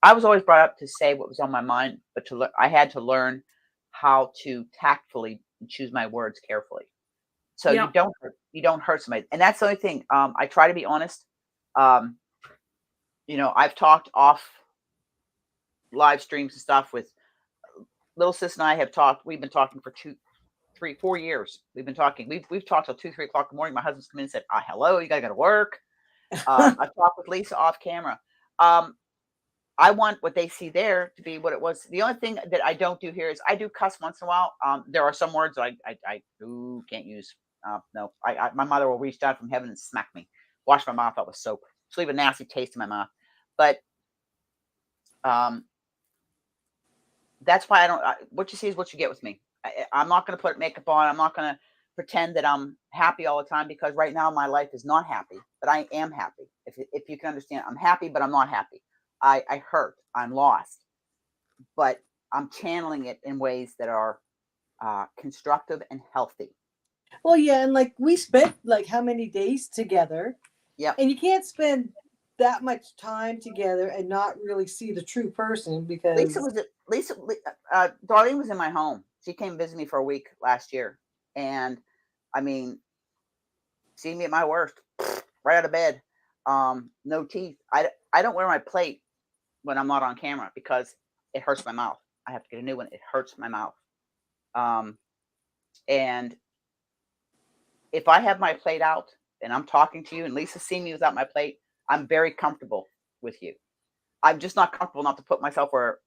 I was always brought up to say what was on my mind, but I had to learn how to tactfully choose my words carefully. So you don't hurt somebody. And that's the only thing. I try to be honest. You know, I've talked off live streams and stuff with little sis and I have talked. We've been talking for 2, 3, 4 years. We've been talking. We've talked till 2, 3 o'clock in the morning. My husband's come in and said, hello, you gotta go to work. I've talked with Lisa off camera. I want what they see there to be what it was. The only thing that I don't do here is I do cuss once in a while. There are some words I can't use. No, my mother will reach down from heaven and smack me. Wash my mouth out with soap. She'll leave a nasty taste in my mouth. But that's why I don't. What you see is what you get with me. I'm not going to put makeup on. I'm not going to pretend that I'm happy all the time because right now my life is not happy, but I am happy. If you can understand, I'm happy, but I'm not happy. I hurt, I'm lost, but I'm channeling it in ways that are constructive and healthy. Well, yeah, and like we spent like how many days together, Yep. and you can't spend that much time together and not really see the true person because Darlene was in my home. She came visit me for a week last year, and I mean, see me at my worst, right out of bed, no teeth. I don't wear my plate when I'm not on camera because it hurts my mouth. I have to get a new one. It hurts my mouth. And if I have my plate out and I'm talking to you and Lisa seeing me without my plate, I'm very comfortable with you. I'm just not comfortable not to put myself where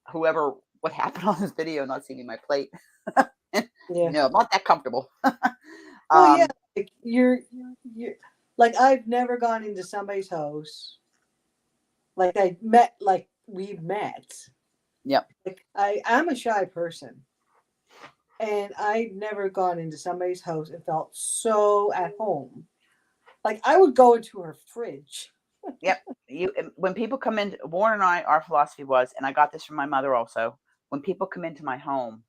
whoever what happened on this video not seeing my plate. yeah. No, I'm not that comfortable. Well, yeah, like you're like I've never gone into somebody's house. Like we've met. Yep. Like I'm a shy person. And I've never gone into somebody's house and felt so at home. Like I would go into her fridge. Yep. When people come in, Warren and I, our philosophy was, and I got this from my mother also, when people come into my home,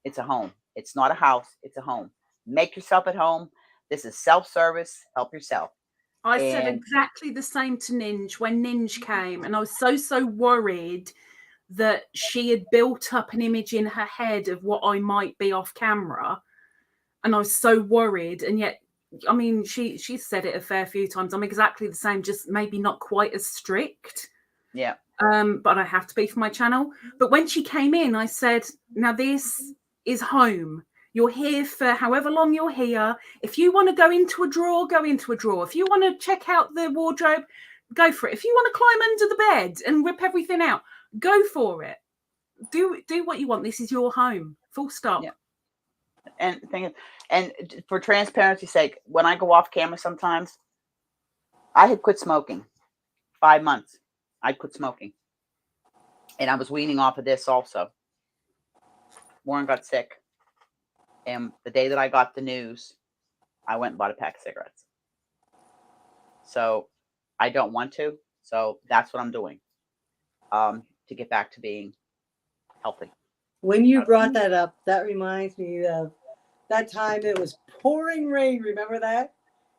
it's a home. It's not a house, it's a home. Make yourself at home. This is self-service. Help yourself. I said exactly the same to Ninj when Ninj came, and I was so worried that she had built up an image in her head of what I might be off camera, and I was so worried. And yet, I mean, she said it a fair few times. I'm exactly the same, just maybe not quite as strict. Yeah. But I have to be for my channel. But when she came in, I said, now this is home. You're here for however long you're here. If you want to go into a drawer, go into a drawer. If you want to check out the wardrobe, go for it. If you want to climb under the bed and rip everything out, go for it. Do what you want. This is your home. Full stop. Yeah. And for transparency's sake, when I go off camera sometimes, I had quit smoking 5 months. I quit smoking. And I was weaning off of this also. Warren got sick. And the day that I got the news, I went and bought a pack of cigarettes. So I don't want to. So that's what I'm doing to get back to being healthy. When you brought that up, that reminds me of that time it was pouring rain. Remember that?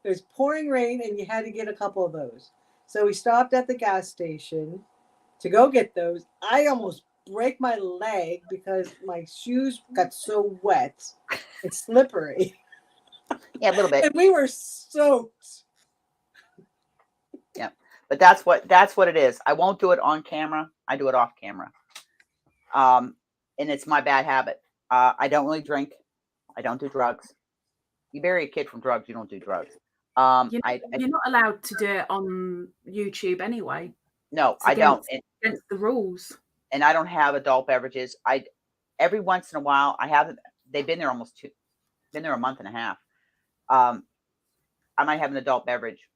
It was pouring rain and you had to get a couple of those. So we stopped at the gas station to go get those. I almost break my leg because my shoes got so wet and slippery. Yeah, a little bit. And we were soaked. Yeah. But that's what it is. I won't do it on camera. I do it off camera. And it's my bad habit. I don't really drink. I don't do drugs. You bury a kid from drugs, you don't do drugs. You're not allowed to do it on YouTube anyway. No, I don't. Against the rules. And I don't have adult beverages. Every once in a while, I haven't. They've been there been there a month and a half. I might have an adult beverage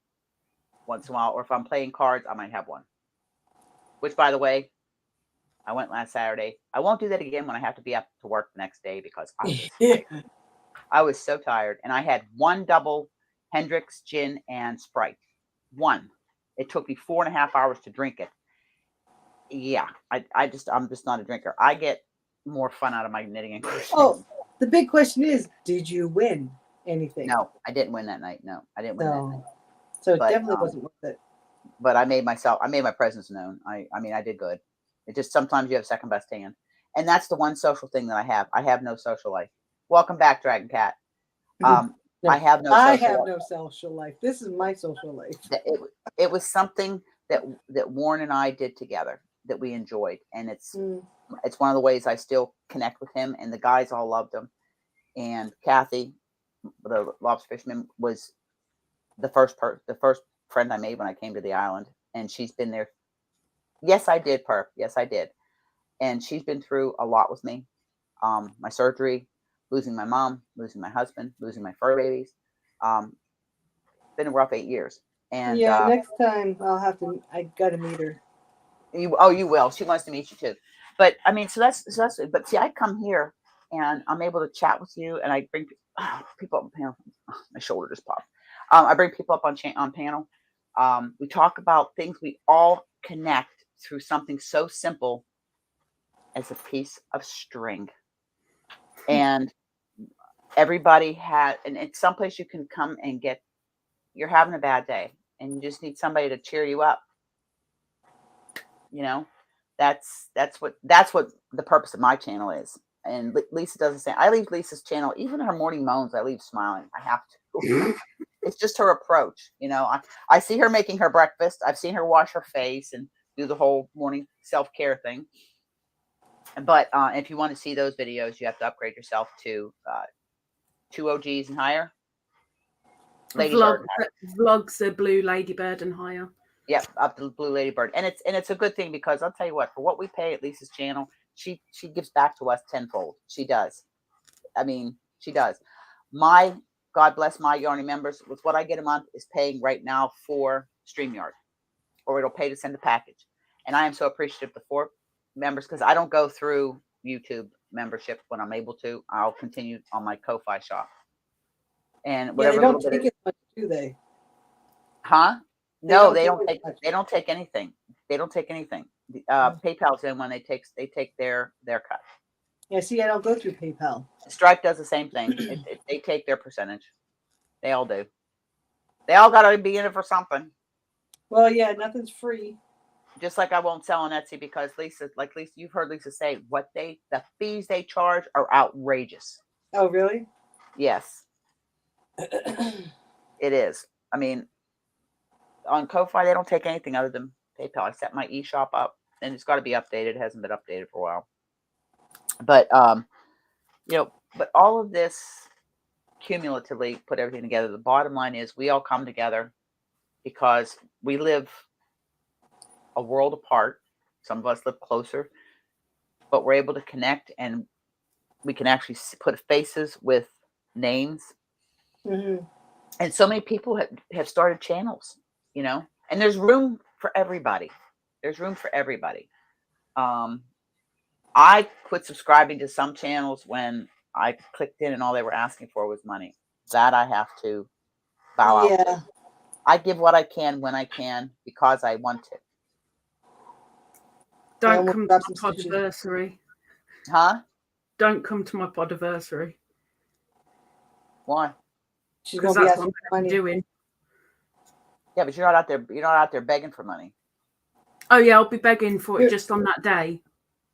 once in a while, or if I'm playing cards, I might have one. Which, by the way, I went last Saturday. I won't do that again when I have to be up to work the next day because I was so tired. And I had one double Hendrix gin and Sprite. One. It took me 4.5 hours to drink it. Yeah, I'm just not a drinker. I get more fun out of my knitting and crocheting. Oh, the big question is, did you win anything? No, I didn't win that night. No, I didn't win that night. So it definitely wasn't worth it. But I made my presence known. I mean, I did good. It just sometimes you have second best hand. And that's the one social thing that I have. I have no social life. Welcome back, Dragon Cat. No, I have no social life. This is my social life. It was something that Warren and I did together that we enjoyed. And it's one of the ways I still connect with him. And the guys all loved him. And Kathy, the lobster fisherman, was the first friend I made when I came to the island. And she's been there. Yes, I did, Perp. Yes, I did. And she's been through a lot with me. My surgery, losing my mom, losing my husband, losing my fur babies. Been a rough 8 years. And yeah, next time I gotta meet her. You will. She wants to meet you too. But I mean, so that's but see, I come here and I'm able to chat with you, and I bring people up on panel. My shoulder just popped. I bring people up on panel. We talk about things we all connect through something so simple as a piece of string. And everybody had, and it's someplace you can come and get, you're having a bad day and you just need somebody to cheer you up. You know, that's what the purpose of my channel is. And Lisa does the same. I leave Lisa's channel, even her morning moans, I leave smiling. I have to. It's just her approach. You know, I see her making her breakfast. I've seen her wash her face and do the whole morning self-care thing. But if you want to see those videos, you have to upgrade yourself to 2 OGs and higher. Vlogs are Blue Ladybird and higher. Yep, up to Blue Ladybird. And it's a good thing, because I'll tell you what, for what we pay at Lisa's channel, she gives back to us tenfold. She does. I mean, she does. My, God bless my Yarny members, with what I get a month is paying right now for StreamYard, or it'll pay to send a package. And I am so appreciative of the 4 members, because I don't go through YouTube membership when I'm able to. I'll continue on my Ko-Fi shop. And whatever. Yeah, they don't take it much, do they? Huh? No, they don't take anything. They don't take anything. PayPal's in when they take their cut. Yeah, see, I don't go through PayPal. Stripe does the same thing. They take their percentage. They all do. They all got to be in it for something. Well, yeah, nothing's free. Just like I won't sell on Etsy, because Lisa, you've heard Lisa say, the fees they charge are outrageous. Oh, really? Yes. It is. I mean, on Ko-Fi, they don't take anything other than PayPal. I set my eShop up, and it's got to be updated. It hasn't been updated for a while. But, you know, but all of this cumulatively put everything together. The bottom line is we all come together because we live a world apart. Some of us live closer, but we're able to connect, and we can actually put faces with names. Mm-hmm. And so many people have started channels, you know, and there's room for everybody. There's room for everybody. I quit subscribing to some channels when I clicked in and all they were asking for was money. That I have to bow out. Yeah. I give what I can when I can, because I want to. Don't come to my podiversary. Huh? Don't come to my podiversary. Why? Because that's what I'm doing. Yeah, but you're not out there begging for money. Oh yeah, I'll be begging for it just on that day.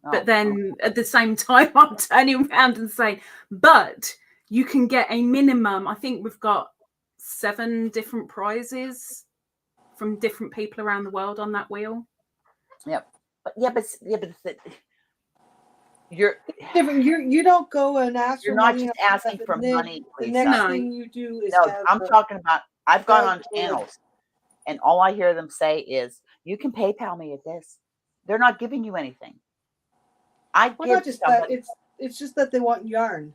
Oh, but then at the same time, I'm turning around and saying, but you can get a minimum. I think we've got 7 different prizes from different people around the world on that wheel. Yep. But you're different. You don't go and ask. You're not just asking for money. The next thing you do is I'm talking about. I've gone on channels, and all I hear them say is, "You can PayPal me at this." They're not giving you anything. Not just that. It's just that they want yarn.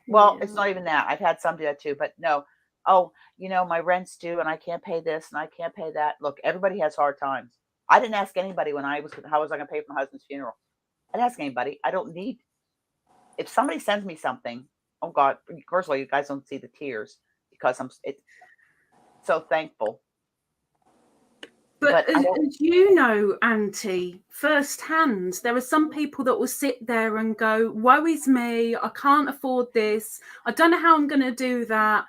Well, it's not even that. I've had some do that too, but no. Oh, you know, my rent's due, and I can't pay this, and I can't pay that. Look, everybody has hard times. I didn't ask anybody when how was I going to pay for my husband's funeral? I didn't ask anybody. I don't need. If somebody sends me something, oh God, first of all, you guys don't see the tears because I'm so thankful. But as you know, Auntie, firsthand, there are some people that will sit there and go, woe is me, I can't afford this. I don't know how I'm going to do that.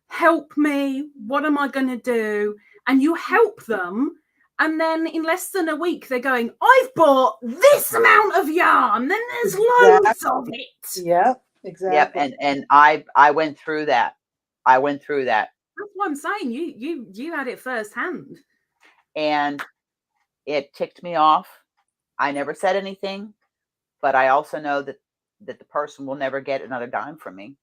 Help me. What am I going to do? And you help them. And then in less than a week, they're going, I've bought this amount of yarn. Then there's loads of it. Yeah, exactly. Yep. And I went through that. That's what I'm saying. You had it firsthand. And it ticked me off. I never said anything, but I also know that the person will never get another dime from me.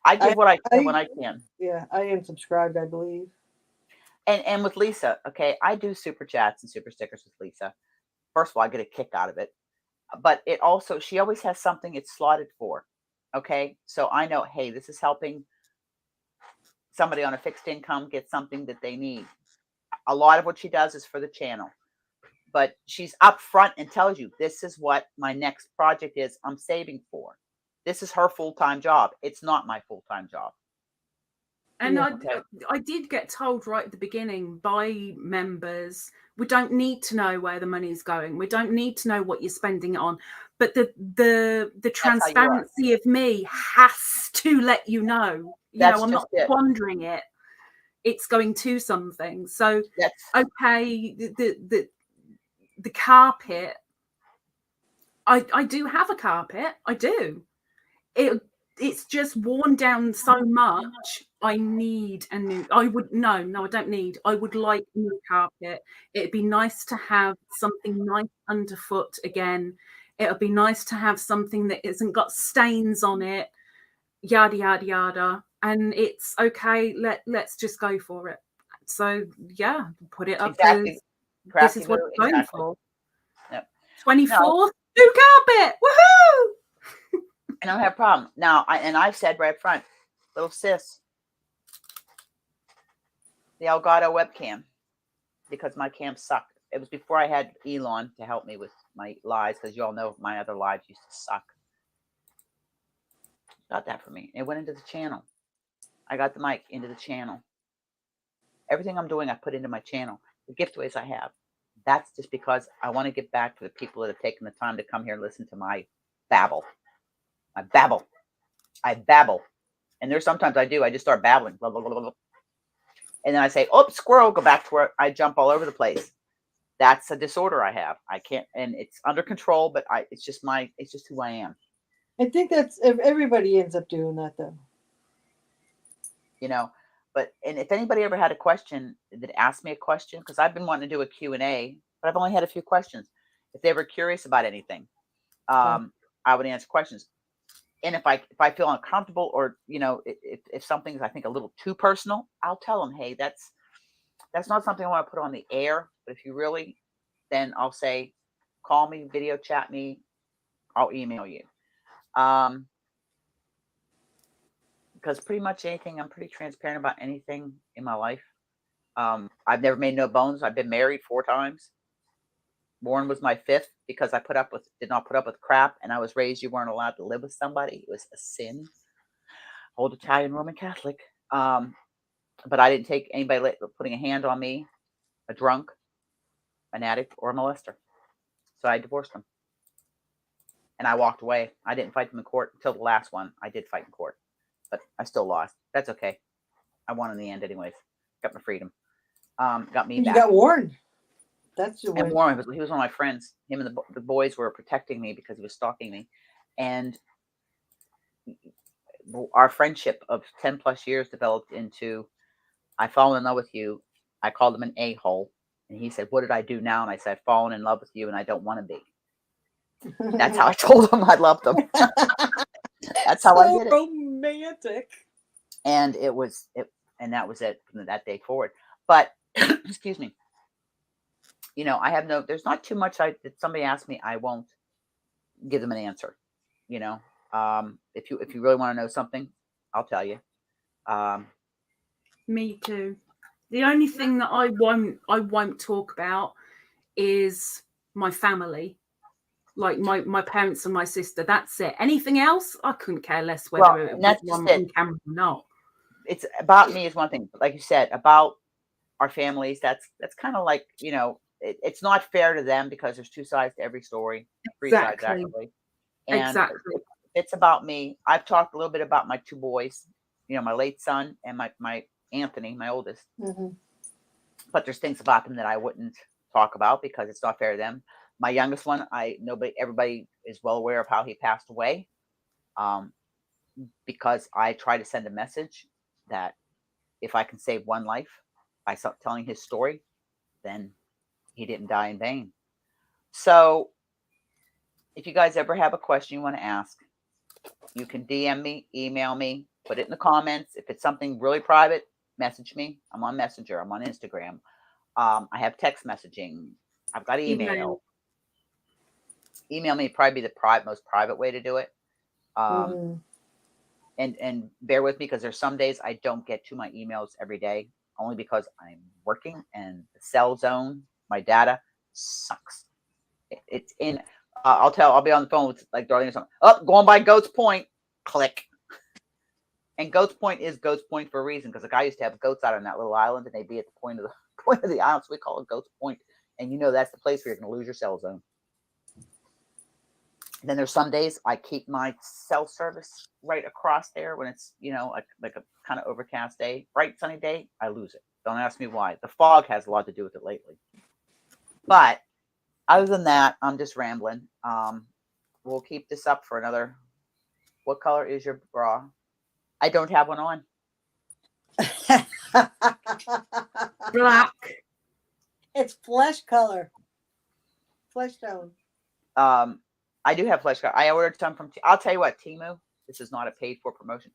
I give what I can when I can. Yeah, I am subscribed, I believe. And with Lisa, okay, I do super chats and super stickers with Lisa. First of all, I get a kick out of it. But it also, she always has something it's slotted for. Okay, so I know, hey, this is helping somebody on a fixed income get something that they need. A lot of what she does is for the channel. But she's upfront and tells you, this is what my next project is I'm saving for. This is her full-time job. It's not my full-time job. And Yeah. I did get told right at the beginning by members, we don't need to know where the money's going. We don't need to know what you're spending it on. But the how you are. transparency of me has to let you know. That's I'm just not it. squandering it. It's going to something. So That's okay, the carpet. I do have a carpet. I do. It's just worn down so much. I need a new. I don't need. I would like a new carpet. It'd be nice to have something nice underfoot again. It'll be nice to have something that isn't got stains on it. Yada yada yada. And it's okay. Let's just go for it. So yeah, put it up exactly. as this Crafty is what move. it's going Exactly. for. Yep. 24th, new carpet. Woohoo! I don't have a problem. Now, I've said right up front, little sis, the Elgato webcam, because my cam sucked. It was before I had Elon to help me with my lives, because you all know my other lives used to suck. Got that for me. It went into the channel. I got the mic into the channel. Everything I'm doing, I put into my channel. The giveaways I have. That's just because I want to give back to the people that have taken the time to come here and listen to my babble. I babble. And there's sometimes I do. I just start babbling. Blah, blah, blah, blah. And then I say, oh, squirrel, go back to where I jump all over the place. That's a disorder I have. I can't, and it's under control, but it's just who I am. I think that's everybody ends up doing that though. And if anybody ever had a question that asked me a question, because I've been wanting to do a Q&A, but I've only had a few questions. If they were curious about anything, I would answer questions. And if I feel uncomfortable, or if something's, I think, a little too personal, I'll tell them, hey, that's not something I want to put on the air. But if you really, then I'll say, call me, video chat me, I'll email you. Because pretty much anything, I'm pretty transparent about anything in my life. I've never made no bones. I've been married 4 times. Warren was my 5th, because I did not put up with crap, and I was raised you weren't allowed to live with somebody. It was a sin. Old Italian Roman Catholic. But I didn't take anybody putting a hand on me, a drunk, an addict, or a molester. So I divorced them. And I walked away. I didn't fight them in court until the last one. I did fight in court, but I still lost. That's okay. I won in the end anyways. Got my freedom. Got me back. You got Warren. That's your And win. Warren, he was one of my friends. Him and the boys were protecting me because he was stalking me. And our friendship of 10 plus years developed into, I fall in love with you. I called him an a-hole. And he said, what did I do now? And I said, I've fallen in love with you and I don't want to be. That's how I told him I loved him. That's how I did it. Romantic. And and that was it from that day forward. But excuse me. There's not too much that somebody asks me, I won't give them an answer. If you really want to know something, I'll tell you. Me too. The only thing that I won't talk about is my family, like my parents and my sister. That's it. Anything else, I couldn't care less whether it was on camera or not. It's about me is one thing, but like you said, about our families, that's kind of like, it's not fair to them, because there's 2 sides to every story. 3 sides actually. And exactly. It's about me. I've talked a little bit about my 2 boys, my late son and my Anthony, my oldest. Mm-hmm. But there's things about them that I wouldn't talk about because it's not fair to them. My youngest one, everybody is well aware of how he passed away. Because I try to send a message that if I can save one life by telling his story, then he didn't die in vain. So if you guys ever have a question you want to ask, you can DM me, email me, put it in the comments. If it's something really private, message me. I'm on Messenger. I'm on Instagram. I have text messaging. I've got email. Email me probably be the most private way to do it. And bear with me, because there's some days I don't get to my emails every day, only because I'm working and the cell zone, my data sucks. It's in. I'll be on the phone with like Darlene or something. Going by Goats Point. Click. And Goats Point is Goats Point for a reason, because the guy used to have goats out on that little island, and they'd be at the point of the island, so we call it Goats Point. And that's the place where you're going to lose your cell zone. And then there's some days I keep my cell service right across there when it's like a kind of overcast day, bright sunny day, I lose it. Don't ask me why. The fog has a lot to do with it lately. But other than that, I'm just rambling. We'll keep this up for another. What color is your bra? I don't have one on. Black. It's flesh color. Flesh tone. I do have flesh color. I ordered some from. I'll tell you what, Temu. This is not a paid for promotion.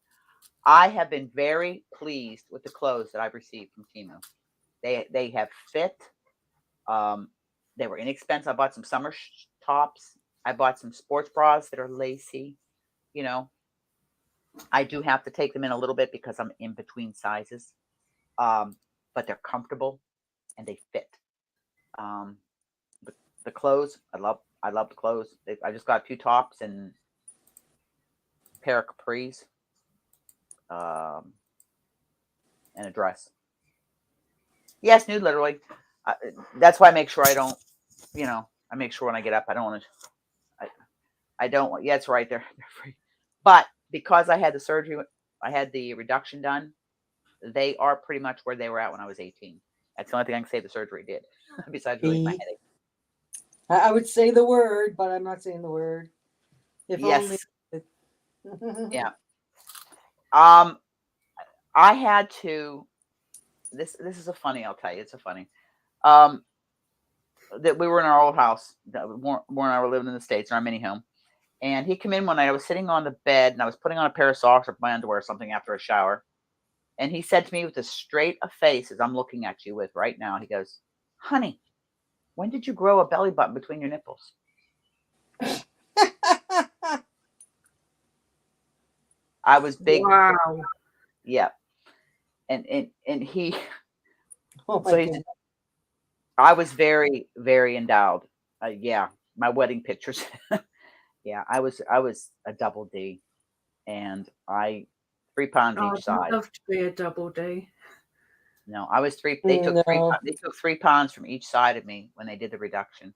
I have been very pleased with the clothes that I've received from Temu. They have fit. They were inexpensive. I bought some summer tops. I bought some sports bras that are lacy. I do have to take them in a little bit because I'm in between sizes. But they're comfortable and they fit. The clothes, I love the clothes. I just got 2 tops and a pair of capris, and a dress. Yes, nude, literally. That's why I make sure I don't. I make sure when I get up, I don't want to. I don't want. Yeah, it's right there. But because I had the surgery, I had the reduction done. They are pretty much where they were at when I was 18. That's the only thing I can say the surgery did, besides relieve my headache. I would say the word, but I'm not saying the word. If Yes. only. Yeah. I had to. This is a funny. I'll tell you, it's a funny. That we were in our old house. Warren and I were living in the States in our mini home, and he came in one night. I was sitting on the bed and I was putting on a pair of socks or my underwear or something after a shower, and he said to me with as straight a face as I'm looking at you with right now, he goes, "Honey, when did you grow a belly button between your nipples?" I was big. Wow. Yeah. And he, Oh my so goodness. I was very, very endowed. Yeah. My wedding pictures. Yeah. I was a double D, and 3 pounds I'd each side. love to be a double D. No, I was 3. They took 3. They took 3 pounds from each side of me when they did the reduction.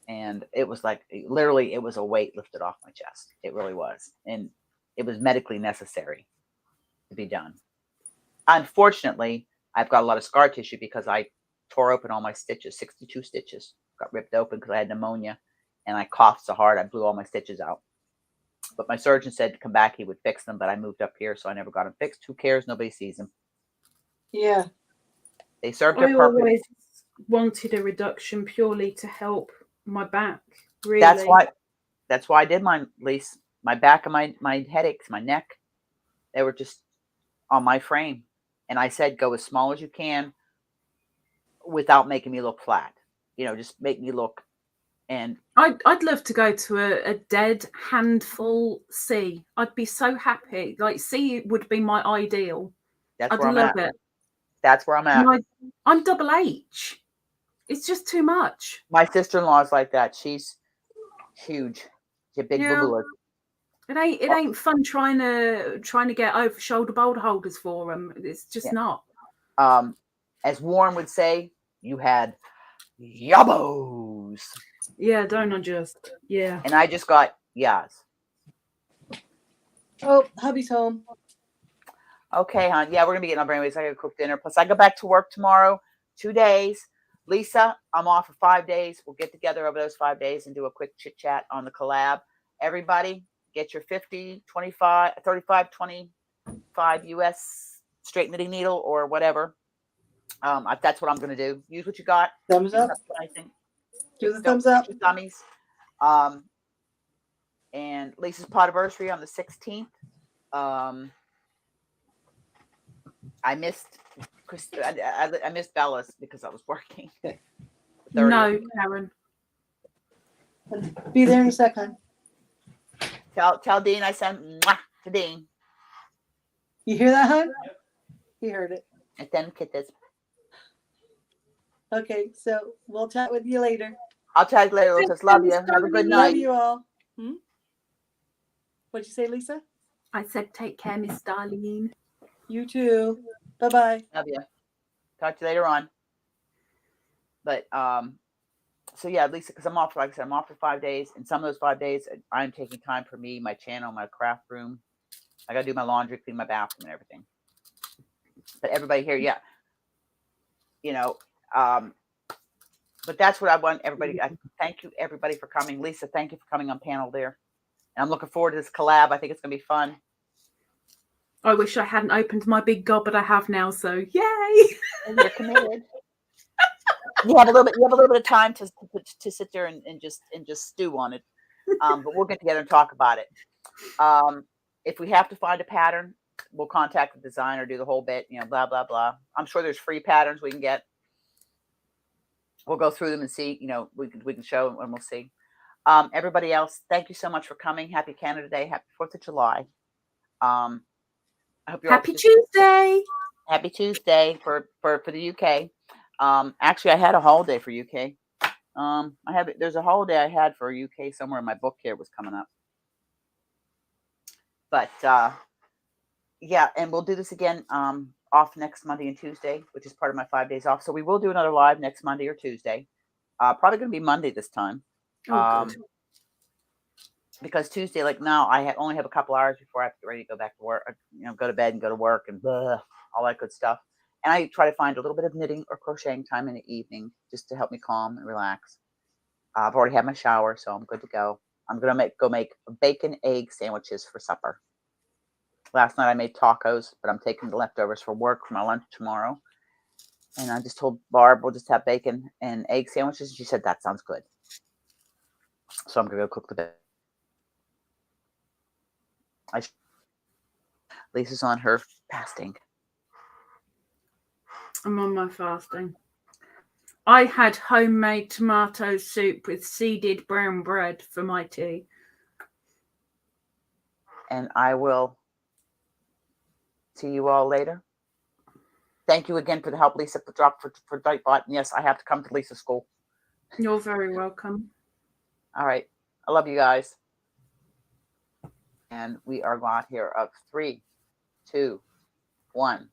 And it was like, literally, it was a weight lifted off my chest. It really was. And it was medically necessary to be done. Unfortunately, I've got a lot of scar tissue because I tore open all my stitches. 62 stitches got ripped open because I had pneumonia, and I coughed so hard I blew all my stitches out. But my surgeon said to come back, he would fix them, but I moved up here, so I never got them fixed. Who cares? Nobody sees them. Yeah. They served their I purpose. always wanted a reduction purely to help my back. Really. That's why I did mine, Lise. My back and my headaches, my neck, they were just on my frame. And I said, go as small as you can without making me look flat. Just make me look. And I'd love to go to a dead handful C. I'd be so happy. Like C would be my ideal. I'd love it. That's where I'm at. I'm double H. It's just too much. My sister-in-law is like that. She's huge. She's a big boo-boo. It ain't fun trying to get over shoulder boulder holders for them. It's just not. As Warren would say, you had yabbos. Yeah, don't I just? Yeah. And I just got yas. Oh, hubby's home. Okay, hon. Yeah, we're gonna be getting up anyways. I gotta cook dinner. Plus, I go back to work tomorrow. 2 days. Lisa, I'm off for 5 days. We'll get together over those 5 days and do a quick chit chat on the collab. Everybody, get your 50, 25, 35, 25 US straight knitting needle or whatever. That's what I'm gonna do. Use what you got. Thumbs up. I think. Do the thumbs up. Dummies. And Lisa's podiversary on the 16th. I missed I missed Bella's because I was working. No, Karen. Be there in a second. Tell Dean I sent mwah to Dean. You hear that, hon? He heard it. And then kisses. Okay, so we'll chat with you later. I'll chat later. Just love you. Have a good night. Love you all. What'd you say, Lisa? I said take care, Miss Darlene. You too. Bye-bye. Love you. Talk to you later on. But so yeah, Lisa, because I'm off, like I said, I'm off for 5 days, and some of those 5 days I'm taking time for me, my channel, my craft room. I gotta do my laundry, clean my bathroom, and everything. But everybody here, yeah, you know, but that's what I want everybody. I thank you everybody for coming. Lisa, thank you for coming on panel there. And I'm looking forward to this collab. I think it's gonna be fun. I wish I hadn't opened my big gob, but I have now. So yay! And you're committed. You have a little bit of time to sit there and just stew on it. But we'll get together and talk about it. If we have to find a pattern, we'll contact the designer, do the whole bit, blah, blah, blah. I'm sure there's free patterns we can get. We'll go through them and see, we can show and we'll see. Everybody else, thank you so much for coming. Happy Canada Day. Happy 4th of July. I hope you're Happy Tuesday. Happy Tuesday for the UK. Actually, I had a holiday for UK. There's a holiday I had for UK somewhere in my book here. It was coming up. But yeah, and we'll do this again off next Monday and Tuesday, which is part of my 5 days off. So we will do another live next Monday or Tuesday. Probably going to be Monday this time. Good. Because Tuesday, like now, I only have a couple hours before I have to get ready to go back to work, go to bed and go to work and blah, all that good stuff. And I try to find a little bit of knitting or crocheting time in the evening just to help me calm and relax. I've already had my shower, so I'm good to go. I'm going to go make bacon egg sandwiches for supper. Last night I made tacos, but I'm taking the leftovers for work for my lunch tomorrow. And I just told Barb we'll just have bacon and egg sandwiches. She said, that sounds good. So I'm going to go cook the bacon. Lisa's on her fasting. I'm on my fasting. I had homemade tomato soup with seeded brown bread for my tea. And I will see you all later. Thank you again for the help, Lisa, for Dightbot. And yes, I have to come to Lisa's school. You're very welcome. All right. I love you guys. And we are out here of 3, 2, 1.